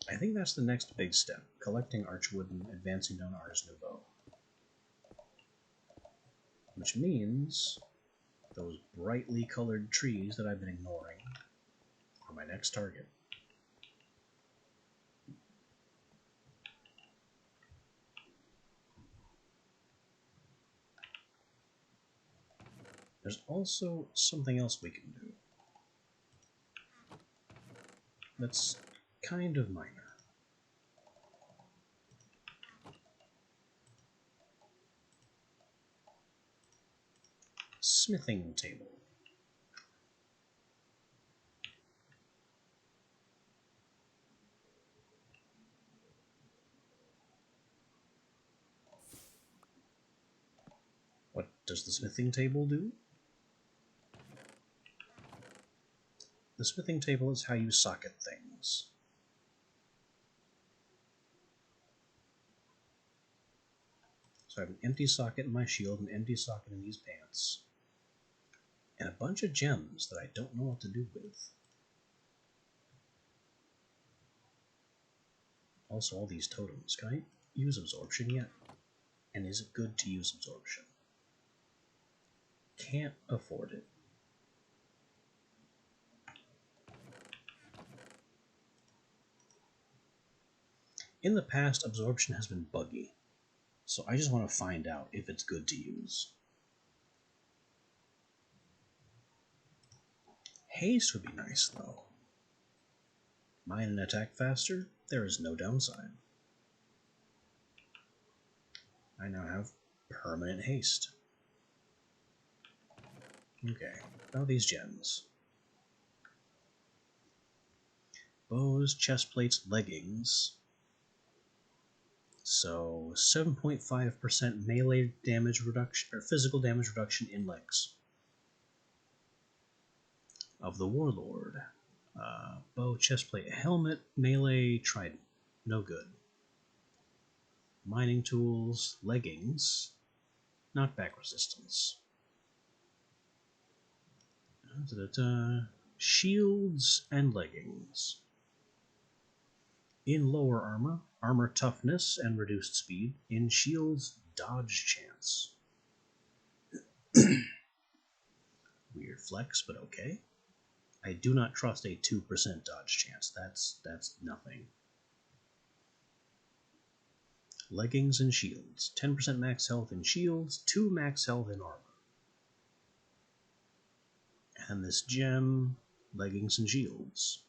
I think that's the next big step, collecting archwood and advancing down Ars Nouveau. Which means those brightly colored trees that I've been ignoring are my next target. There's also something else we can do that's kind of minor. Smithing table. What does the smithing table do? The smithing table is how you socket things. So I have an empty socket in my shield, an empty socket in these pants, and a bunch of gems that I don't know what to do with. Also, all these totems. Can I use absorption yet? And is it good to use absorption? Can't afford it. In the past, absorption has been buggy, so I just want to find out if it's good to use. Haste would be nice, though. Mine and attack faster, there is no downside. I now have permanent haste. Okay, now these gems. Bows, chest plates, leggings. So 7.5% melee damage reduction, or physical damage reduction in legs. Of the Warlord. Bow, chestplate, helmet, melee, trident. No good. Mining tools, leggings, knockback resistance. Shields and leggings. In lower armor, armor toughness and reduced speed. In shields, dodge chance. Weird flex, but okay. I do not trust a 2% dodge chance. That's nothing. Leggings and shields. 10% max health in shields, 2 max health in armor. And this gem, leggings and shields.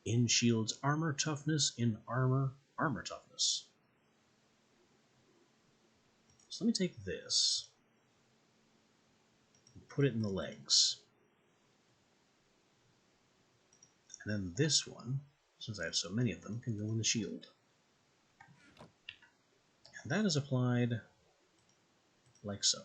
In shields, armor toughness. In armor, armor toughness. So let me take this and put it in the legs. And then this one, since I have so many of them, can go in the shield. And that is applied like so.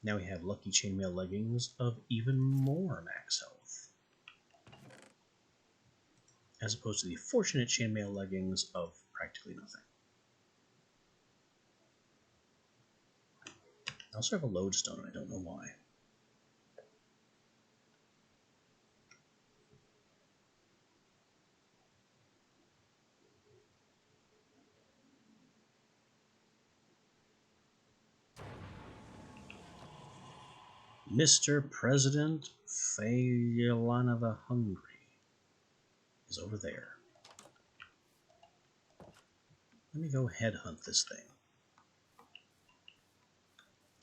Now we have lucky chainmail leggings of even more max health, as opposed to the fortunate chainmail leggings of practically nothing. I also have a lodestone, and I don't know why. Mr. President Phelan the Hungry is over there. Let me go headhunt this thing.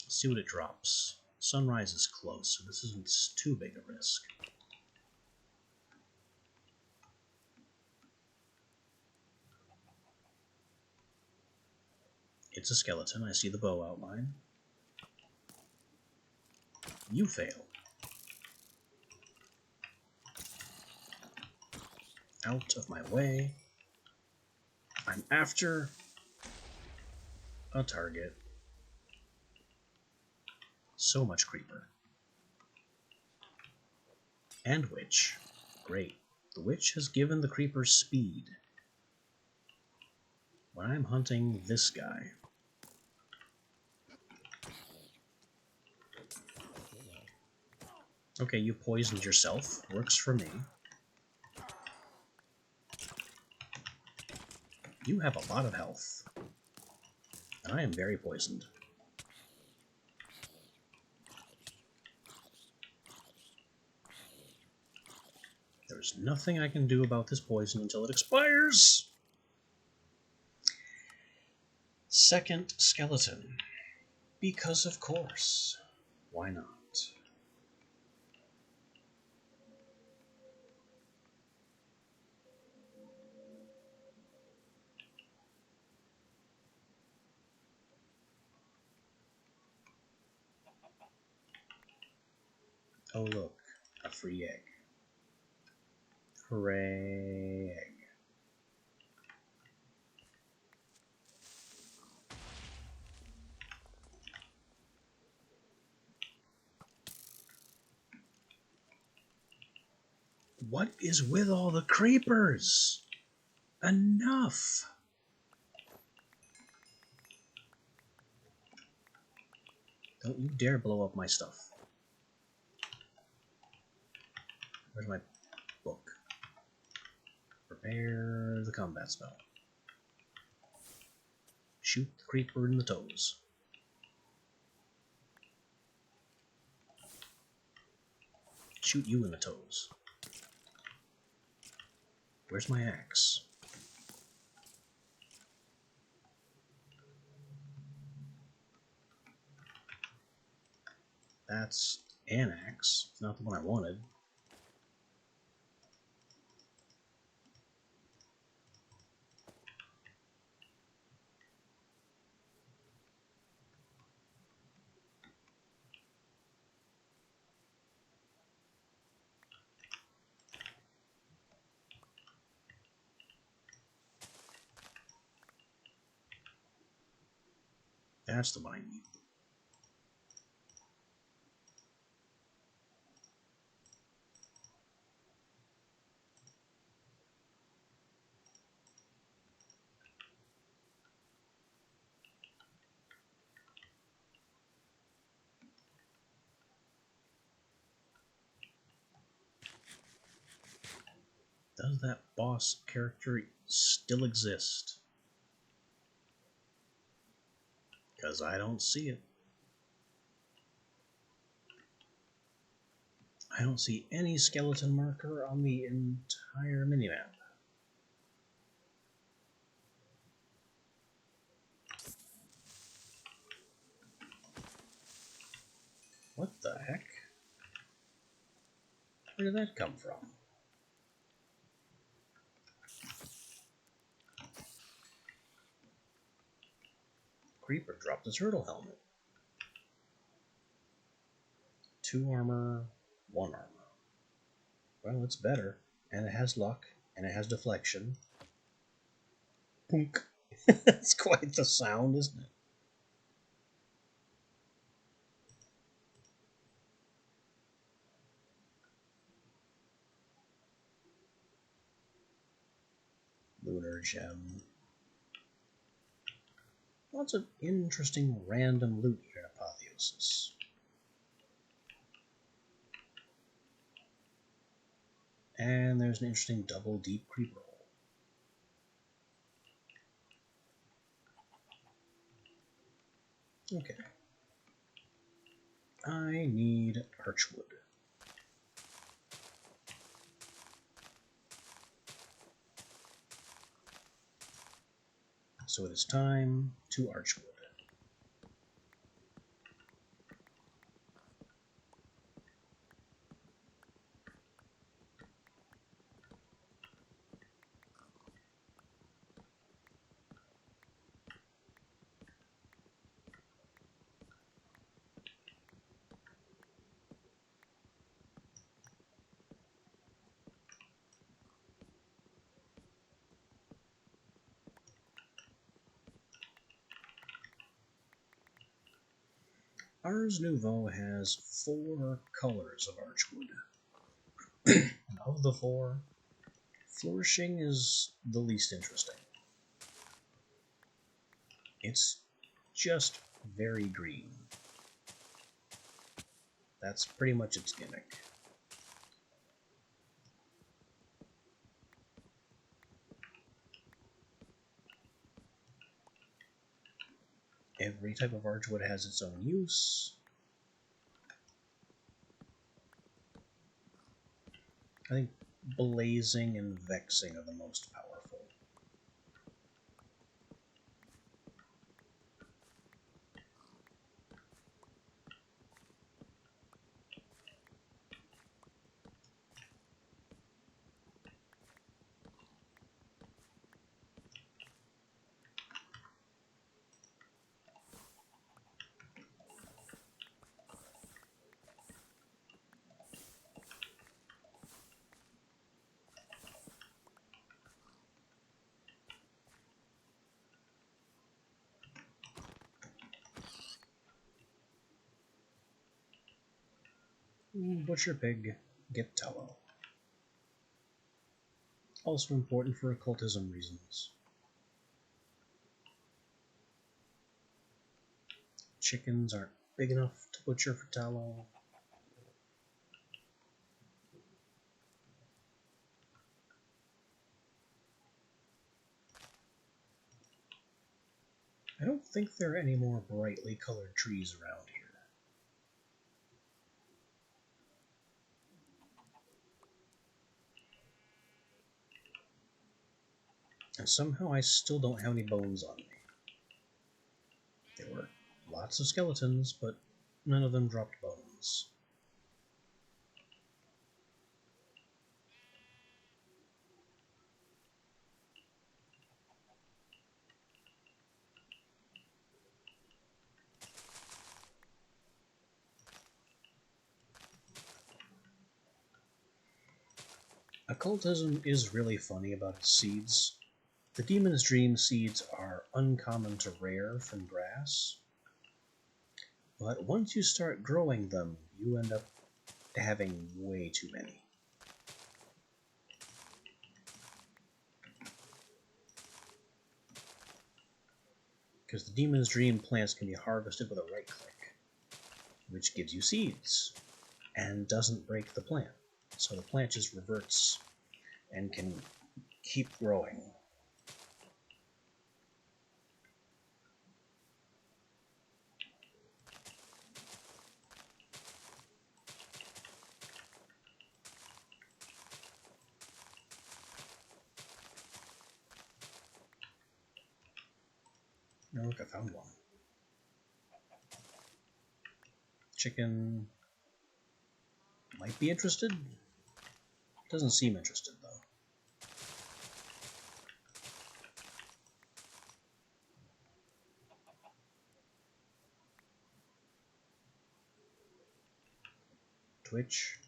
See what it drops. Sunrise is close, so this isn't too big a risk. It's a skeleton. I see the bow outline. You fail. Out of my way. I'm after a target. So much creeper. And witch. Great. The witch has given the creeper speed. When I'm hunting this guy. Okay, you poisoned yourself. Works for me. You have a lot of health. And I am very poisoned. There's nothing I can do about this poison until it expires. Second skeleton. Because of course. Why not? Oh look, a free egg. Hooray, egg. What is with all the creepers? Enough! Don't you dare blow up my stuff. Where's my book? Prepare the combat spell. Shoot the creeper in the toes. Shoot you in the toes. Where's my axe? That's an axe, not the one I wanted. That's the one I need. Does that boss character still exist? Because I don't see it. I don't see any skeleton marker on the entire minimap. What the heck? Where did that come from? Creeper dropped the turtle helmet. 2 armor, 1 armor. Well, it's better. And it has luck. And it has deflection. Punk. That's quite the sound, isn't it? Lunar gem. Lots of interesting random loot here at Apotheosis. And there's an interesting double deep creeper hole. Okay. I need archwood. So it is time to archwood. Ars Nouveau has 4 colors of Archwood. And of the 4, Flourishing is the least interesting. It's just very green. That's pretty much its gimmick. Every type of Archwood has its own use. I think Blazing and Vexing are the most powerful. Butcher Pig, get tallow. Also important for occultism reasons. Chickens aren't big enough to butcher for tallow. I don't think there are any more brightly colored trees around here. And somehow I still don't have any bones on me. There were lots of skeletons, but none of them dropped bones. Occultism is really funny about its seeds. The Demon's Dream seeds are uncommon to rare from grass, but once you start growing them, you end up having way too many. Because the Demon's Dream plants can be harvested with a right click, which gives you seeds, and doesn't break the plant. So the plant just reverts and can keep growing. Oh, look, I found one. Chicken might be interested. Doesn't seem interested, though. Twitch,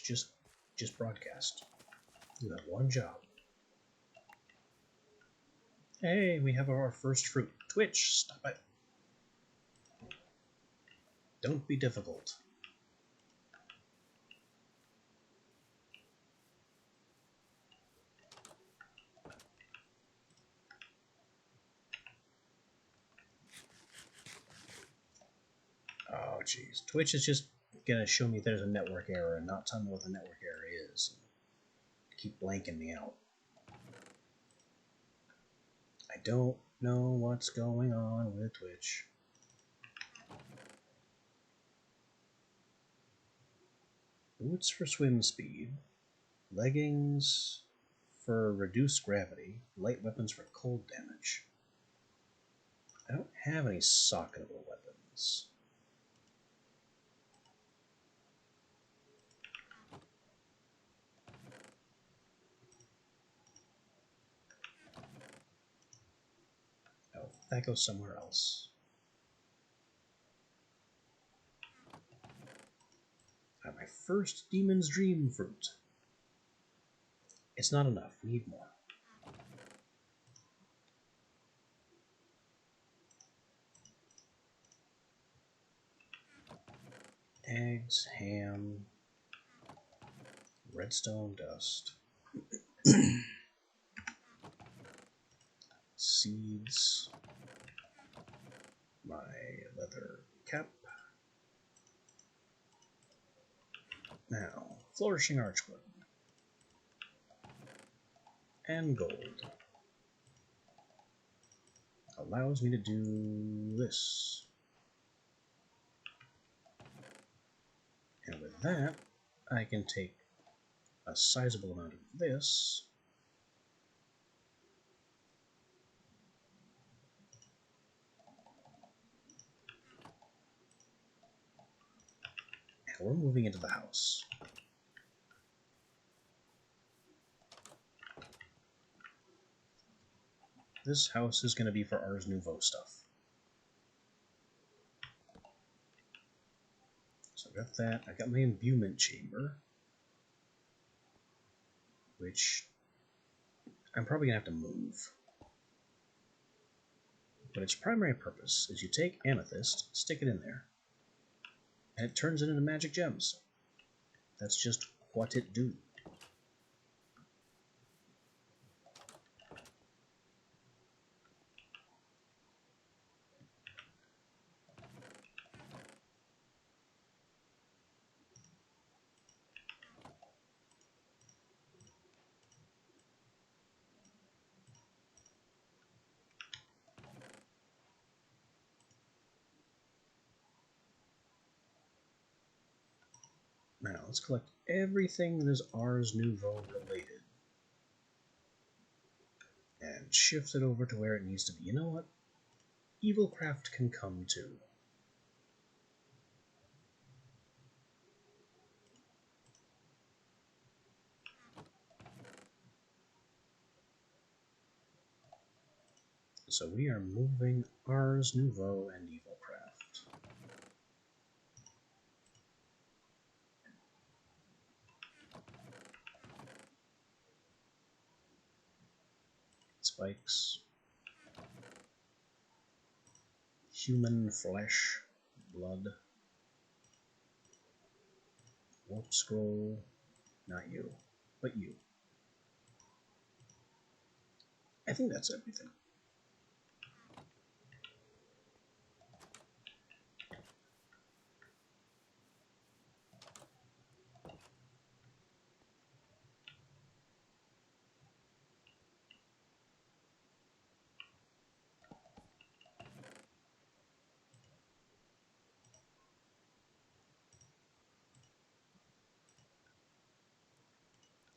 just broadcast. You have one job. Hey, we have our first fruit. Twitch, stop it. Don't be difficult. Oh, jeez. Twitch is just gonna show me there's a network error and not tell me what the network error is. Keep blanking me out. I don't know what's going on with Twitch. Boots for swim speed. Leggings for reduced gravity. Light weapons for cold damage. I don't have any socketable weapons. Oh, that goes somewhere else. My first Demon's Dream fruit. It's not enough. We need more. Eggs, ham, redstone dust, seeds, my leather cap. Now, flourishing archwood. And gold. Allows me to do this. And with that, I can take a sizable amount of this and we're moving into the house. This house is going to be for Ars Nouveau stuff. So I got that. I got my imbuement chamber, which I'm probably going to have to move. But its primary purpose is you take amethyst, stick it in there, and it turns it into magic gems. That's just what it do. Now, let's collect everything that is Ars Nouveau related. And shift it over to where it needs to be. You know what? Evilcraft can come too. So we are moving Ars Nouveau and Evilcraft. Spikes. Human flesh. Blood. Warp scroll. Not you, but you. I think that's everything.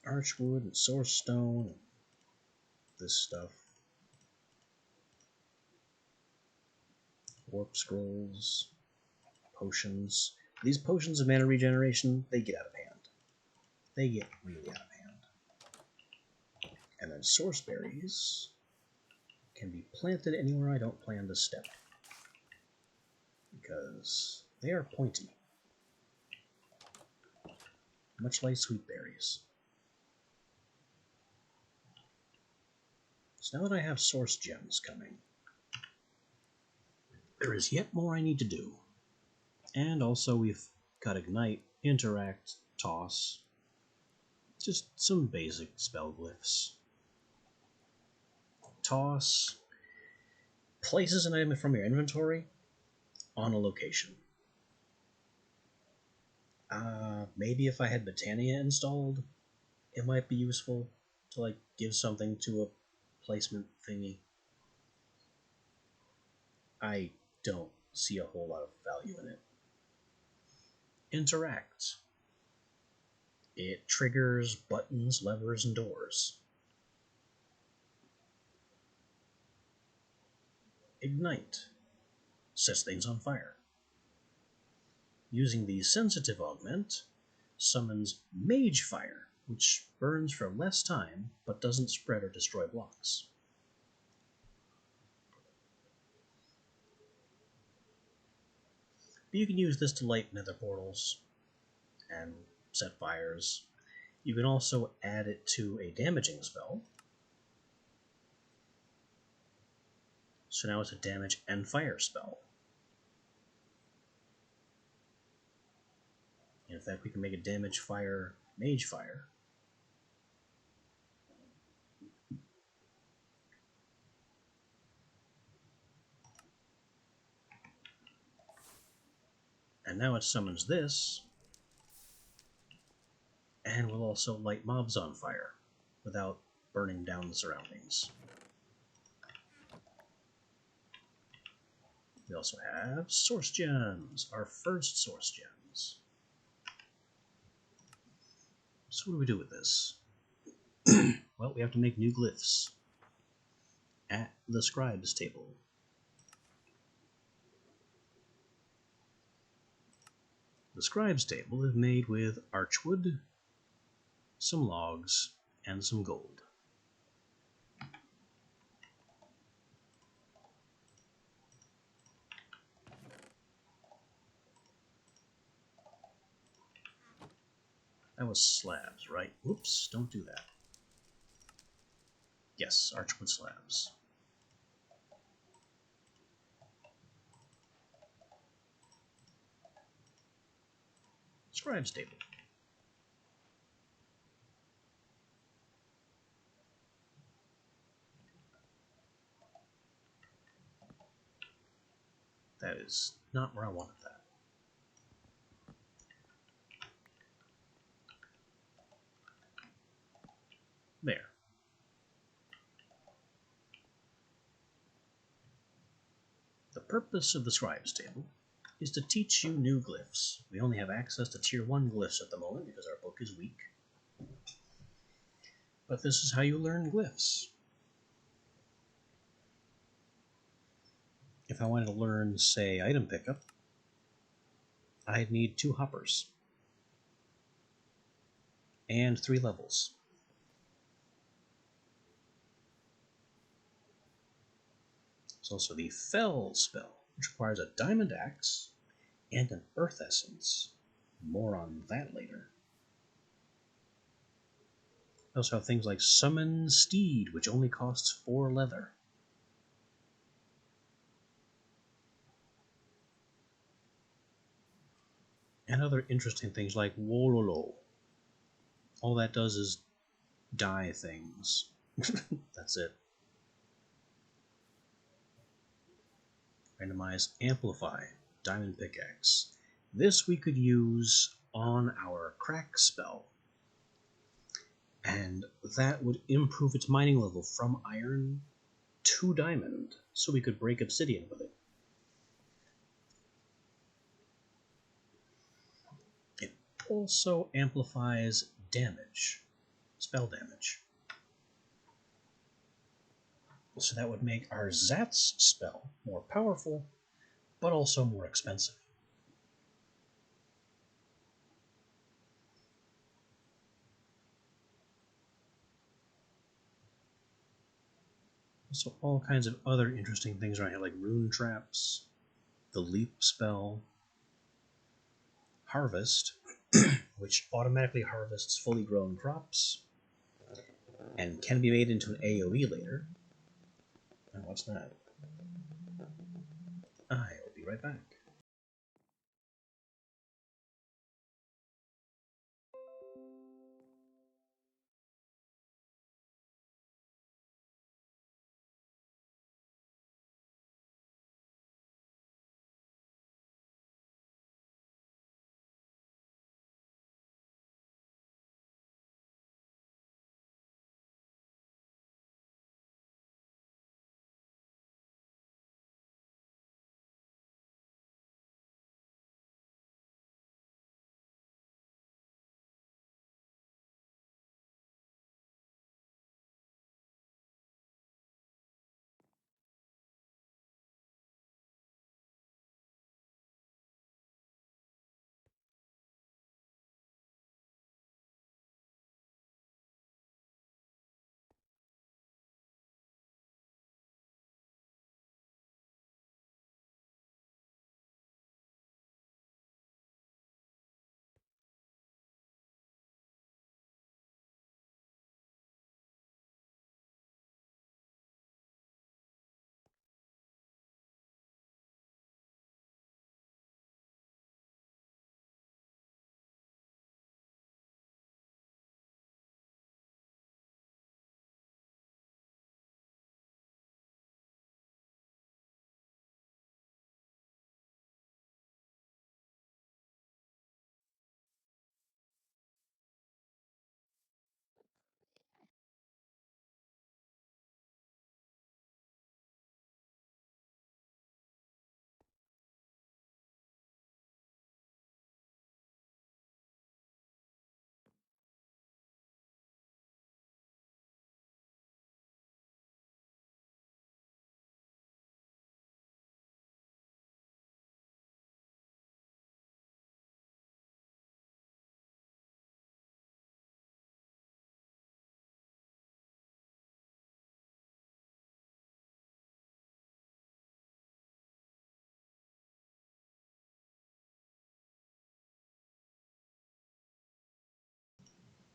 Archwood and source stone and this stuff. Warp scrolls, potions. These potions of mana regeneration, they get out of hand. They get really out of hand. And then source berries can be planted anywhere I don't plan to step, because they are pointy, much like sweet berries. So now that I have source gems coming, there is yet more I need to do. And also we've got Ignite, Interact, Toss, just some basic spell glyphs. Toss places an item from your inventory on a location. Maybe if I had Botania installed, it might be useful to like give something to a placement thingy. I don't see a whole lot of value in it. Interact. It triggers buttons, levers, and doors. Ignite. Sets things on fire. Using the sensitive augment, summons Mage Fire, which burns for less time, but doesn't spread or destroy blocks. But you can use this to light nether portals and set fires. You can also add it to a damaging spell. So now it's a damage and fire spell. In fact, we can make a damage fire, mage fire. And now it summons this, and will also light mobs on fire without burning down the surroundings. We also have source gems, our first source gems. So what do we do with this? Well, we have to make new glyphs at the scribes table. The scribes table is made with archwood, some logs, and some gold. That was slabs, right? Whoops, don't do that. Yes, archwood slabs. Scribes table. That is not where I wanted that. There. The purpose of the scribes table is to teach you new glyphs. We only have access to tier 1 glyphs at the moment because our book is weak. But this is how you learn glyphs. If I wanted to learn, say, item pickup, I'd need 2 hoppers and 3 levels. There's also the Fell spell, which requires a diamond axe and an earth essence. More on that later. We also have things like Summon Steed, which only costs 4 leather. And other interesting things like Wololo. All that does is die things. That's it. Randomize Amplify, Diamond Pickaxe. This we could use on our Crack spell. And that would improve its mining level from iron to diamond, so we could break obsidian with it. It also amplifies damage, spell damage. So that would make our Zatz spell more powerful, but also more expensive. So all kinds of other interesting things around here, like rune traps, the leap spell, harvest, which automatically harvests fully grown crops, and can be made into an AoE later. And what's that? I'll be right back.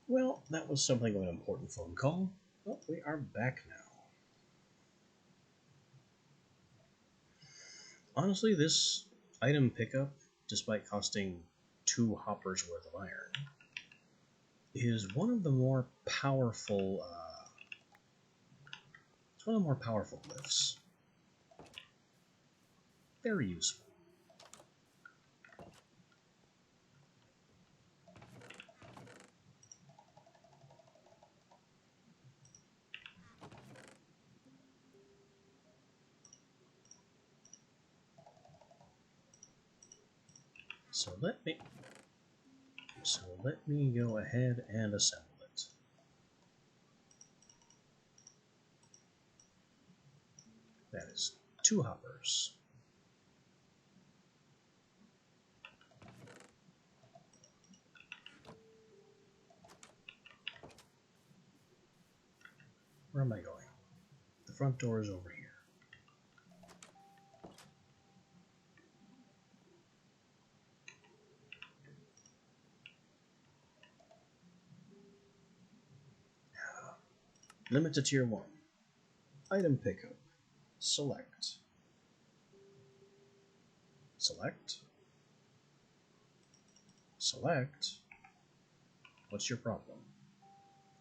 Well, that was something of an important phone call, but we are back now. Honestly, this item pickup, despite costing 2 hoppers worth of iron, is one of the more powerful. It's one of the more powerful glyphs. Very useful. So let me go ahead and assemble it. That is 2 hoppers. Where am I going? The front door is over here. Limit to tier 1. Item pickup. Select. Select. Select. What's your problem?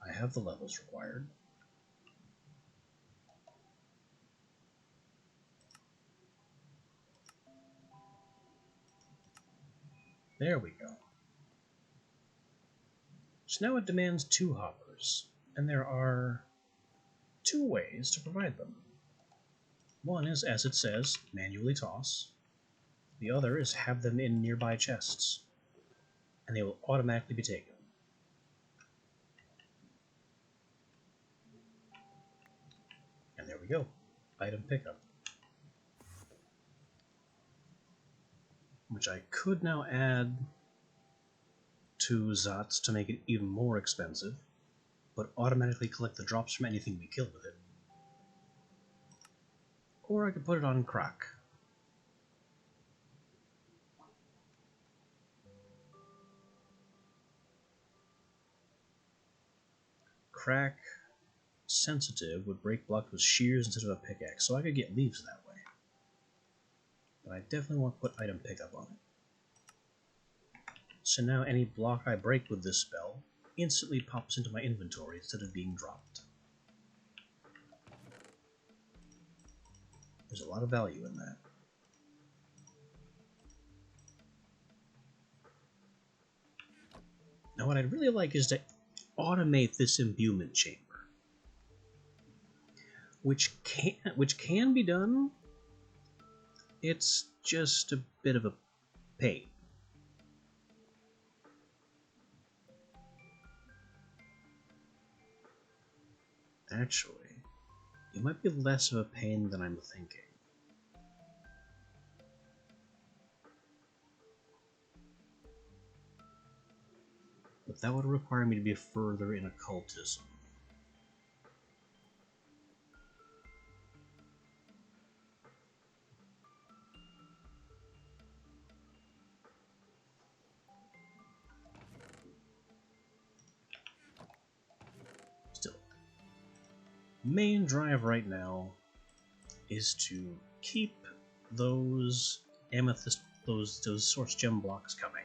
I have the levels required. There we go. So now it demands 2 hoppers, and there are 2 ways to provide them. One is, as it says, manually toss. The other is have them in nearby chests, and they will automatically be taken. And there we go. Item pickup. Which I could now add to Zats to make it even more expensive, but automatically collect the drops from anything we kill with it. Or I could put it on Crack. Crack sensitive would break blocked with shears instead of a pickaxe, so I could get leaves that way. But I definitely want to put item pickup on it. So now any block I break with this spell instantly pops into my inventory instead of being dropped. There's a lot of value in that. Now what I'd really like is to automate this imbuement chamber. Which can be done. It's just a bit of a pain. Actually, it might be less of a pain than I'm thinking. But that would require me to be further in occultism. Still, main drive right now is to keep those amethyst, those source gem blocks coming.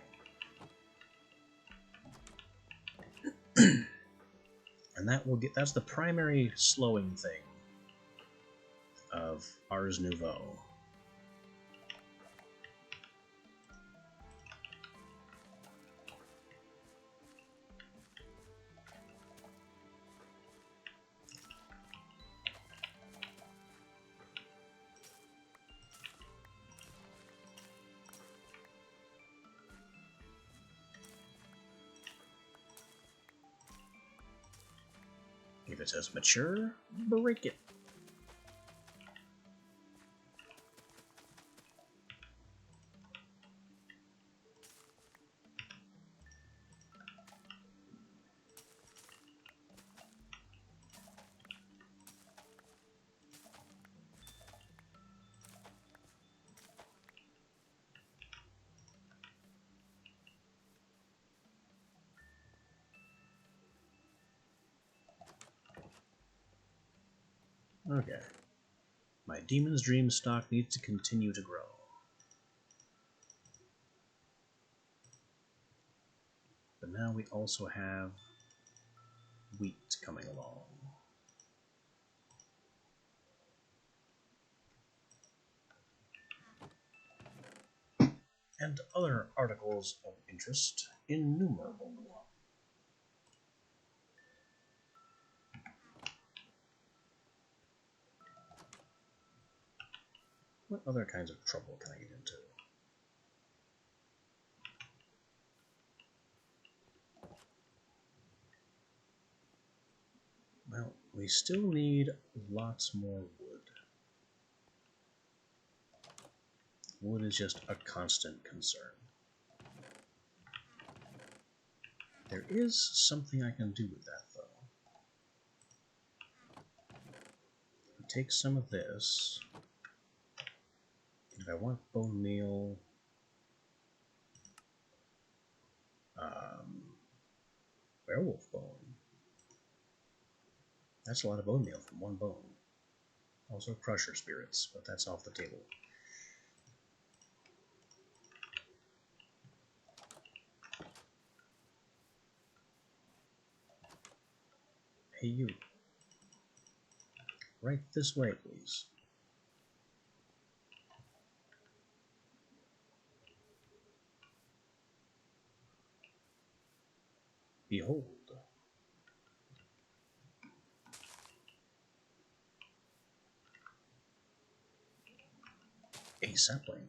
And that's the primary slowing thing of Ars Nouveau. If it says mature, break it. Okay. My Demon's Dream stock needs to continue to grow. But now we also have wheat coming along. And other articles of interest innumerable. What other kinds of trouble can I get into? Well, we still need lots more wood. Wood is just a constant concern. There is something I can do with that, though. Take some of this. If I want bone meal, werewolf bone. That's a lot of bone meal from one bone. Also crusher spirits, but that's off the table. Hey you. Right this way, please. Behold. A sapling.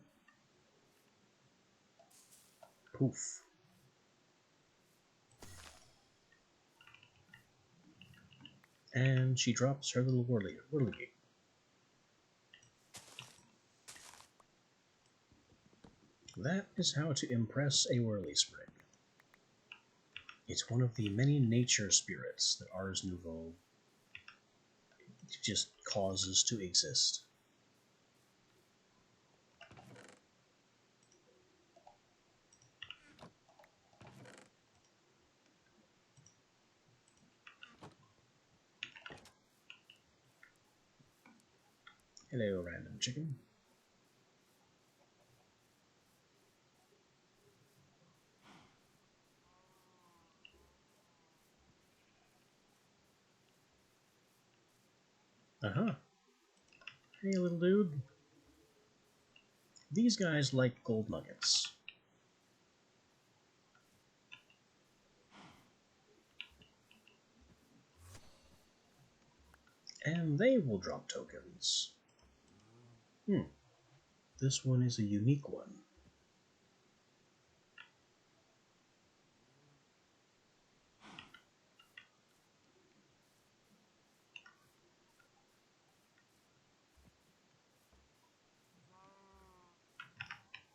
Poof. And she drops her little whirligig. That is how to impress a whirly sprig. It's one of the many nature spirits that Ars Nouveau just causes to exist. Hello, random chicken. Uh-huh. Hey, little dude. These guys like gold nuggets. And they will drop tokens. This one is a unique one.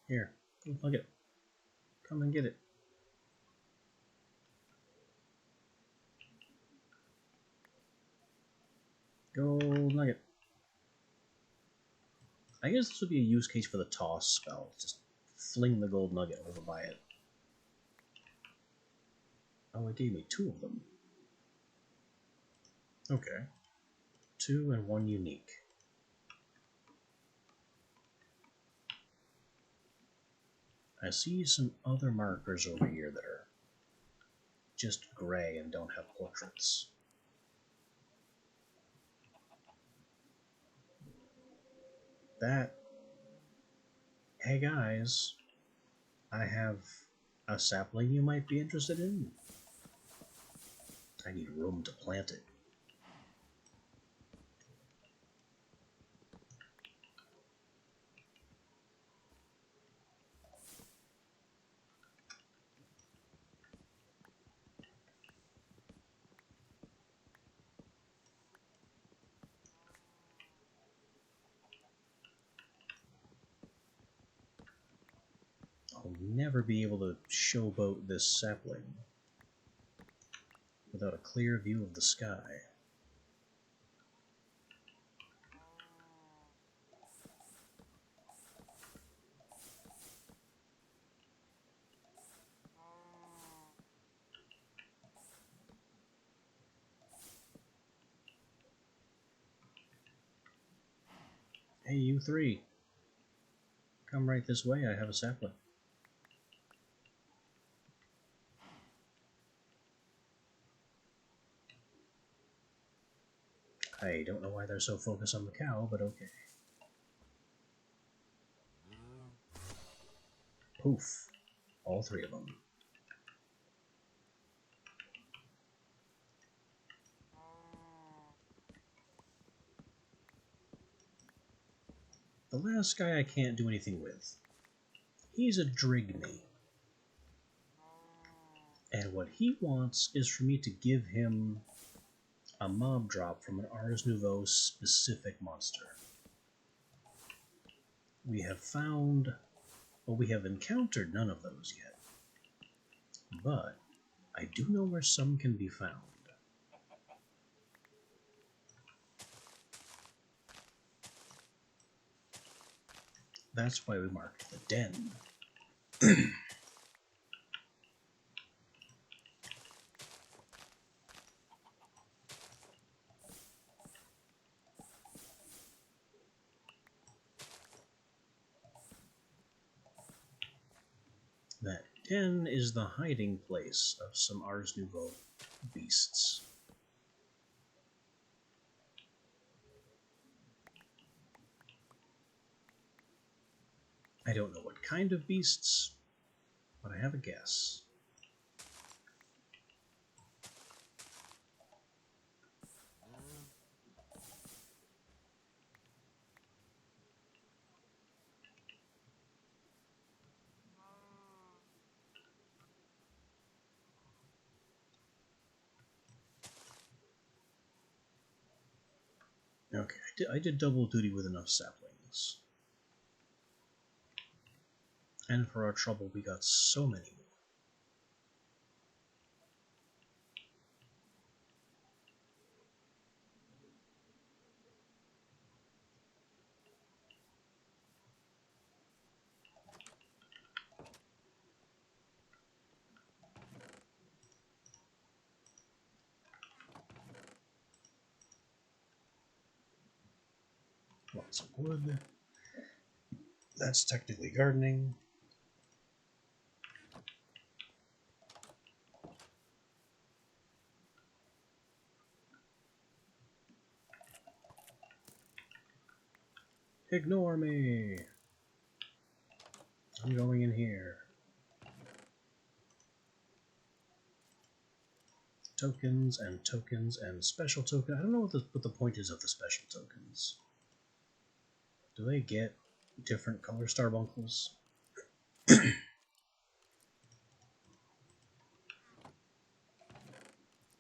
Here, gold nugget. Come and get it. Gold nugget. I guess this would be a use case for the toss spell. Just fling the gold nugget over by it. Oh, it gave me 2 of them. Okay. 2 and 1 unique. I see some other markers over here that are just gray and don't have portraits. That... Hey guys, I have a sapling you might be interested in. I need room to plant it. I'll never be able to showboat this sapling without a clear view of the sky. Hey, you three. Come right this way, I have a sapling. I don't know why they're so focused on the cow, but okay. Poof. All three of them. The last guy I can't do anything with. He's a Drigme. And what he wants is for me to give him a mob drop from an Ars Nouveau specific monster. We have found, well, we have encountered none of those yet. But I do know where some can be found. That's why we marked the den. That den is the hiding place of some Ars Nouveau beasts. I don't know what kind of beasts, but I have a guess. Okay, I did double duty with enough saplings. And for our trouble, we got so many more. Lots of wood. That's technically gardening. Ignore me! I'm going in here. Tokens and tokens and special token. I don't know what the point is of the special tokens. Do they get different color starbunkles?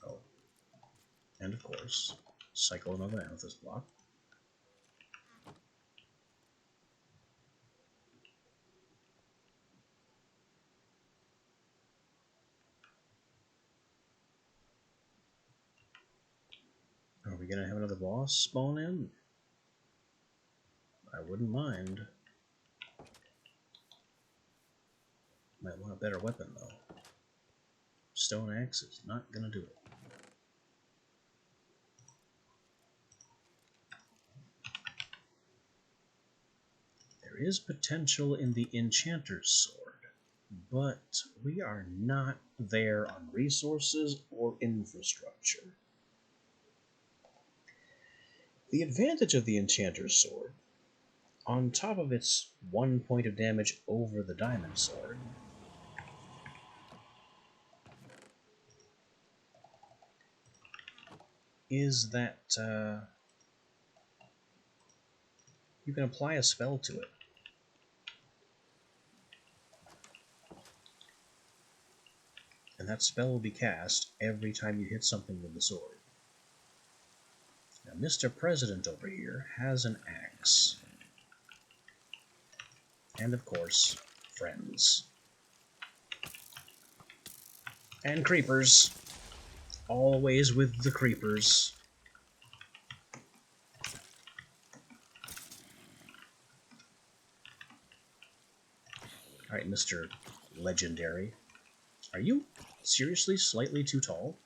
Oh. And of course, cycle another amethyst block. Are we gonna have another boss spawn in? I wouldn't mind. Might want a better weapon though. Stone axe is not gonna do it. There is potential in the Enchanter's Sword, but we are not there on resources or infrastructure. The advantage of the Enchanter's Sword, on top of its 1 point of damage over the Diamond Sword, is that you can apply a spell to it. And that spell will be cast every time you hit something with the sword. Now, Mr. President over here has an axe. And of course, friends. And creepers. Always with the creepers. Alright, Mr. Legendary. Are you seriously slightly too tall?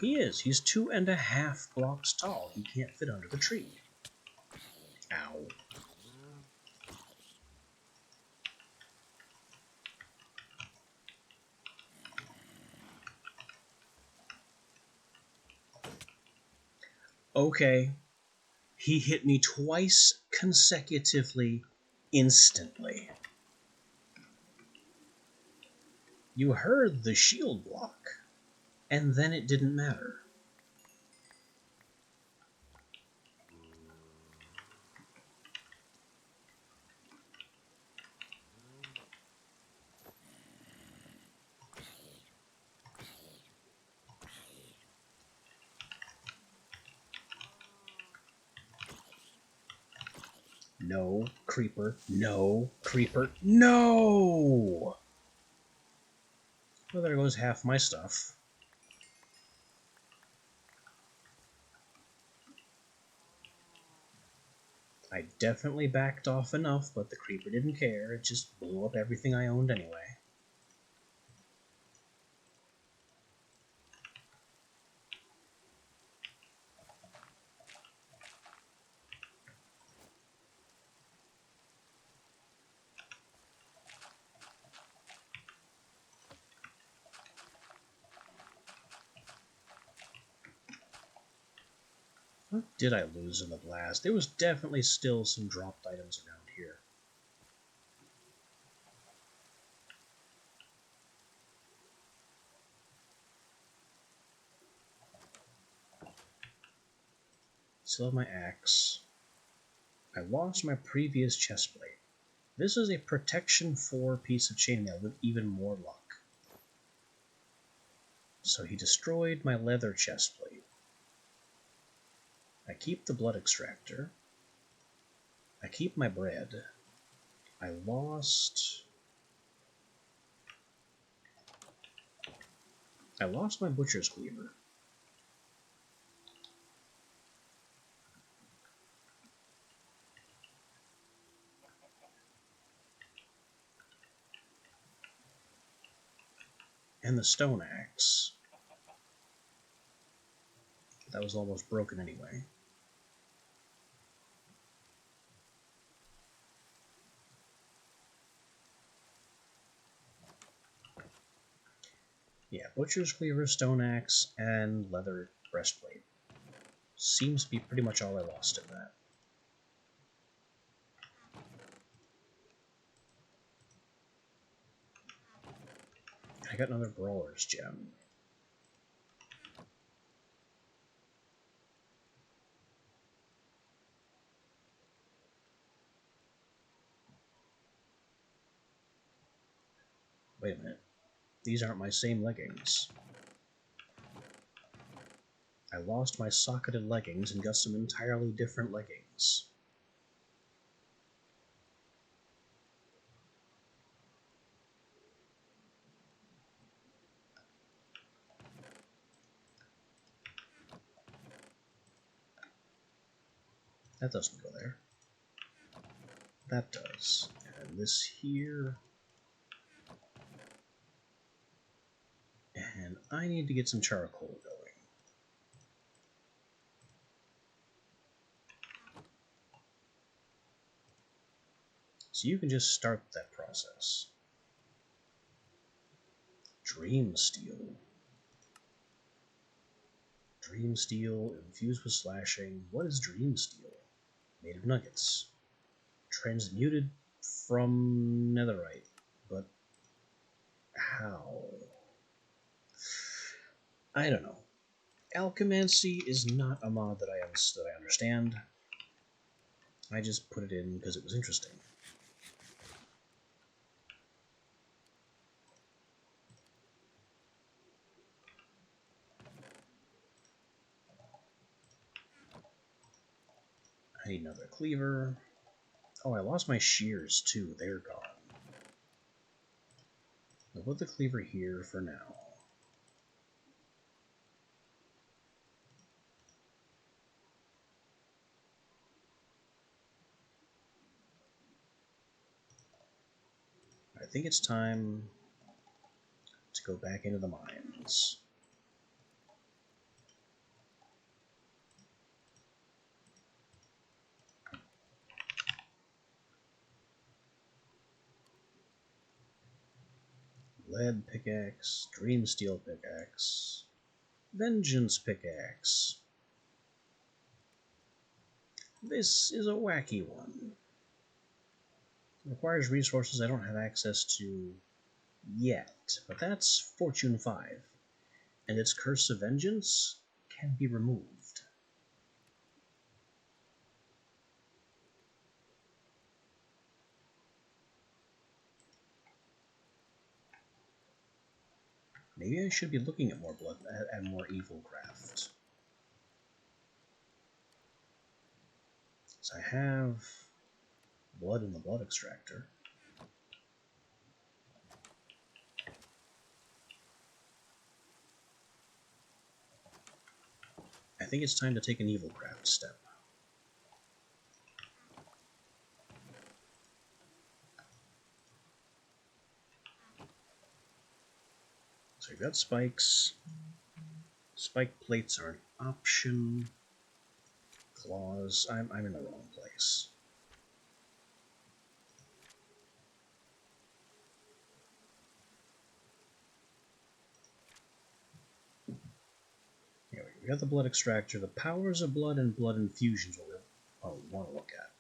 He is. He's 2.5 blocks tall. He can't fit under the tree. Ow. Okay. He hit me twice consecutively, instantly. You heard the shield block, and then it didn't matter. No, creeper. No, creeper. No! Well, there goes half my stuff. I definitely backed off enough, but the creeper didn't care. It just blew up everything I owned anyway. What did I lose in the blast? There was definitely still some dropped items around here. Still have my axe. I lost my previous chestplate. This is a protection 4 piece of chainmail with even more luck. So he destroyed my leather chestplate. I keep the blood extractor. I keep my bread. I lost my butcher's cleaver. And the stone axe. That was almost broken anyway. Yeah, butcher's cleaver, stone axe, and leather breastplate. Seems to be pretty much all I lost in that. I got another brawler's gem. Wait a minute. These aren't my same leggings. I lost my socketed leggings and got some entirely different leggings. That doesn't go there. That does. And this here. And I need to get some charcoal going. So you can just start that process. Dream steel. Dream steel infused with slashing. What is dream steel? Made of nuggets. Transmuted from netherite. But how? I don't know. Alchemancy is not a mod that I understand. I just put it in because it was interesting. I need another cleaver. Oh, I lost my shears too. They're gone. I'll put the cleaver here for now. I think it's time to go back into the mines. Lead pickaxe, Dream Steel pickaxe, Vengeance pickaxe. This is a wacky one. It requires resources I don't have access to yet, but that's Fortune 5, and its Curse of Vengeance can be removed. Maybe I should be looking at more blood and more evil craft. So I have blood in the blood extractor. I think it's time to take an evil craft step. So we've got spikes. Spike plates are an option. Claws. I'm in the wrong place. Here we got the blood extractor. The powers of blood and blood infusions what we want to look at.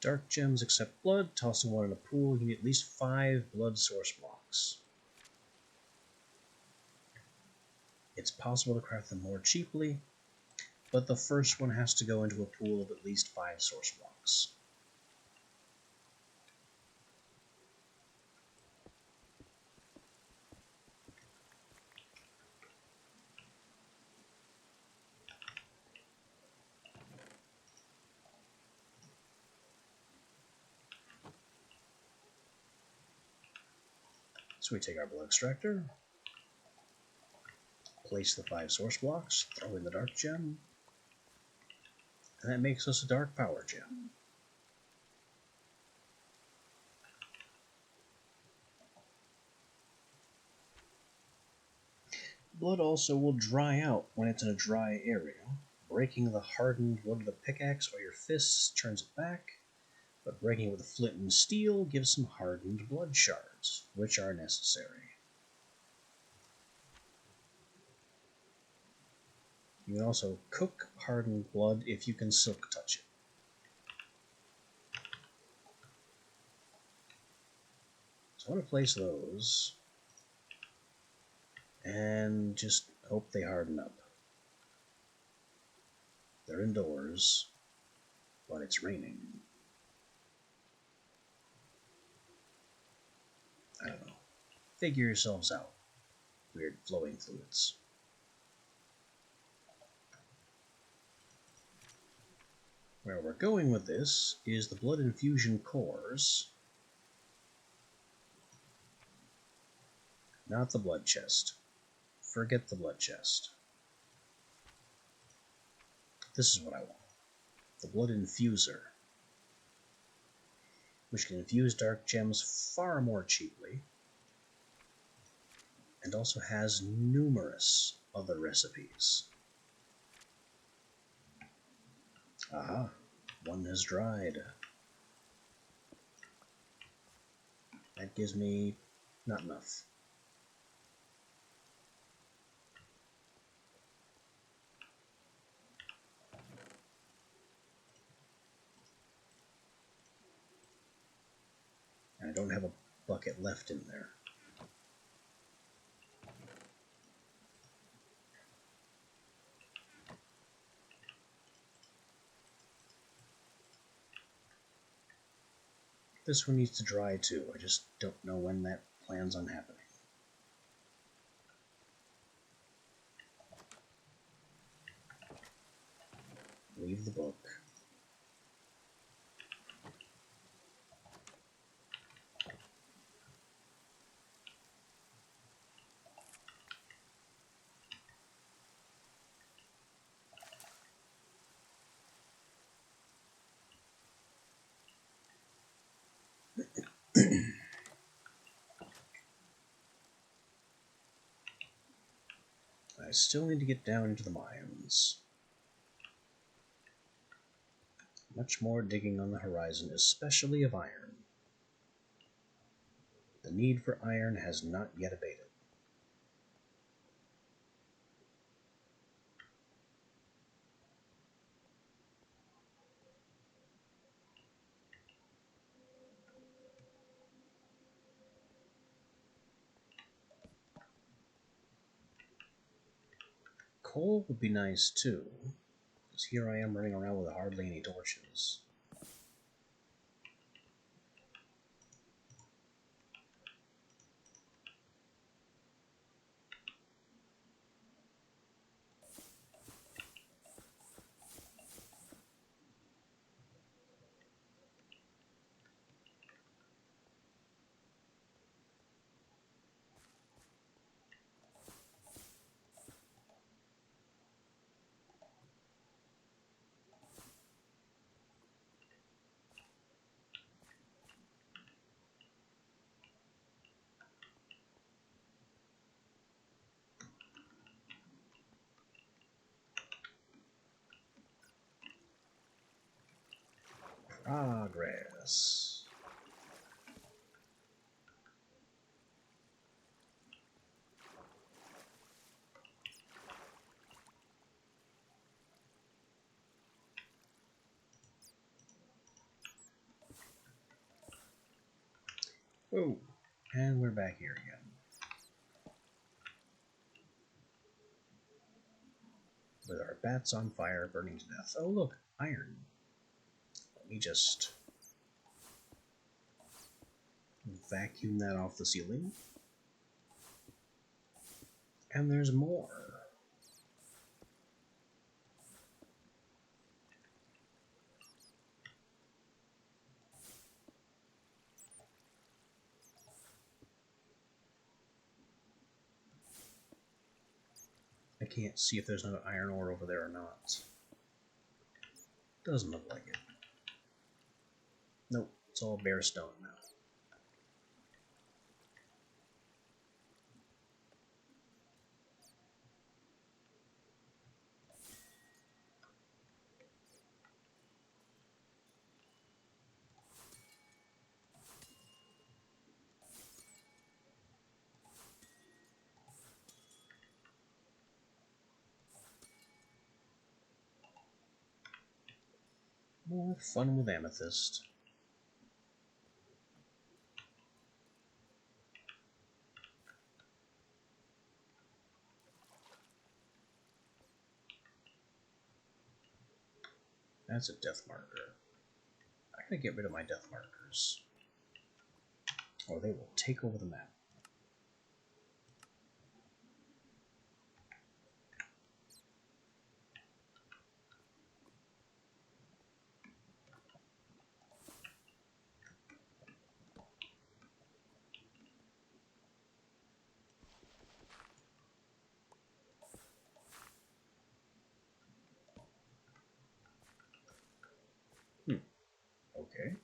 Dark gems accept blood. Tossing one in a pool, you need at least 5 blood source blocks. It's possible to craft them more cheaply, but the first one has to go into a pool of at least 5 source blocks. So we take our blood extractor, place the 5 source blocks, throw in the dark gem, and that makes us a dark power gem. Blood also will dry out when it's in a dry area. Breaking the hardened wood of the pickaxe or your fists turns it back, but breaking with a flint and steel gives some hardened blood shards, which are necessary. You can also cook hardened blood if you can silk touch it. So I want to place those and just hope they harden up. They're indoors, but it's raining. I don't know. Figure yourselves out. Weird flowing fluids. Where we're going with this is the blood infusion cores, not the blood chest. Forget the blood chest. This is what I want. The blood infuser, which can infuse dark gems far more cheaply, and also has numerous other recipes. Aha, one has dried. That gives me not enough. And I don't have a bucket left in there. This one needs to dry too. I just don't know when that plans on happening. Leave the book. I still need to get down into the mines. Much more digging on the horizon, especially of iron. The need for iron has not yet abated. Coal would be nice too, because here I am running around with hardly any torches. Progress. Whoa, and we're back here again. With our bats on fire, burning to death. Oh look, iron. Let me just vacuum that off the ceiling. And there's more. I can't see if there's no iron ore over there or not. Doesn't look like it. Nope, it's all bare stone now. More fun with amethyst. That's a death marker. I gotta get rid of my death markers, or they will take over the map. Okay.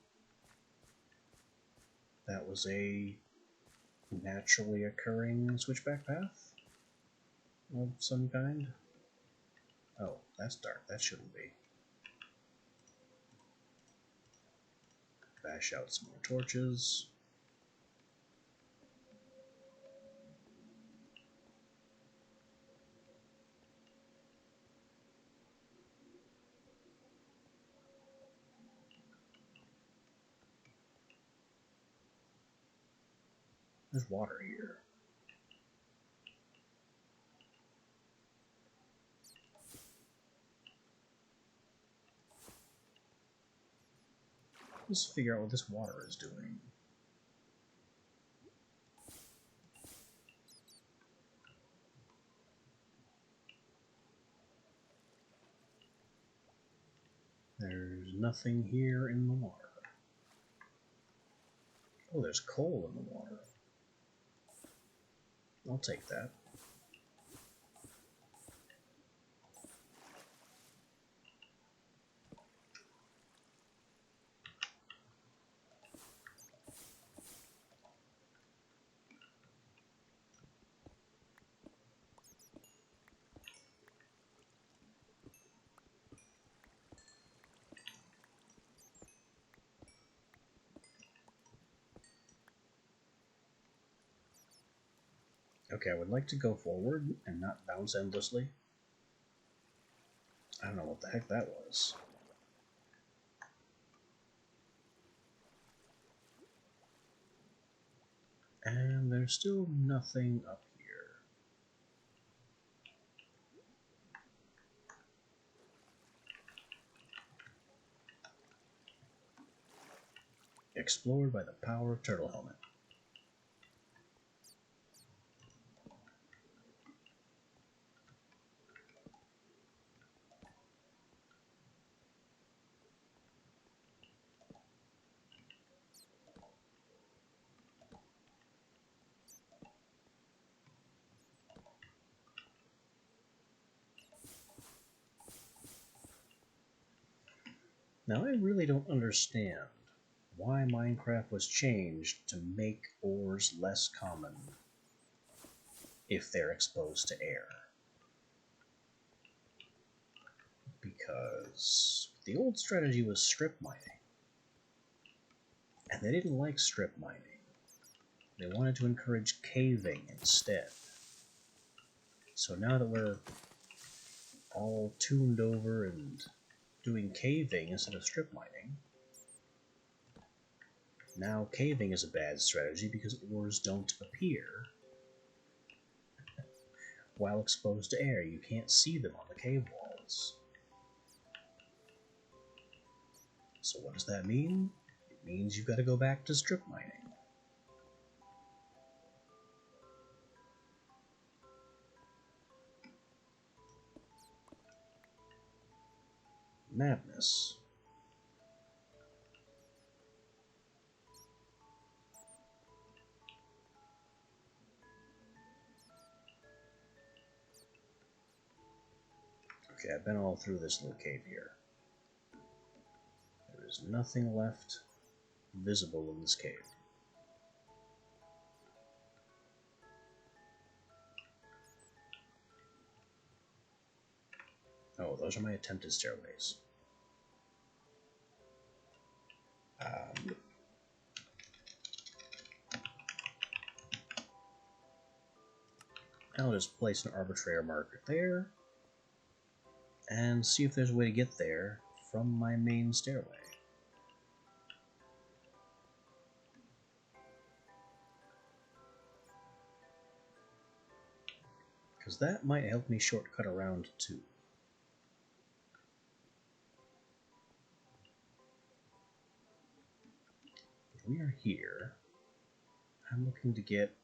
That was a naturally occurring switchback path of some kind. Oh, that's dark. That shouldn't be. Bash out some more torches. There's water here. Let's figure out what this water is doing. There's nothing here in the water. Oh, there's coal in the water. I'll take that. Okay, I would like to go forward and not bounce endlessly. I don't know what the heck that was. And there's still nothing up here. Explored by the power of Turtle Helmet. Now, I really don't understand why Minecraft was changed to make ores less common if they're exposed to air. Because the old strategy was strip mining, and they didn't like strip mining. They wanted to encourage caving instead. So now that we're all tuned over and doing caving instead of strip mining, now caving is a bad strategy because ores don't appear while exposed to air. You can't see them on the cave walls. So what does that mean? It means you've got to go back to strip mining. Madness. Okay, I've been all through this little cave here. There is nothing left visible in this cave. Oh, those are my attempted stairways. I'll just place an arbitrary marker there and see if there's a way to get there from my main stairway. Because that might help me shortcut around too. If we are here, I'm looking to get...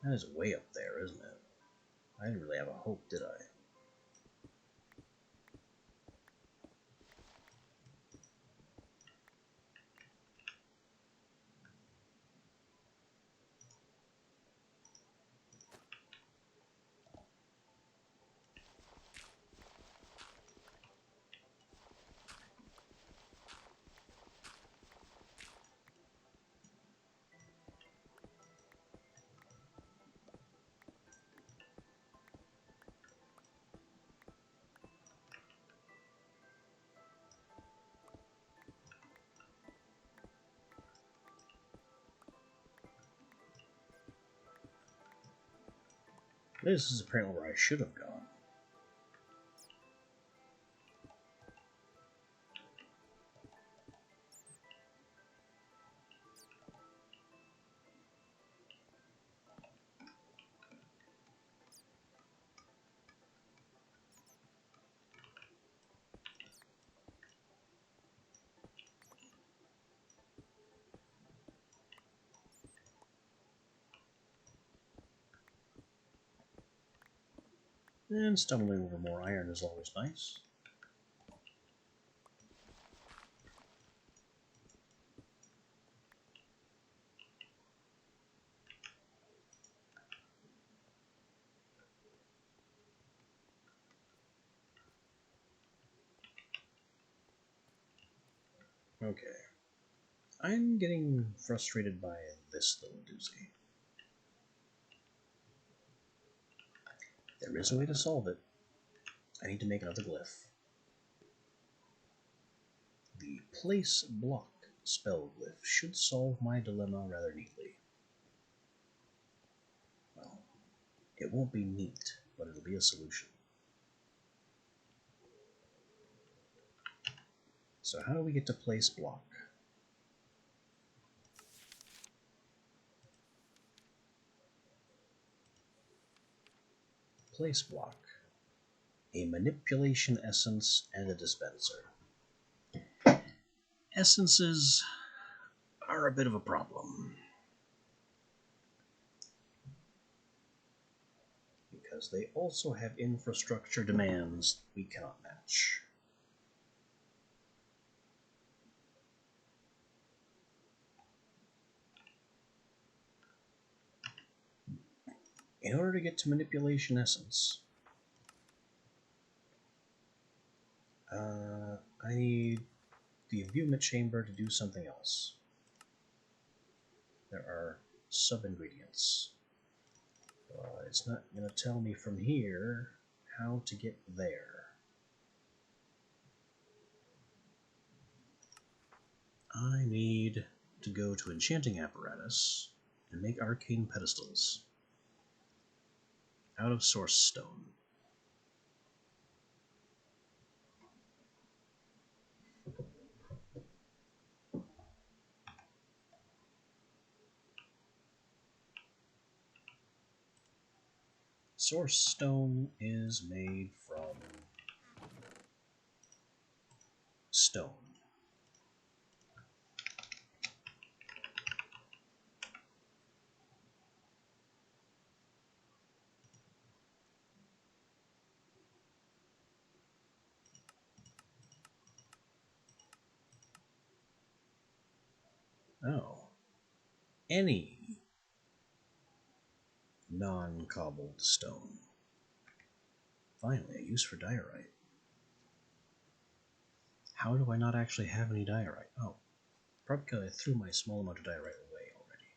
That is way up there, isn't it? I didn't really have a hope, did I? This is apparently where I should have gone. And stumbling over more iron is always nice. Okay. I'm getting frustrated by this little doozy. There is a way to solve it. I need to make another glyph. The place block spell glyph should solve my dilemma rather neatly. It won't be neat, but it'll be a solution. So how do we get to place block? Place block. A manipulation essence and a dispenser. Essences are a bit of a problem, because they also have infrastructure demands we cannot match. In order to get to manipulation essence, I need the imbuement chamber to do something else. There are sub-ingredients. It's not going to tell me from here how to get there. I need to go to enchanting apparatus and make arcane pedestals out of source stone. Source stone is made from stone. Oh. Any non-cobbled stone. Finally, a use for diorite. How do I not actually have any diorite? Oh, probably because I threw my small amount of diorite away already.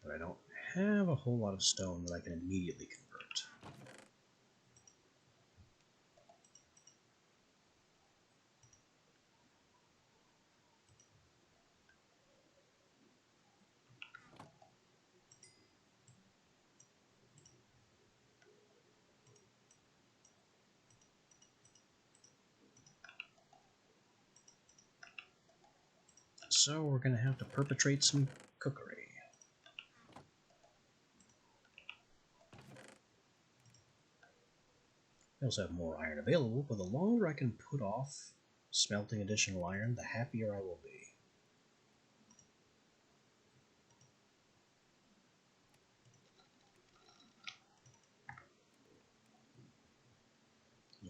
But I don't have a whole lot of stone that I can immediately convert. So we're going to have to perpetrate some cookery. I also have more iron available, but the longer I can put off smelting additional iron, the happier I will be.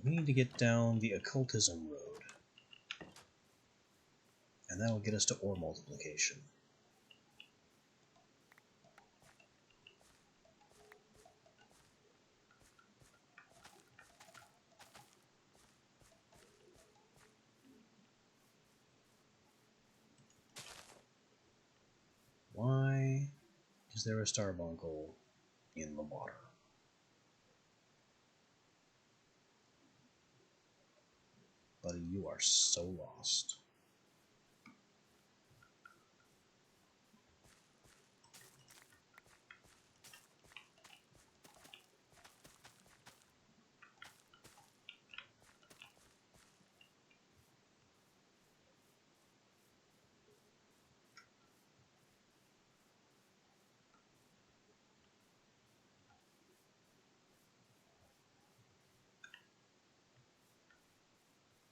We need to get down the occultism road, and that'll get us to ore multiplication. Why is there a starbuncle in the water? Buddy, you are so lost.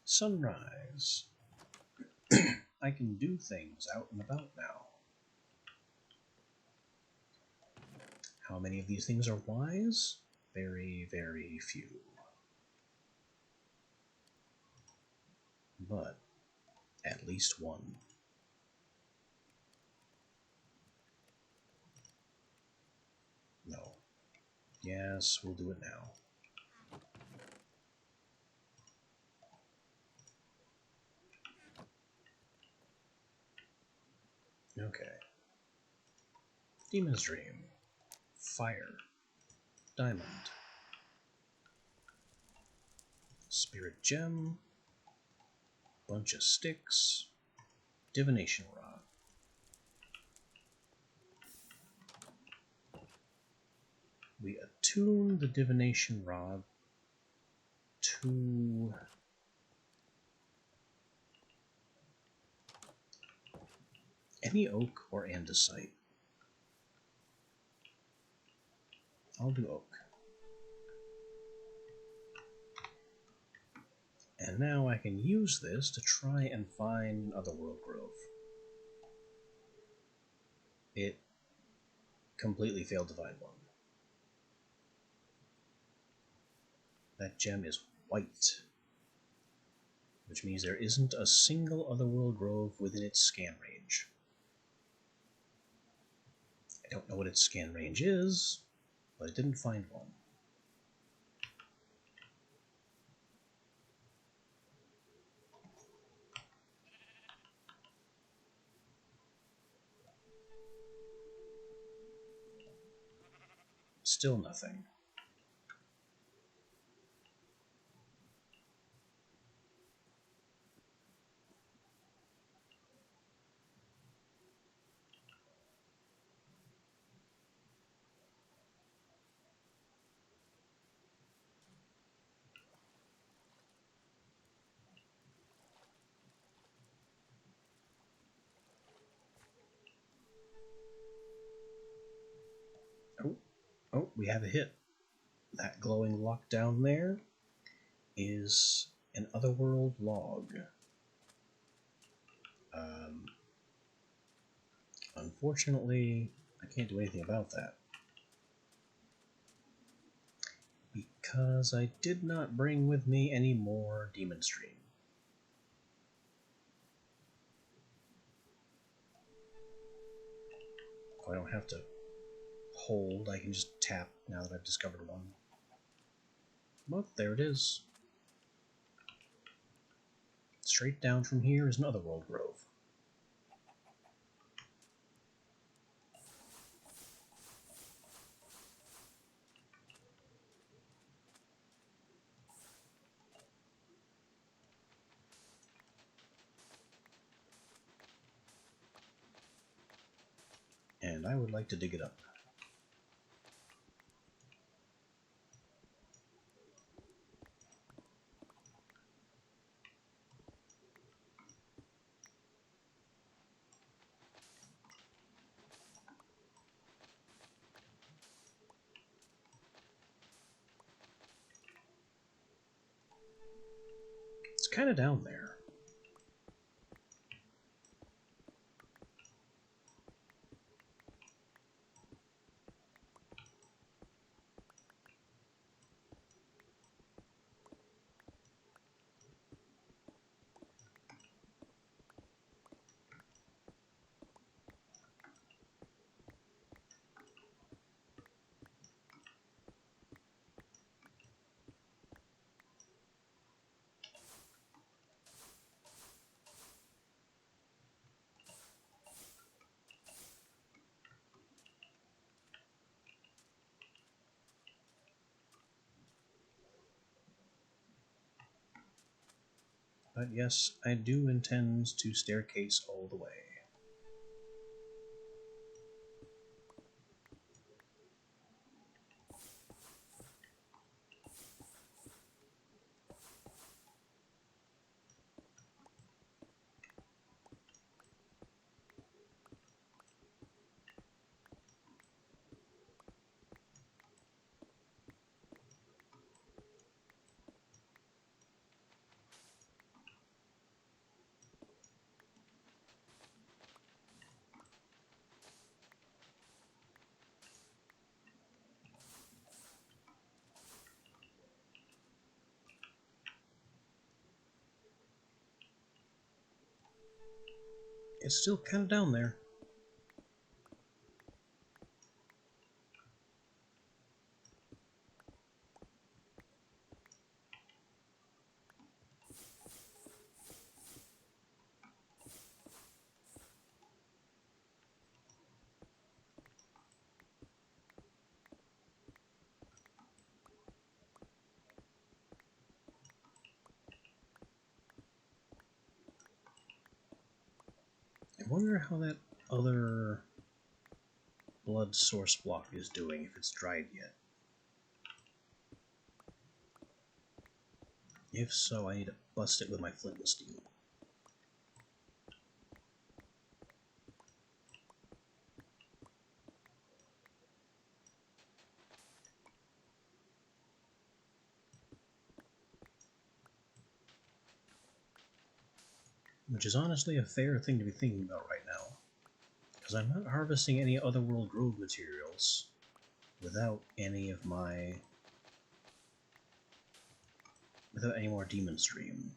Sunrise. I can do things out and about now. How many of these things are wise? Very, very few. But at least one. No. Yes, we'll do it now. Okay. Demon's Dream. Fire. Diamond. Spirit Gem. bunch of sticks, divination rod. We attune the divination rod to any oak or andesite. I'll do oak. And now I can use this to try and find another world grove. It completely failed to find one. That gem is white, which means there isn't a single other world grove within its scan range. I don't know what its scan range is, but it didn't find one. Still nothing. Oh, we have a hit. That glowing lock down there is an otherworld log. Unfortunately, I can't do anything about that, because I did not bring with me any more Demon Stream. I don't have to hold, I can just tap now that I've discovered one. Well, there it is. Straight down from here is another world grove. And I would like to dig it up. It's kind of down there. But yes, I do intend to staircase all the way. It's still kind of down there. wonder how that other blood source block is doing, if it's dried yet. If so, I need to bust it with my flint and steel. Which is honestly a fair thing to be thinking about right now, because I'm not harvesting any Otherworld Grove materials without any of my... without any more Demon Stream.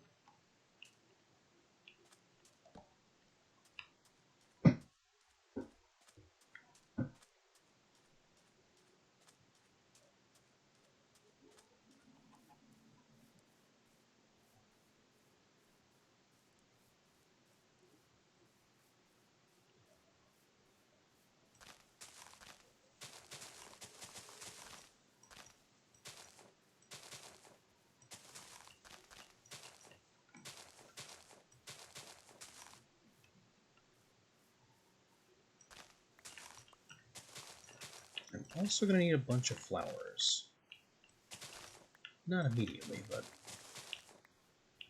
I'm also going to need a bunch of flowers. Not immediately, but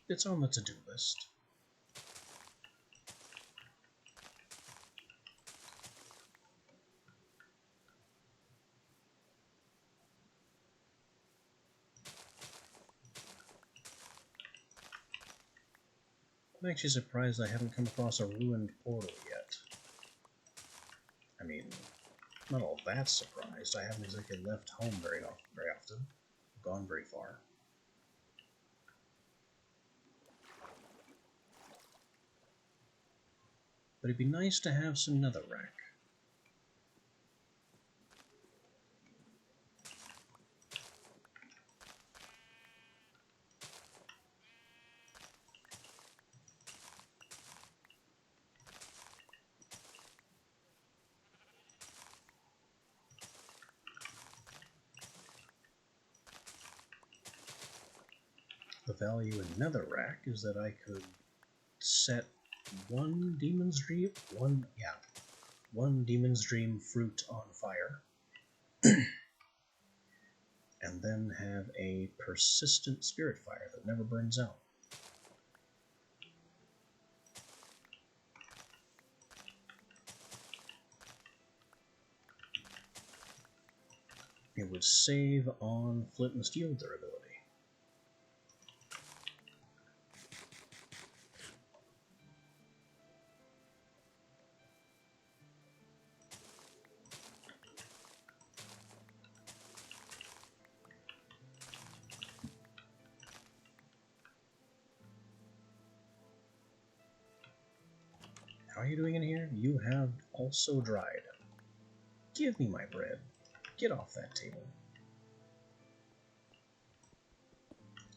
it's on the to-do list. I'm actually surprised I haven't come across a ruined portal yet. I mean, not all that surprised. I haven't exactly left home very often. Gone very far. But it'd be nice to have some netherrack. The value in netherrack is that I could set one Demon's Dream fruit on fire, and then have a persistent spirit fire that never burns out. It would save on flint and steel durability. How are you doing in here? You have also dried. Give me my bread. Get off that table.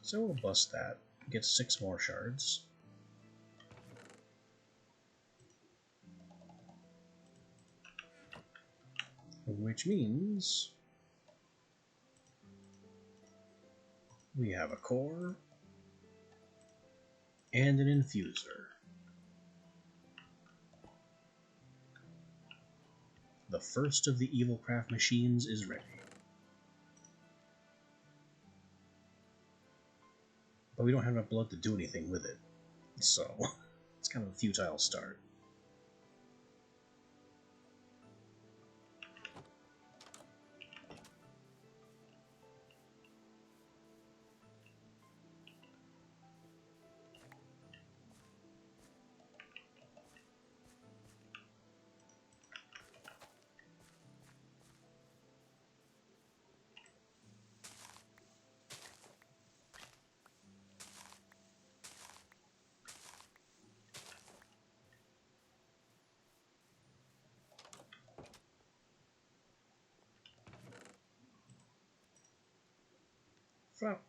So we'll bust that. Get 6 more shards. Which means we have a core and an infuser. The first of the Evilcraft machines is ready. But we don't have enough blood to do anything with it, so it's kind of a futile start.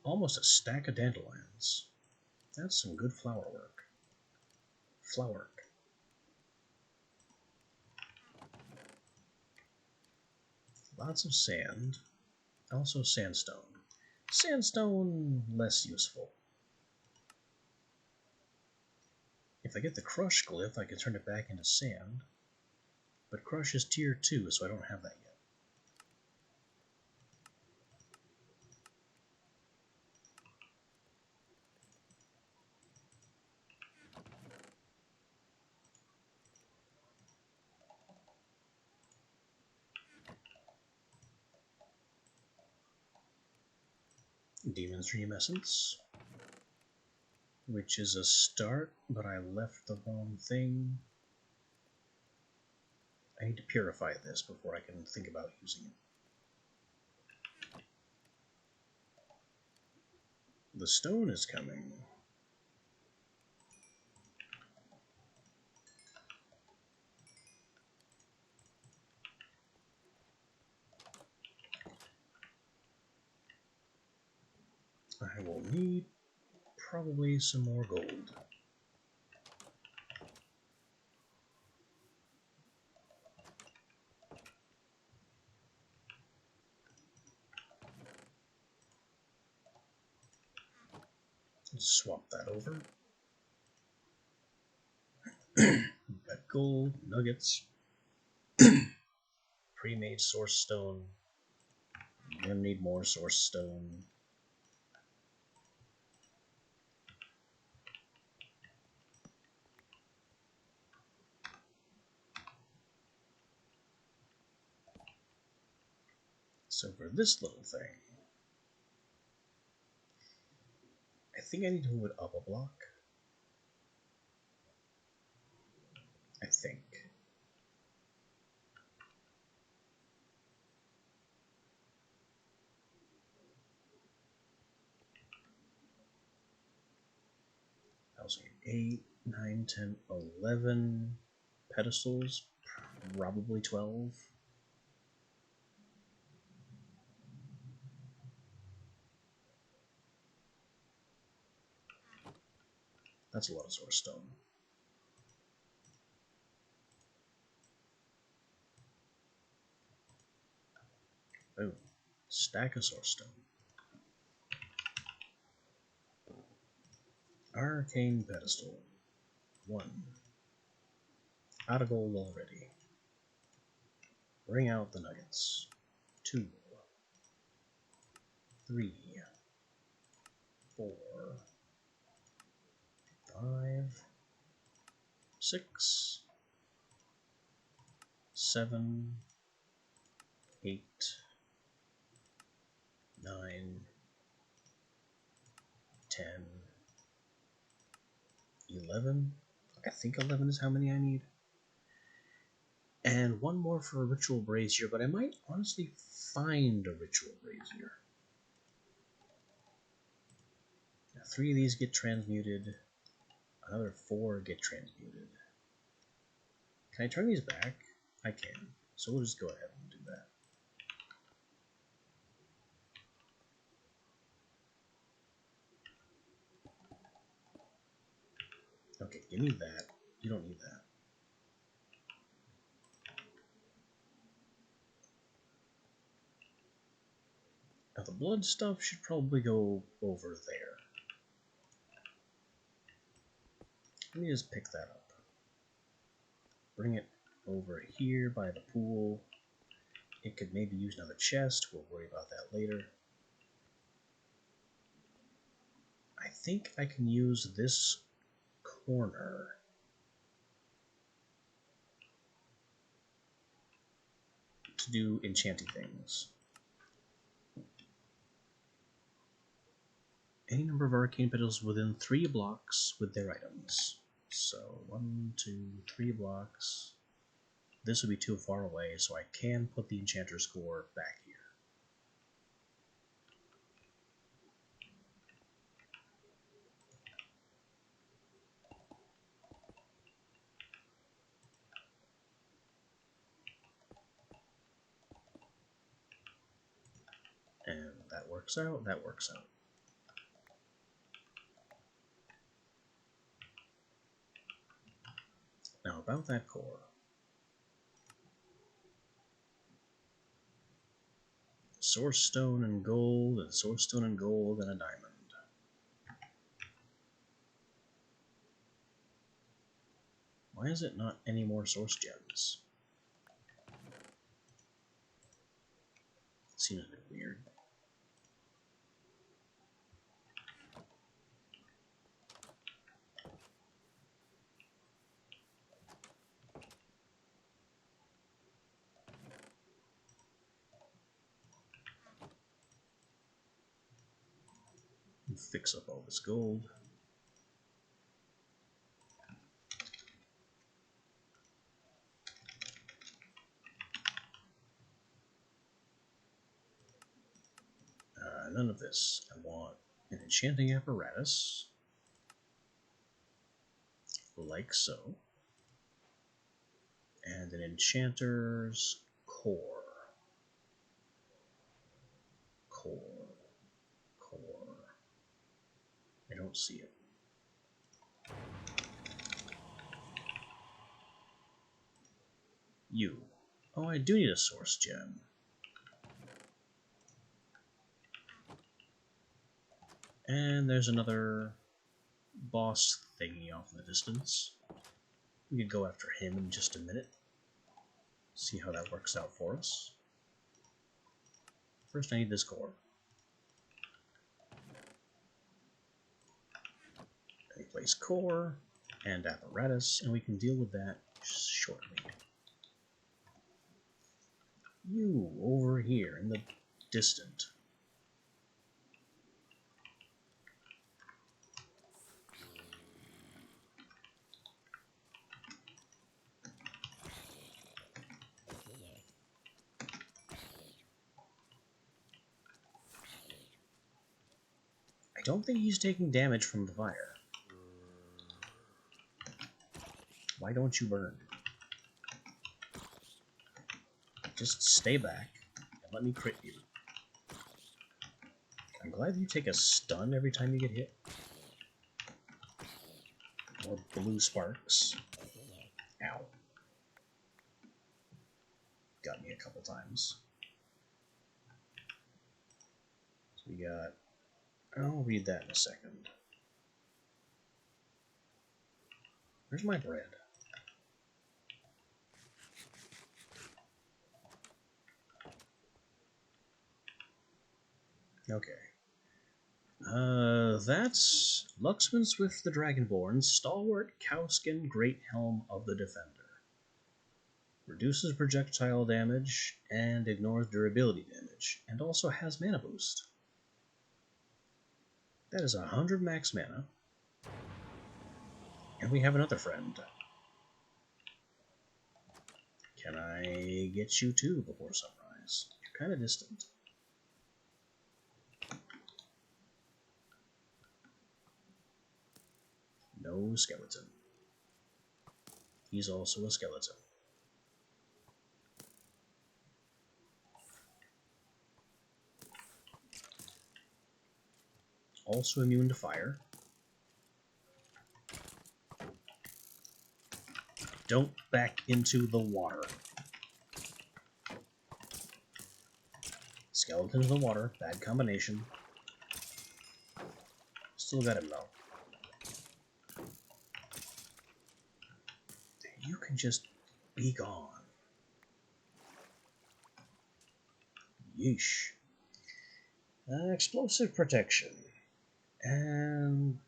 Almost a stack of dandelions. That's some good flower work. Lots of sand. Also sandstone. Sandstone, less useful. If I get the Crush glyph, I can turn it back into sand. But Crush is tier 2, so I don't have that yet. Demon's Dream Essence, which is a start, but I left the wrong thing. I need to purify this before I can think about using it. The stone is coming. I will need probably some more gold. Let's swap that over. Got gold, nuggets, pre-made source stone. I'm gonna need more source stone. So for this little thing, I think I need to move it up a block. I think. I was saying 8, 9, 10, 11 pedestals, probably 12. That's a lot of source stone. Oh, stack of source stone. Arcane pedestal. 1. Out of gold already. Bring out the nuggets. 2. 3. 4. 5. 6. 7. 8. 9. 10. 11. I think 11 is how many I need. And one more for a ritual brazier, but I might honestly find a ritual brazier. Now, 3 of these get transmuted. Another 4 get transmuted. Can I turn these back? I can. So we'll just go ahead and do that. Okay, give me that. You don't need that. Now the blood stuff should probably go over there. Let me just pick that up. Bring it over here by the pool. It could maybe use another chest. We'll worry about that later. I think I can use this corner to do enchanting things. Any number of arcane petals within 3 blocks with their items. So 1, 2, 3 blocks. This would be too far away, so I can put the enchanter score back here. And that works out, that works out. Now about that core. Source stone and gold, and source stone and gold, and a diamond. Why is it not any more source gems? Seems a bit weird. Fix up all this gold. None of this. I want an enchanting apparatus, like so, and an enchanter's core. Core. I don't see it. You. Oh, I do need a source gem. And there's another boss thingy off in the distance. We could go after him in just a minute. See how that works out for us. First I need this core. Then we place core and apparatus, and we can deal with that shortly. You over here in the distant. I don't think he's taking damage from the fire. Why don't you burn? Just stay back and let me crit you. I'm glad you take a stun every time you get hit. More blue sparks. Ow. Got me a couple times. So we got... I'll read that in a second. Where's my bread? Okay. That's Luxman Swift the Dragonborn, stalwart cowskin great helm of the Defender. Reduces projectile damage and ignores durability damage, and also has mana boost. That is 100 max mana. And we have another friend. Can I get you too before sunrise? You're kind of distant. No skeleton. He's also a skeleton. Also immune to fire. Don't back into the water. Skeleton in the water, bad combination. Still got him though. You can just be gone. Yeesh. Explosive protection. And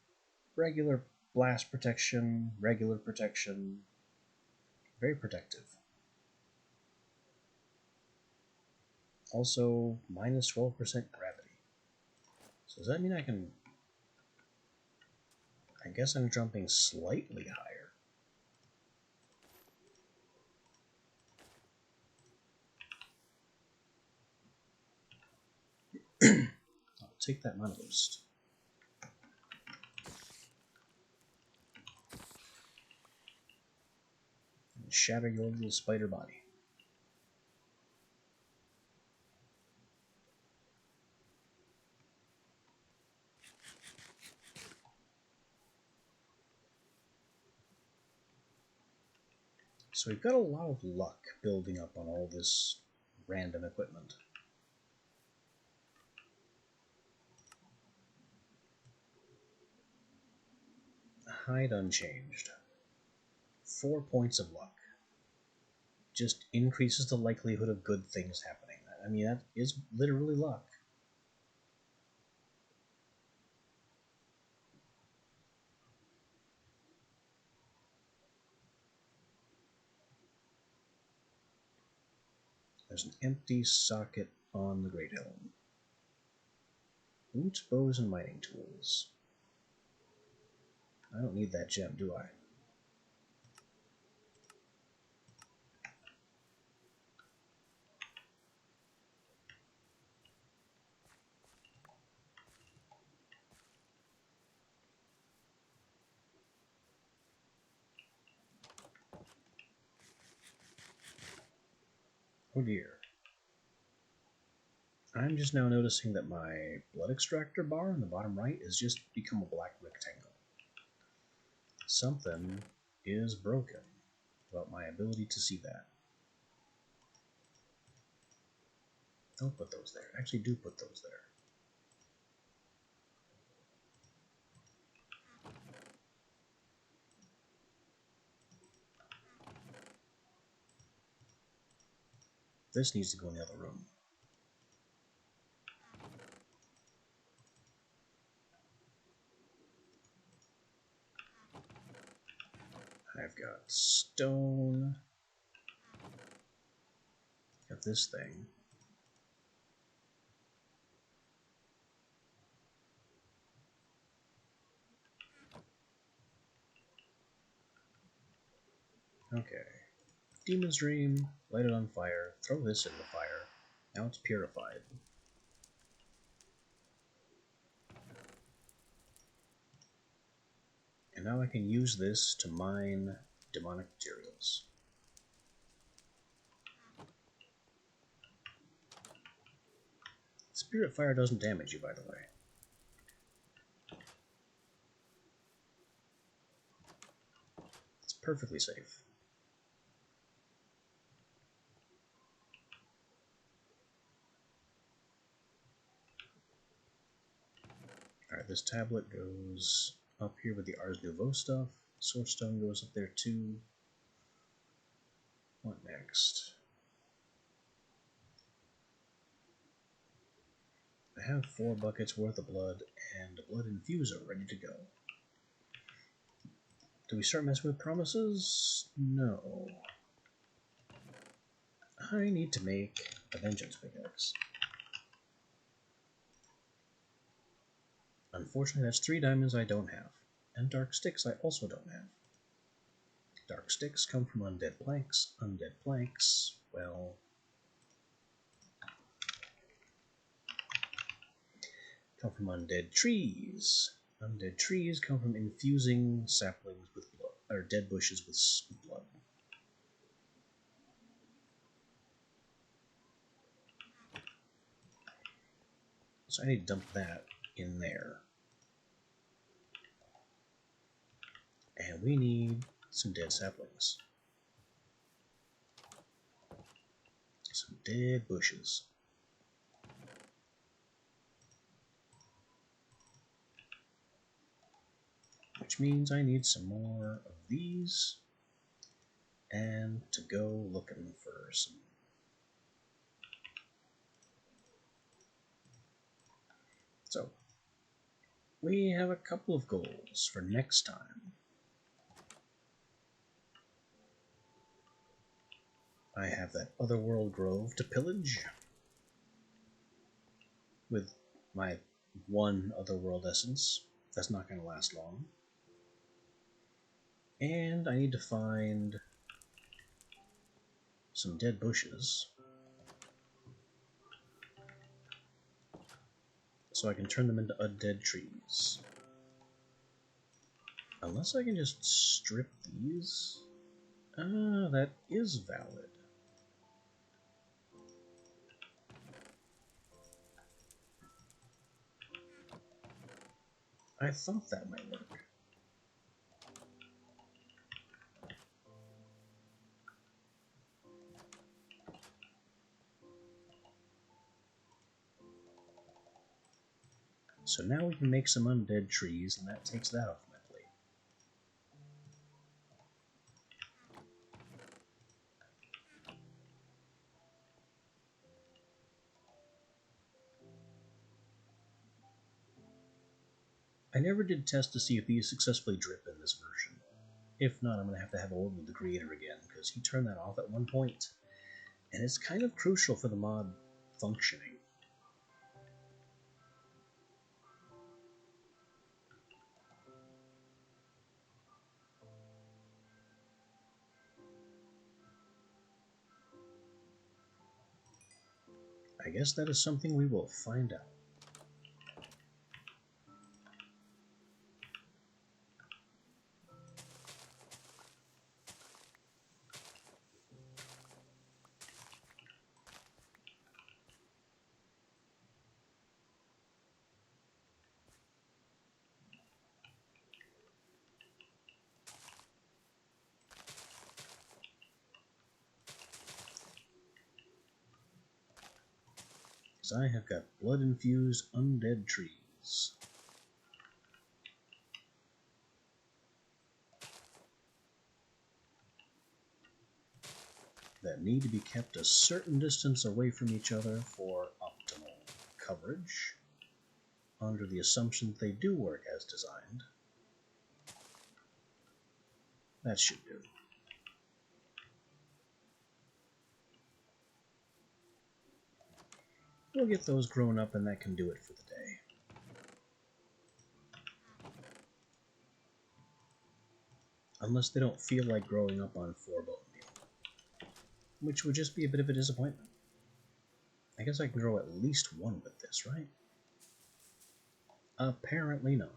regular blast protection, regular protection. Very protective. Also, minus 12% gravity. So does that mean I can... I guess I'm jumping slightly higher. I'll take that mana boost. And shatter your little spider body. So we've got a lot of luck building up on all this random equipment. Hide unchanged. 4 points of luck. Just increases the likelihood of good things happening. I mean, that is literally luck. There's an empty socket on the Great Helm. Boots, bows, and mining tools. I don't need that gem, do I? Oh dear. I'm just now noticing that my blood extractor bar in the bottom right has just become a black rectangle. Something is broken about my ability to see that. Don't put those there. Actually, do put those there. This needs to go in the other room. I've got stone. Got this thing. Okay. Demon's Dream, light it on fire, throw this in the fire. Now it's purified. And now I can use this to mine demonic materials. Spirit Fire doesn't damage you, by the way. It's perfectly safe. Alright, this tablet goes up here with the Ars Nouveau stuff. Swordstone goes up there too. What next? I have 4 buckets worth of blood and a blood infuser ready to go. Do we start messing with promises? No. I need to make a vengeance pickaxe. Unfortunately, that's 3 diamonds I don't have. And dark sticks I also don't have. Dark sticks come from undead planks. Undead planks, well... come from undead trees. Undead trees come from infusing saplings with blood, or dead bushes with blood. So I need to dump that in there. And we need some dead saplings. Some dead bushes. Which means I need some more of these. And to go looking for some. So, we have a couple of goals for next time. I have that Otherworld Grove to pillage with my 1 Otherworld essence. That's not going to last long. And I need to find some dead bushes so I can turn them into undead trees. Unless I can just strip these. Ah, that is valid. I thought that might work. So now we can make some undead trees, and that takes that off my plate. I never did test to see if these successfully drip in this version. If not, I'm going to have a word with the creator again, because he turned that off at one point, and it's kind of crucial for the mod functioning. I guess that is something we will find out. I have got blood-infused undead trees. That need to be kept a certain distance away from each other for optimal coverage, under the assumption that they do work as designed. That should do. We'll get those grown up, and that can do it for the day. Unless they don't feel like growing up on 4-bone meal, which would just be a bit of a disappointment. I guess I can grow at least one with this, right? Apparently not.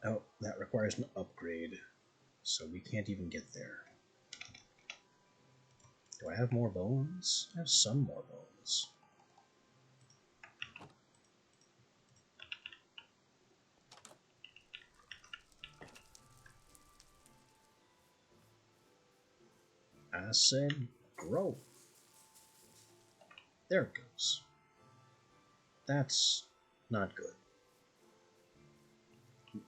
Oh, that requires an upgrade, so we can't even get there. Do I have more bones? I have some more bones. I said grow. There it goes. That's not good.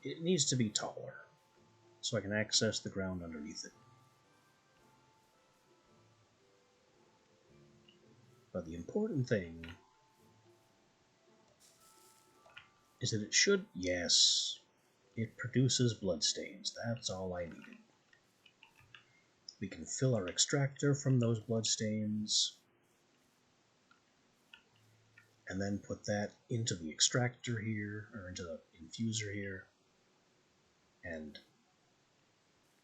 It needs to be taller, so I can access the ground underneath it. But the important thing is that it should, yes, it produces bloodstains. That's all I needed. We can fill our extractor from those bloodstains, and then put that into the extractor here, or into the infuser here, and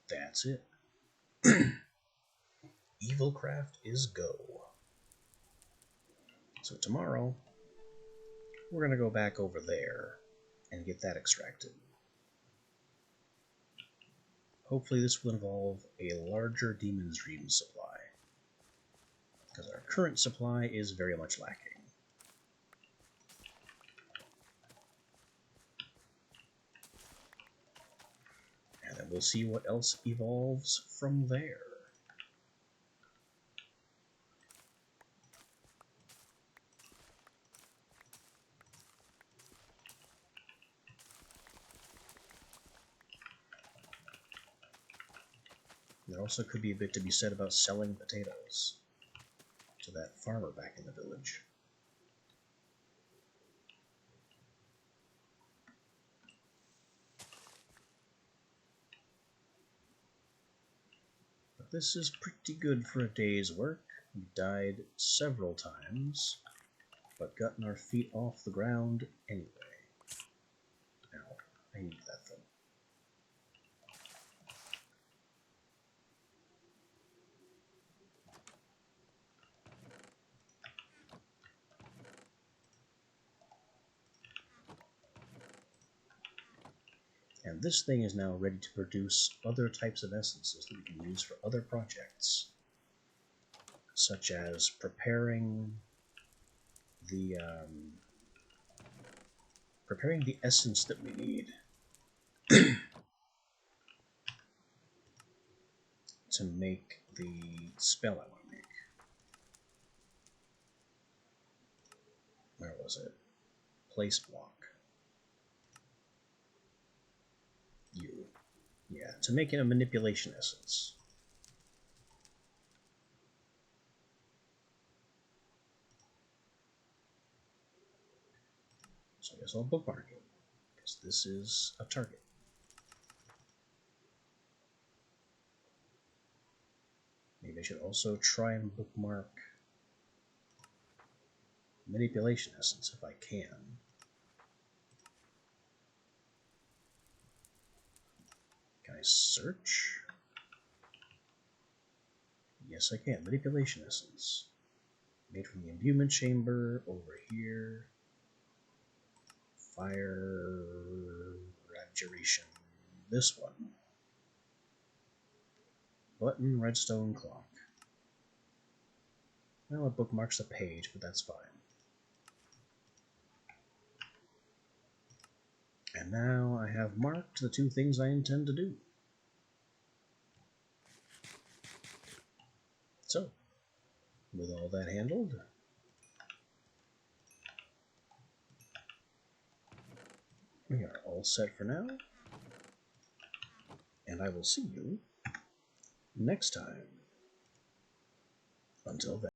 that's it. Evilcraft is go. So tomorrow, we're going to go back over there and get that extracted. Hopefully this will involve a larger Demon's Dream supply, because our current supply is very much lacking. And then we'll see what else evolves from there. There also could be a bit to be said about selling potatoes to that farmer back in the village. But this is pretty good for a day's work. We died several times, but gotten our feet off the ground anyway. Now, I need that though. And this thing is now ready to produce other types of essences that we can use for other projects, such as preparing the essence that we need to make the spell I want to make. Where was it? Place block. you. Yeah, to make it a manipulation essence. So I guess I'll bookmark it, because this is a target. Maybe I should also try and bookmark manipulation essence if I can. Can I search? Yes, I can. Manipulation essence. Made from the imbuement chamber over here. Fire abjuration. This one. Button redstone clock. Well, it bookmarks the page, but that's fine. And now I have marked the two things I intend to do. So, with all that handled, we are all set for now, and I will see you next time. Until then.